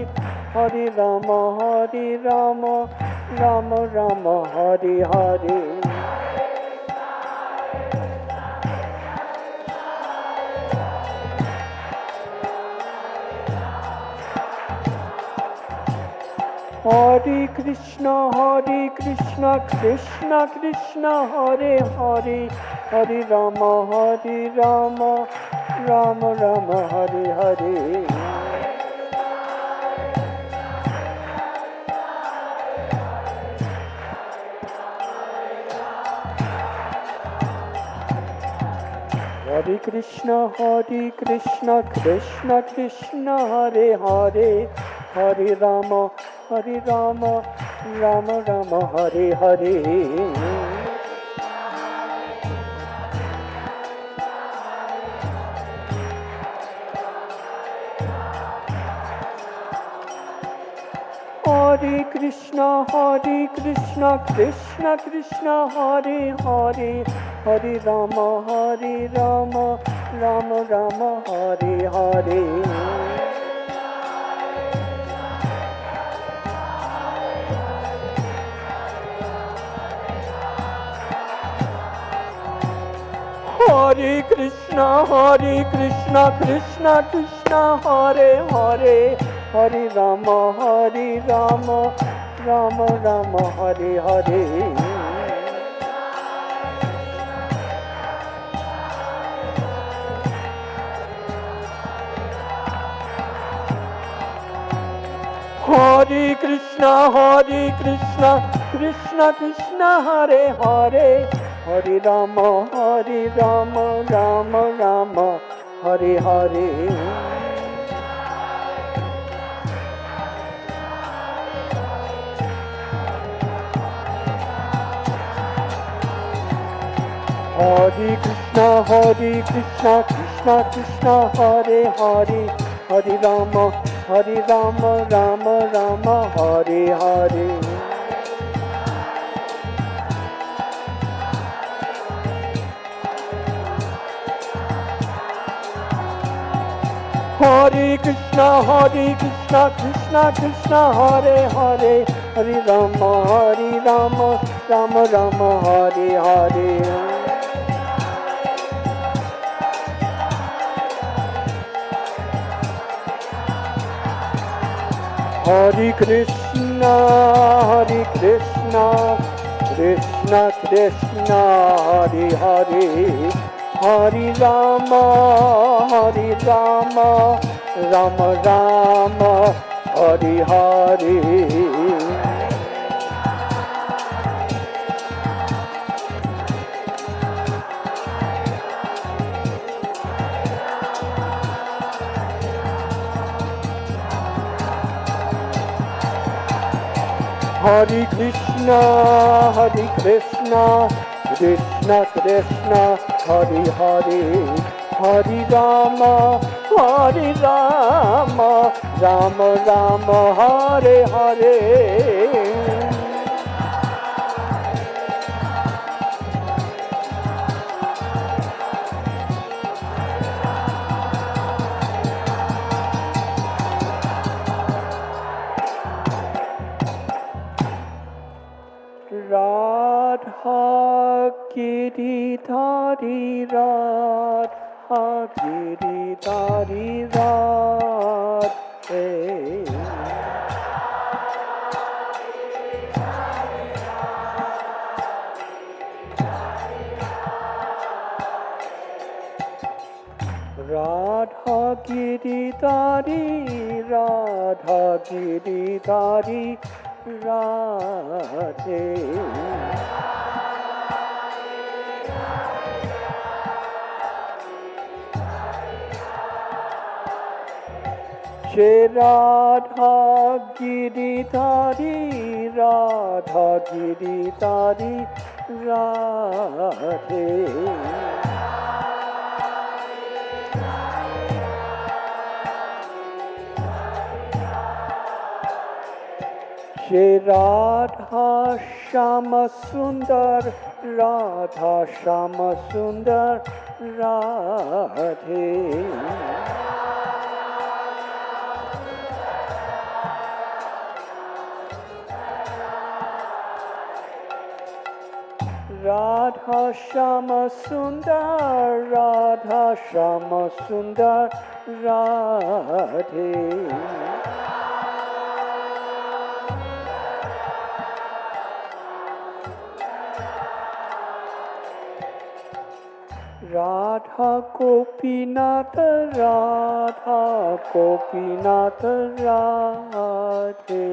Hare Rama, Rama Rama, Hare Hare. Hare Krishna, Krishna Krishna, Hare Hare, Hare Rama, Rama Rama, Hare Hare. Hare Krishna, Krishna Krishna, Hare Hare, Hare Rama, Rama Rama, Hare Hare. Hare Krishna, Krishna Krishna, Hare Hare, Hare Rama, Rama Rama, Hare Hare. Hare Krishna, Krishna Krishna, Hare Hare, Hare Rama, Rama Rama, Hare Hare. Hare Krishna, Krishna Krishna, Hare Hare, Hare Rama, Rama Rama, Hare Hare. Hare Krishna, Krishna Krishna, Hare Hare, Hare Rama, Rama Rama, Hare Hare. Hare Krishna, Krishna Krishna, Hare Hare, Hare Rama, Rama Rama, Hare Hare. Hare Krishna, Krishna Krishna, Hare Hare, Hare Rama, Rama Rama, Hare Hare. Hare Krishna, Krishna Krishna, Hare Hare, Hare Rama, Rama Rama, Hare Hare. Radha Giridhari, Radha Giridhari, Radhe. Radha Giridhari, Radha Giridhari, Radhe. Jai Radha Giridhari, Radha Giridhari, Radhe. Jai Radha Shama Sundar, Radha Shama Sundar, Radhe. Radha Shama Sundar, Radha Shama Sundar, Radhe. Radha Gopinath Radha Gopinath Radhe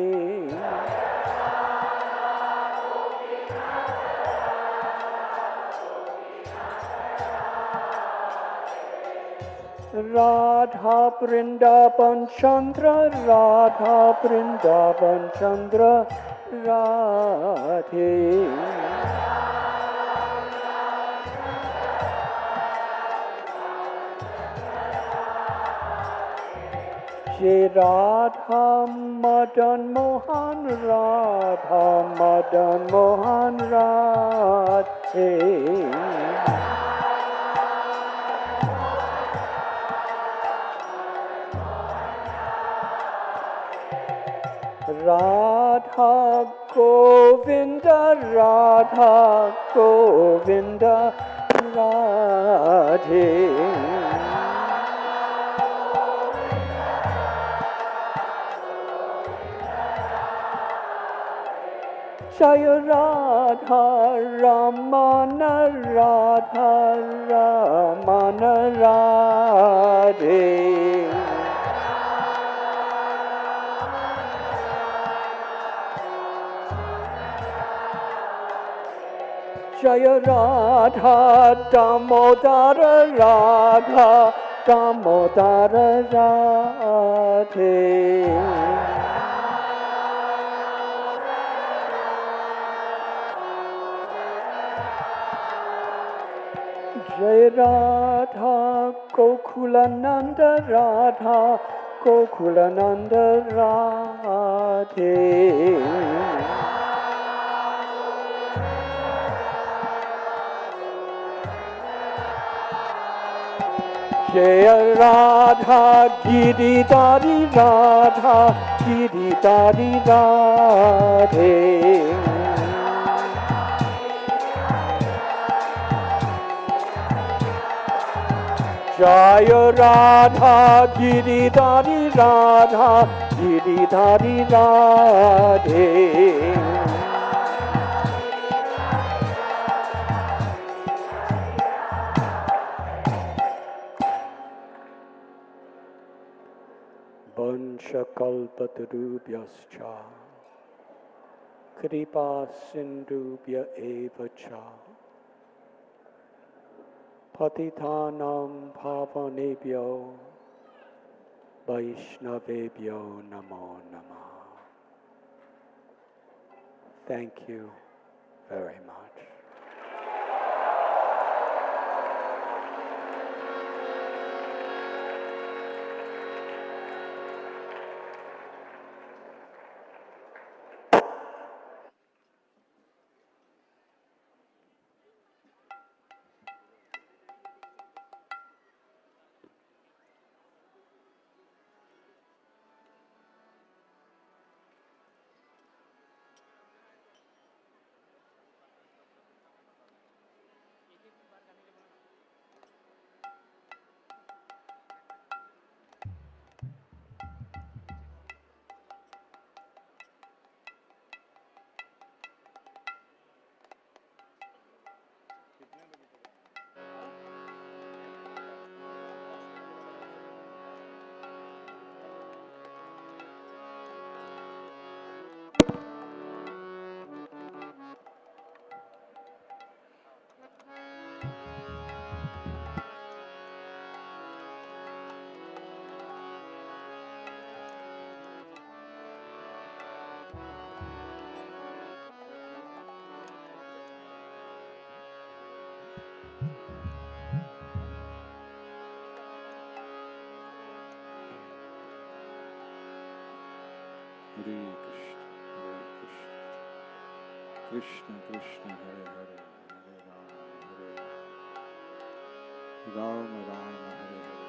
Radha Vrindavan Chandra Radha Vrindavan Chandra Radhe Jai Radha Madan Mohan Radha Madan Mohan Radhe Radha Govinda Radha Govinda Radhe Jaya Radha Ramana Radha Ramana Radhe Jaya Radha Damodara Radha Damodara Radhe Jai Radha Gokulananda Radha Gokulananda Radhe Jai Radha Giridhari Radha Giridhari Radhe Jaya Radha Giridhari Radha Giridhari Radhe Vansha kalpatarubhyascha Kripa sindubhya eva cha Patitanam pavanebhyo Vaishnavebhyo namo namah. Thank you very much. Hare Krishna, Krishna Krishna, Hare Hare, Hare Rama, Rama, Hare Hare.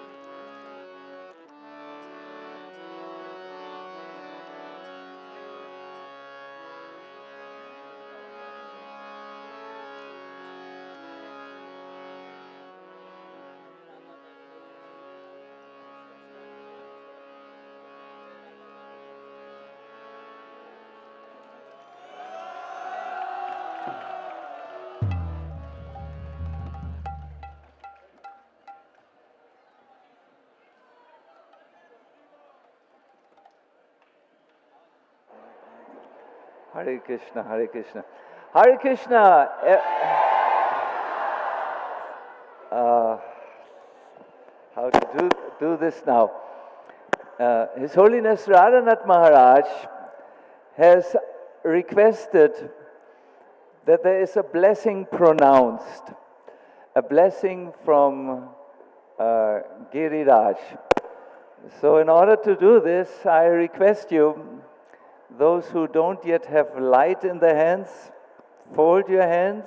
Hare Krishna, Hare Krishna. Hare Krishna. How to do this now? His Holiness Radhanath Maharaj has requested that there is a blessing pronounced, a blessing from Giriraj. So in order to do this, I request you, those who don't yet have light in their hands, fold your hands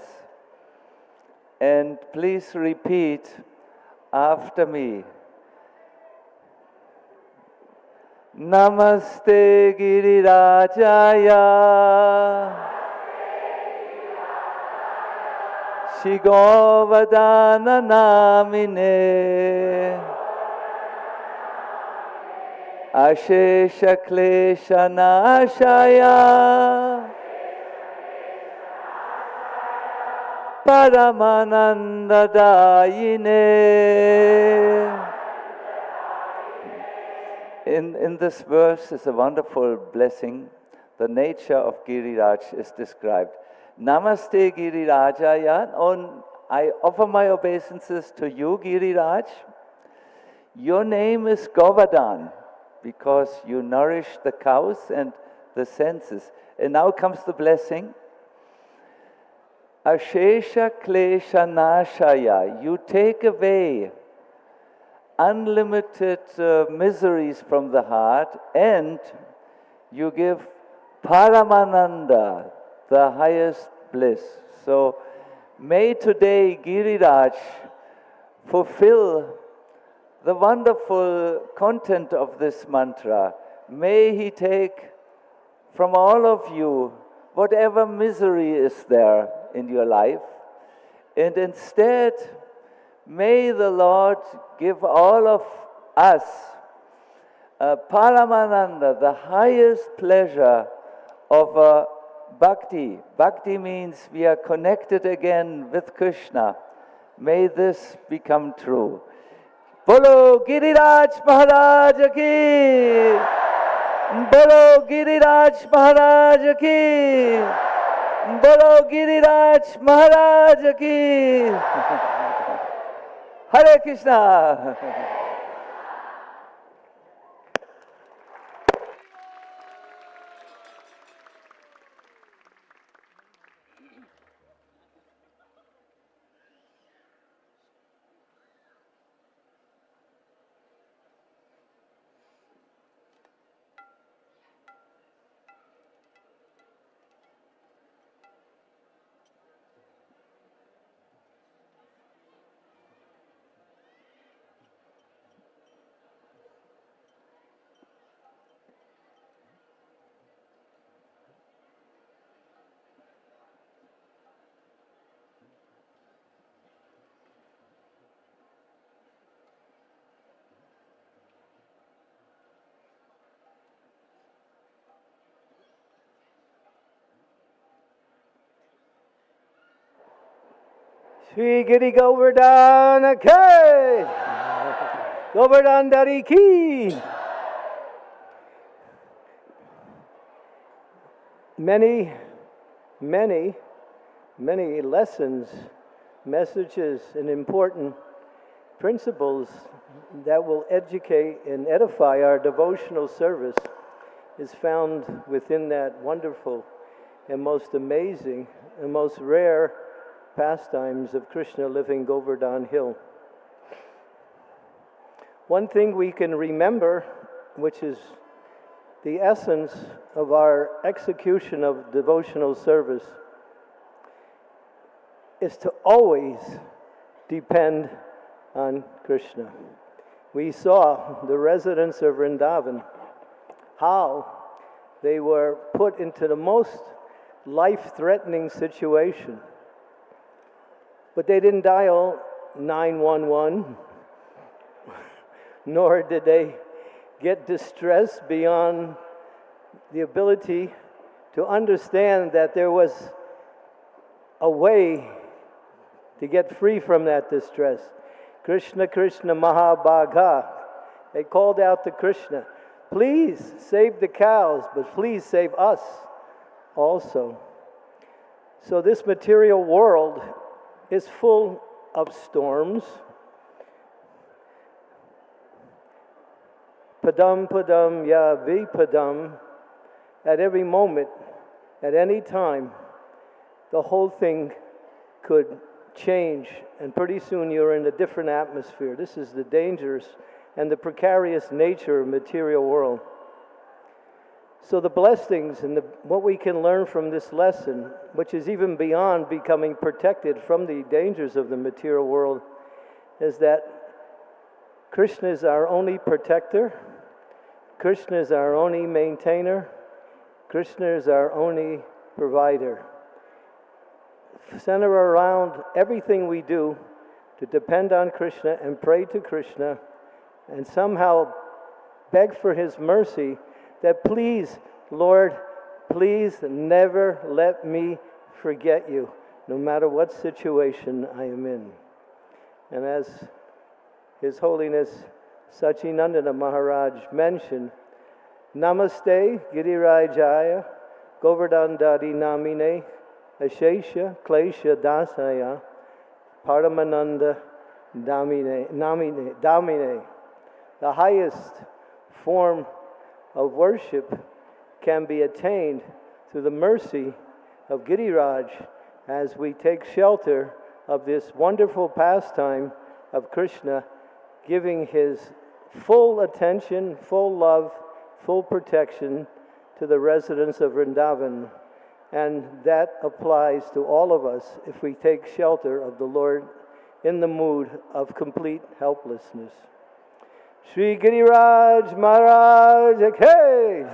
and please repeat after me. Namaste Girirajaya Shri Govardhan Namine Ashesha Klesha Nashaya Paramananda Dayine. In this verse is a wonderful blessing. The nature of Giriraj is described. Namaste Girirajaya, and I offer my obeisances to you, Giriraj. Your name is Govardhan, because you nourish the cows and the senses. And now comes the blessing. Ashesha Klesha Nashaya, you take away unlimited miseries from the heart, and you give Paramananda, the highest bliss. So may today Giriraj fulfill the wonderful content of this mantra. May he take from all of you whatever misery is there in your life, and instead may the Lord give all of us Paramananda, the highest pleasure of Bhakti. Bhakti means we are connected again with Krishna. May this become true. Bolo Giriraj Maharaj ki! Bolo Giriraj Maharaj ki! Bolo Giriraj Maharaj ki! Hare Krishna! Shri Giri Govardhan Ke! Govardhan Dari Ki! Many lessons, messages, and important principles that will educate and edify our devotional service is found within that wonderful and most amazing and most rare pastimes of Krishna living Govardhan Hill. One thing we can remember, which is the essence of our execution of devotional service, is to always depend on Krishna. We saw the residents of Vrindavan, how they were put into the most life-threatening situation. But they didn't dial 911, nor did they get distressed beyond the ability to understand that there was a way to get free from that distress. Krishna, Krishna, Mahabhagha. They called out to Krishna, please save the cows, but please save us. also. So this material world is full of storms. Padam padam ya vipadam. At every moment, at any time, the whole thing could change, and pretty soon you're in a different atmosphere. This is the dangerous and the precarious nature of material world. So the blessings and what we can learn from this lesson, which is even beyond becoming protected from the dangers of the material world, is that Krishna is our only protector, Krishna is our only maintainer, Krishna is our only provider. Center around everything we do to depend on Krishna and pray to Krishna and somehow beg for His mercy that please, Lord, please never let me forget you, no matter what situation I am in. And as His Holiness Sachinandana Maharaj mentioned, Namaste Girirajaya Govardhan Namine Ashesha Klesha Dasaya Paramananda Damine. The highest form of worship can be attained through the mercy of Giriraj as we take shelter of this wonderful pastime of Krishna, giving his full attention, full love, full protection to the residents of Vrindavan. And that applies to all of us if we take shelter of the Lord in the mood of complete helplessness. Shri Giriraj Maharaj Ke,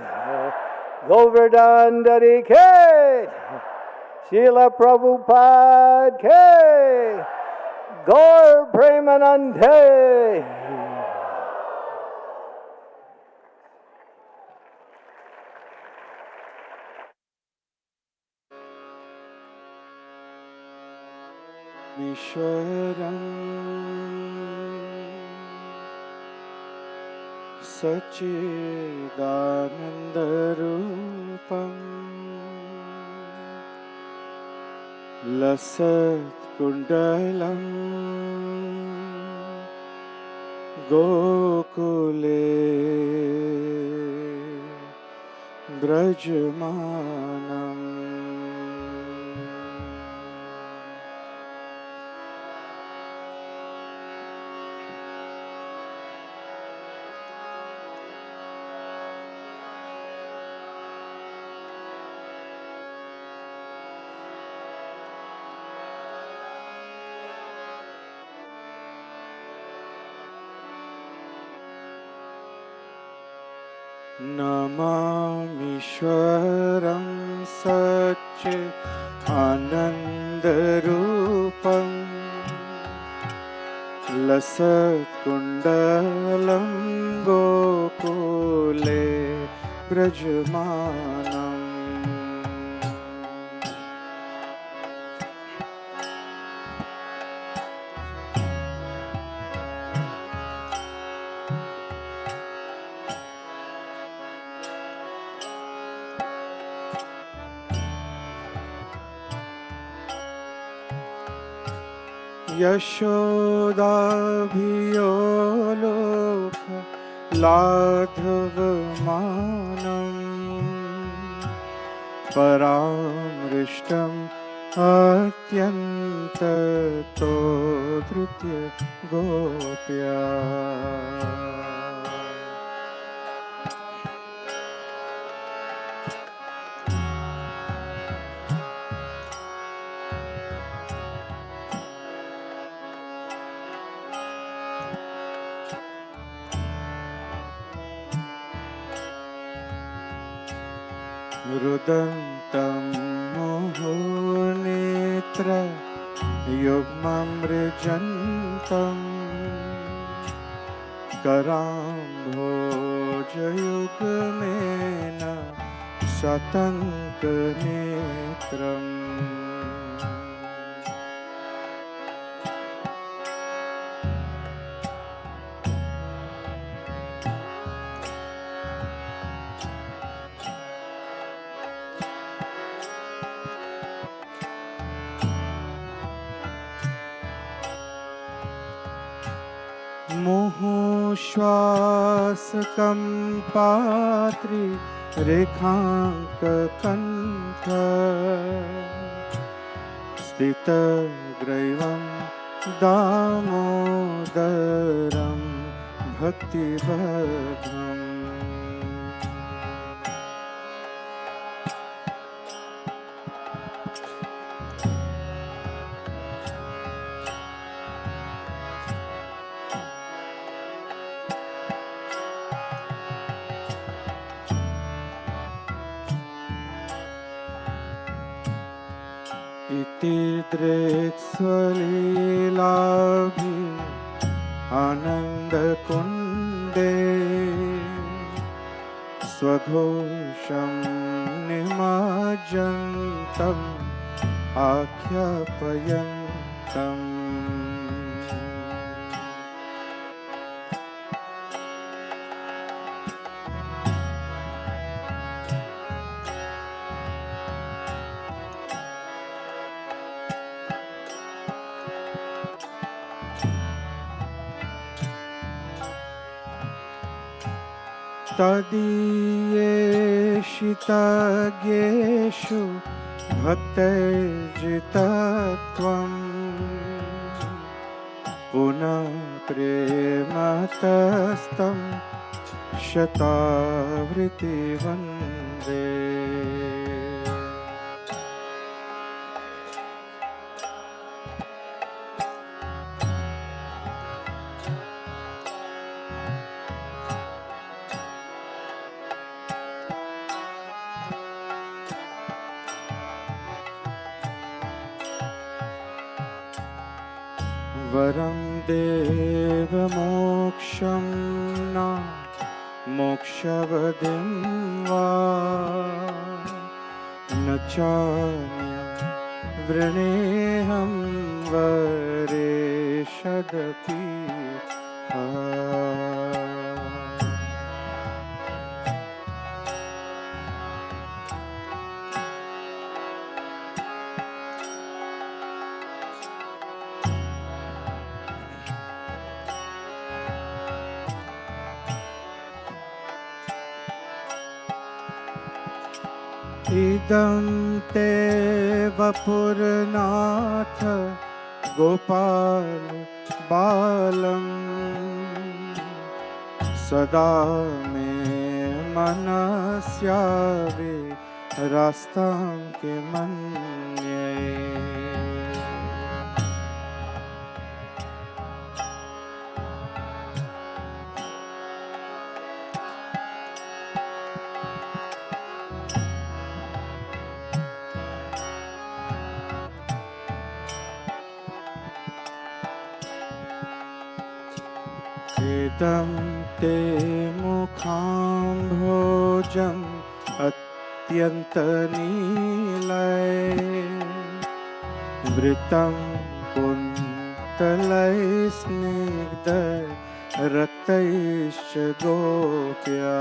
Govardhan Ke, Srila Prabhupada Ke, Gaur Premanande. Vishwaram Sachidanandarupam Lasat Kundalam Gokule Brajmanam. Namamishwaram Satchit Anandarupam Lasat Kundalam Gokule Brajmanam. Yashodabhiyoloka Ladhavamanam Paramrishtam Atyantato Dhrutya Gopya. Rudantam Mohonetra Yugmam Rijantam Karambhojayugmena Satankanetram. मुहुश्वासकम्पात्रि रेखाङ्ककण्ठ स्थितग्रैवं दामोदरं भक्तिभद्रम् इति दृक्स्वलीलाभि आनन्दकुण्डे स्वघोषं निमज्जन्तम् आख्यापयन्तम् तदीयेषितज्ञेषु भक्तैर्जितत्वम् पुनः प्रेमतस्तं शतावृत्ति वन्दे वरं देवमोक्षं न मोक्षवदिं वा न चान्यं वृणेऽहं वरेषदपि इदं ते वपुरनाथ गोपाल बालम सदा मे मनस्यावे रास्तां के मन्ये इदं ते मुखाम्भोजम् अत्यन्तनीलय वृतं कुन्तलैस्निग्ध रक्तैश्च गोप्या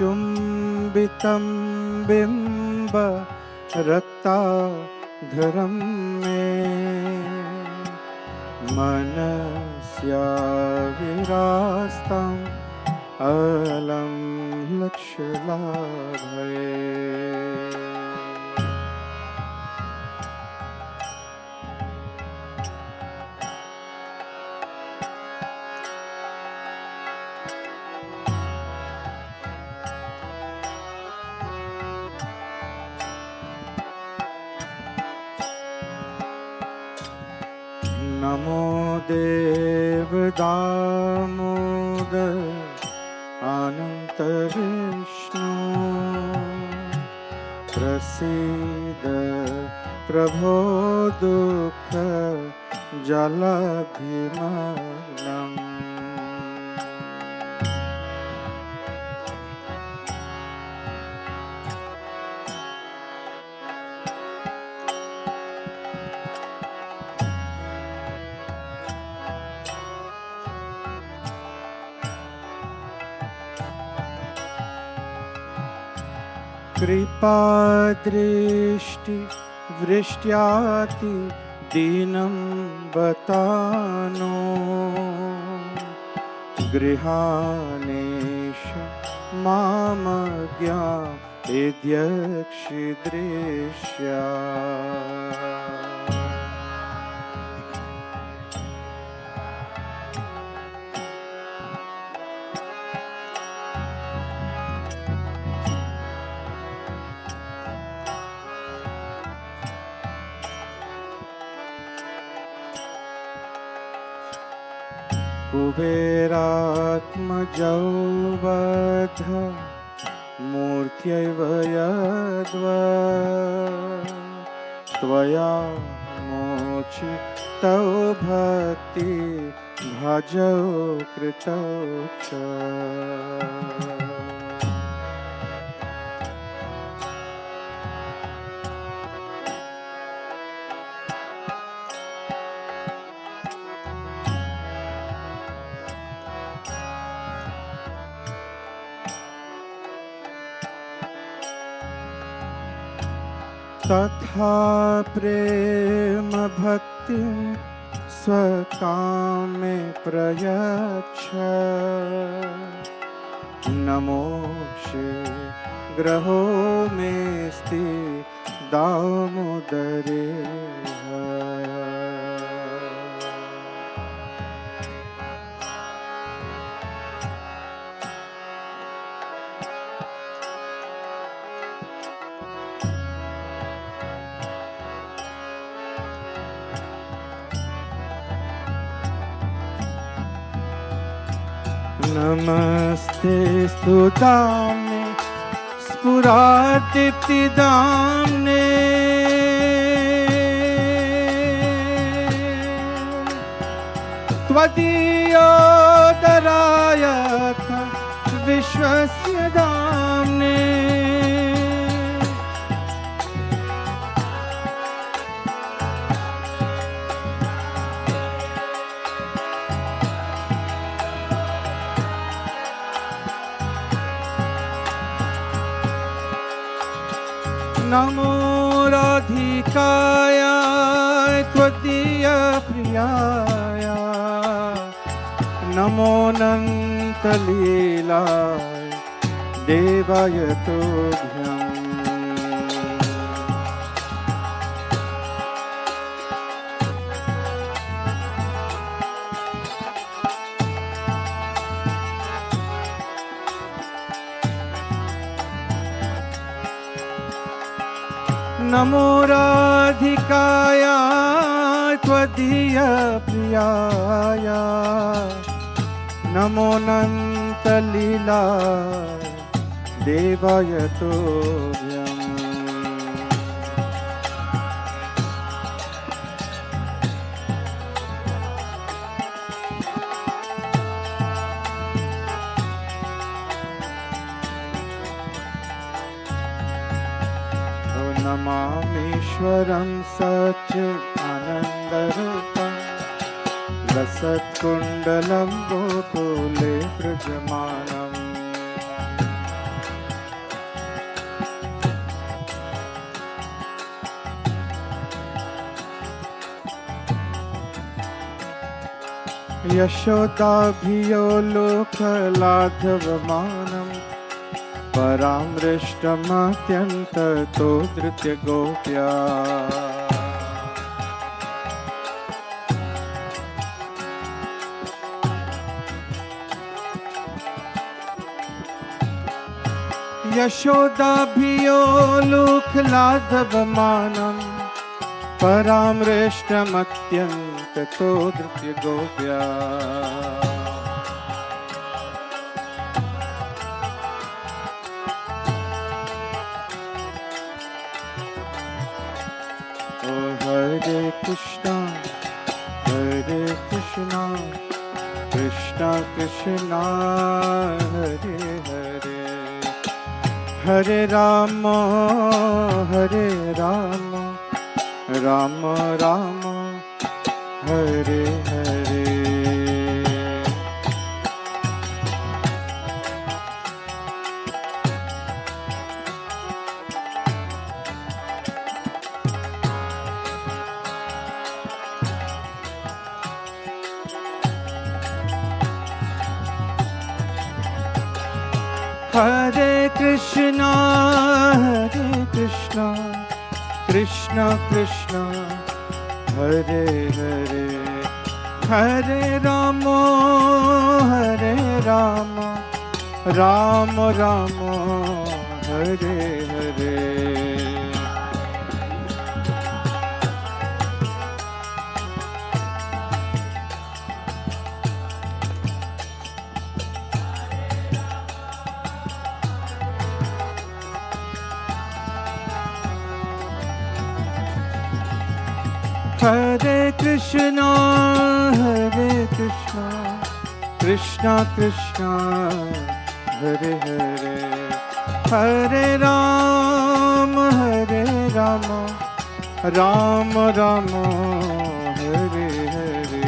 मुहुश्चुम्बितं बिम्ब रक्ताधरं मे मनस्याविरास्तं अलं लक्ष्यलाभये नमो देव दामोदर अनंत विष्णु प्रसीद प्रभो दुःख जलधिमग्नम् कृपादृष्टि वृष्ट्याति दीनं बतानो गृहाणेश मामज्ञा इद्यक्षिदृश्या कुबेरात्मजौ बद्ध मूर्त्यैव यद्वा त्वया मोचितौ भक्ति भजौ कृतौ च तथा प्रेम भक्ति स्वकामे प्रयच्छ नमोक्षे ग्रहो मेस्ति दामोदरे नमस्ते स्तुतामे स्फुरादीप्तिदाम्ने त्वदीयोदरायथ विश्वस्य दाम्ने नमो राधिकाय त्वदीय प्रियाय नमो अनन्तलीलाय देवाय तुभ्यम् नमो राधिकाय त्वदीय प्रियाय नमो अनन्तलीलाय देवाय तुभ्यम् नमामीश्वरं सच्चिदानन्दरूपं लसत्कुण्डलं गोकुले विराजमानम् यशोदाभियो लोकलाघवमानम् परामृष्टमत्यन्ततो धृत्य Gopya यशोदाभियो लोकलाघवमानम् परामृष्टमत्यन्ततो धृत्य Gopya Hare Krishna, Krishna Krishna, Hare Hare, Hare Rama, Rama Rama, Hare Hare. Hare Krishna, Krishna Krishna, Hare Hare, Hare Rama, Rama Rama, Hare Hare. Hare Krishna, Krishna Krishna, Hare Hare, Hare Rama, Rama Rama, Hare Hare.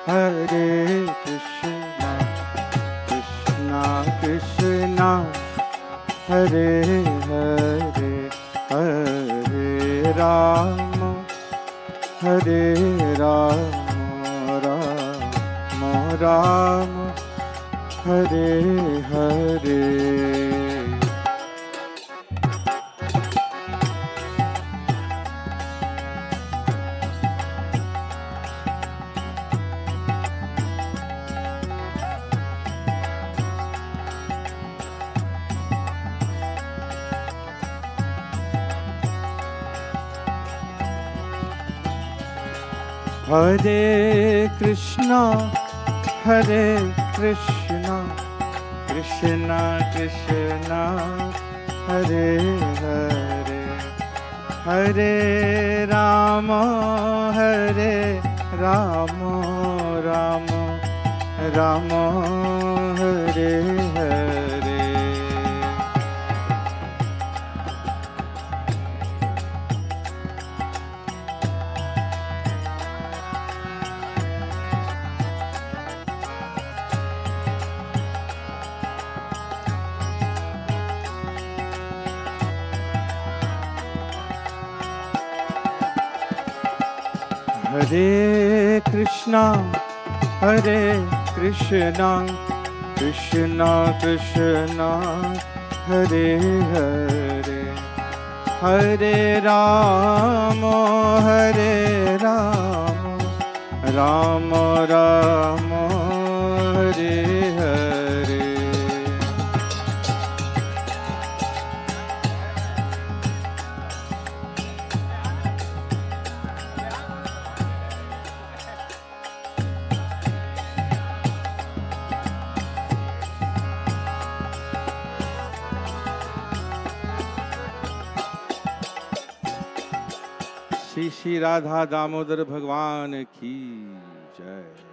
Hare Krishna, Krishna Krishna, Hare Hare, Hare Rama, Rama Rama, Hare Hare. Hare Krishna, Krishna Krishna, Hare Hare, Hare Rama, Rama Rama, Hare Hare. Hare Krishna, Krishna Krishna, Hare Hare, Hare Rama, Rama Rama, Hare Hare. Shri Shri Radha Damodar भगवान की जय।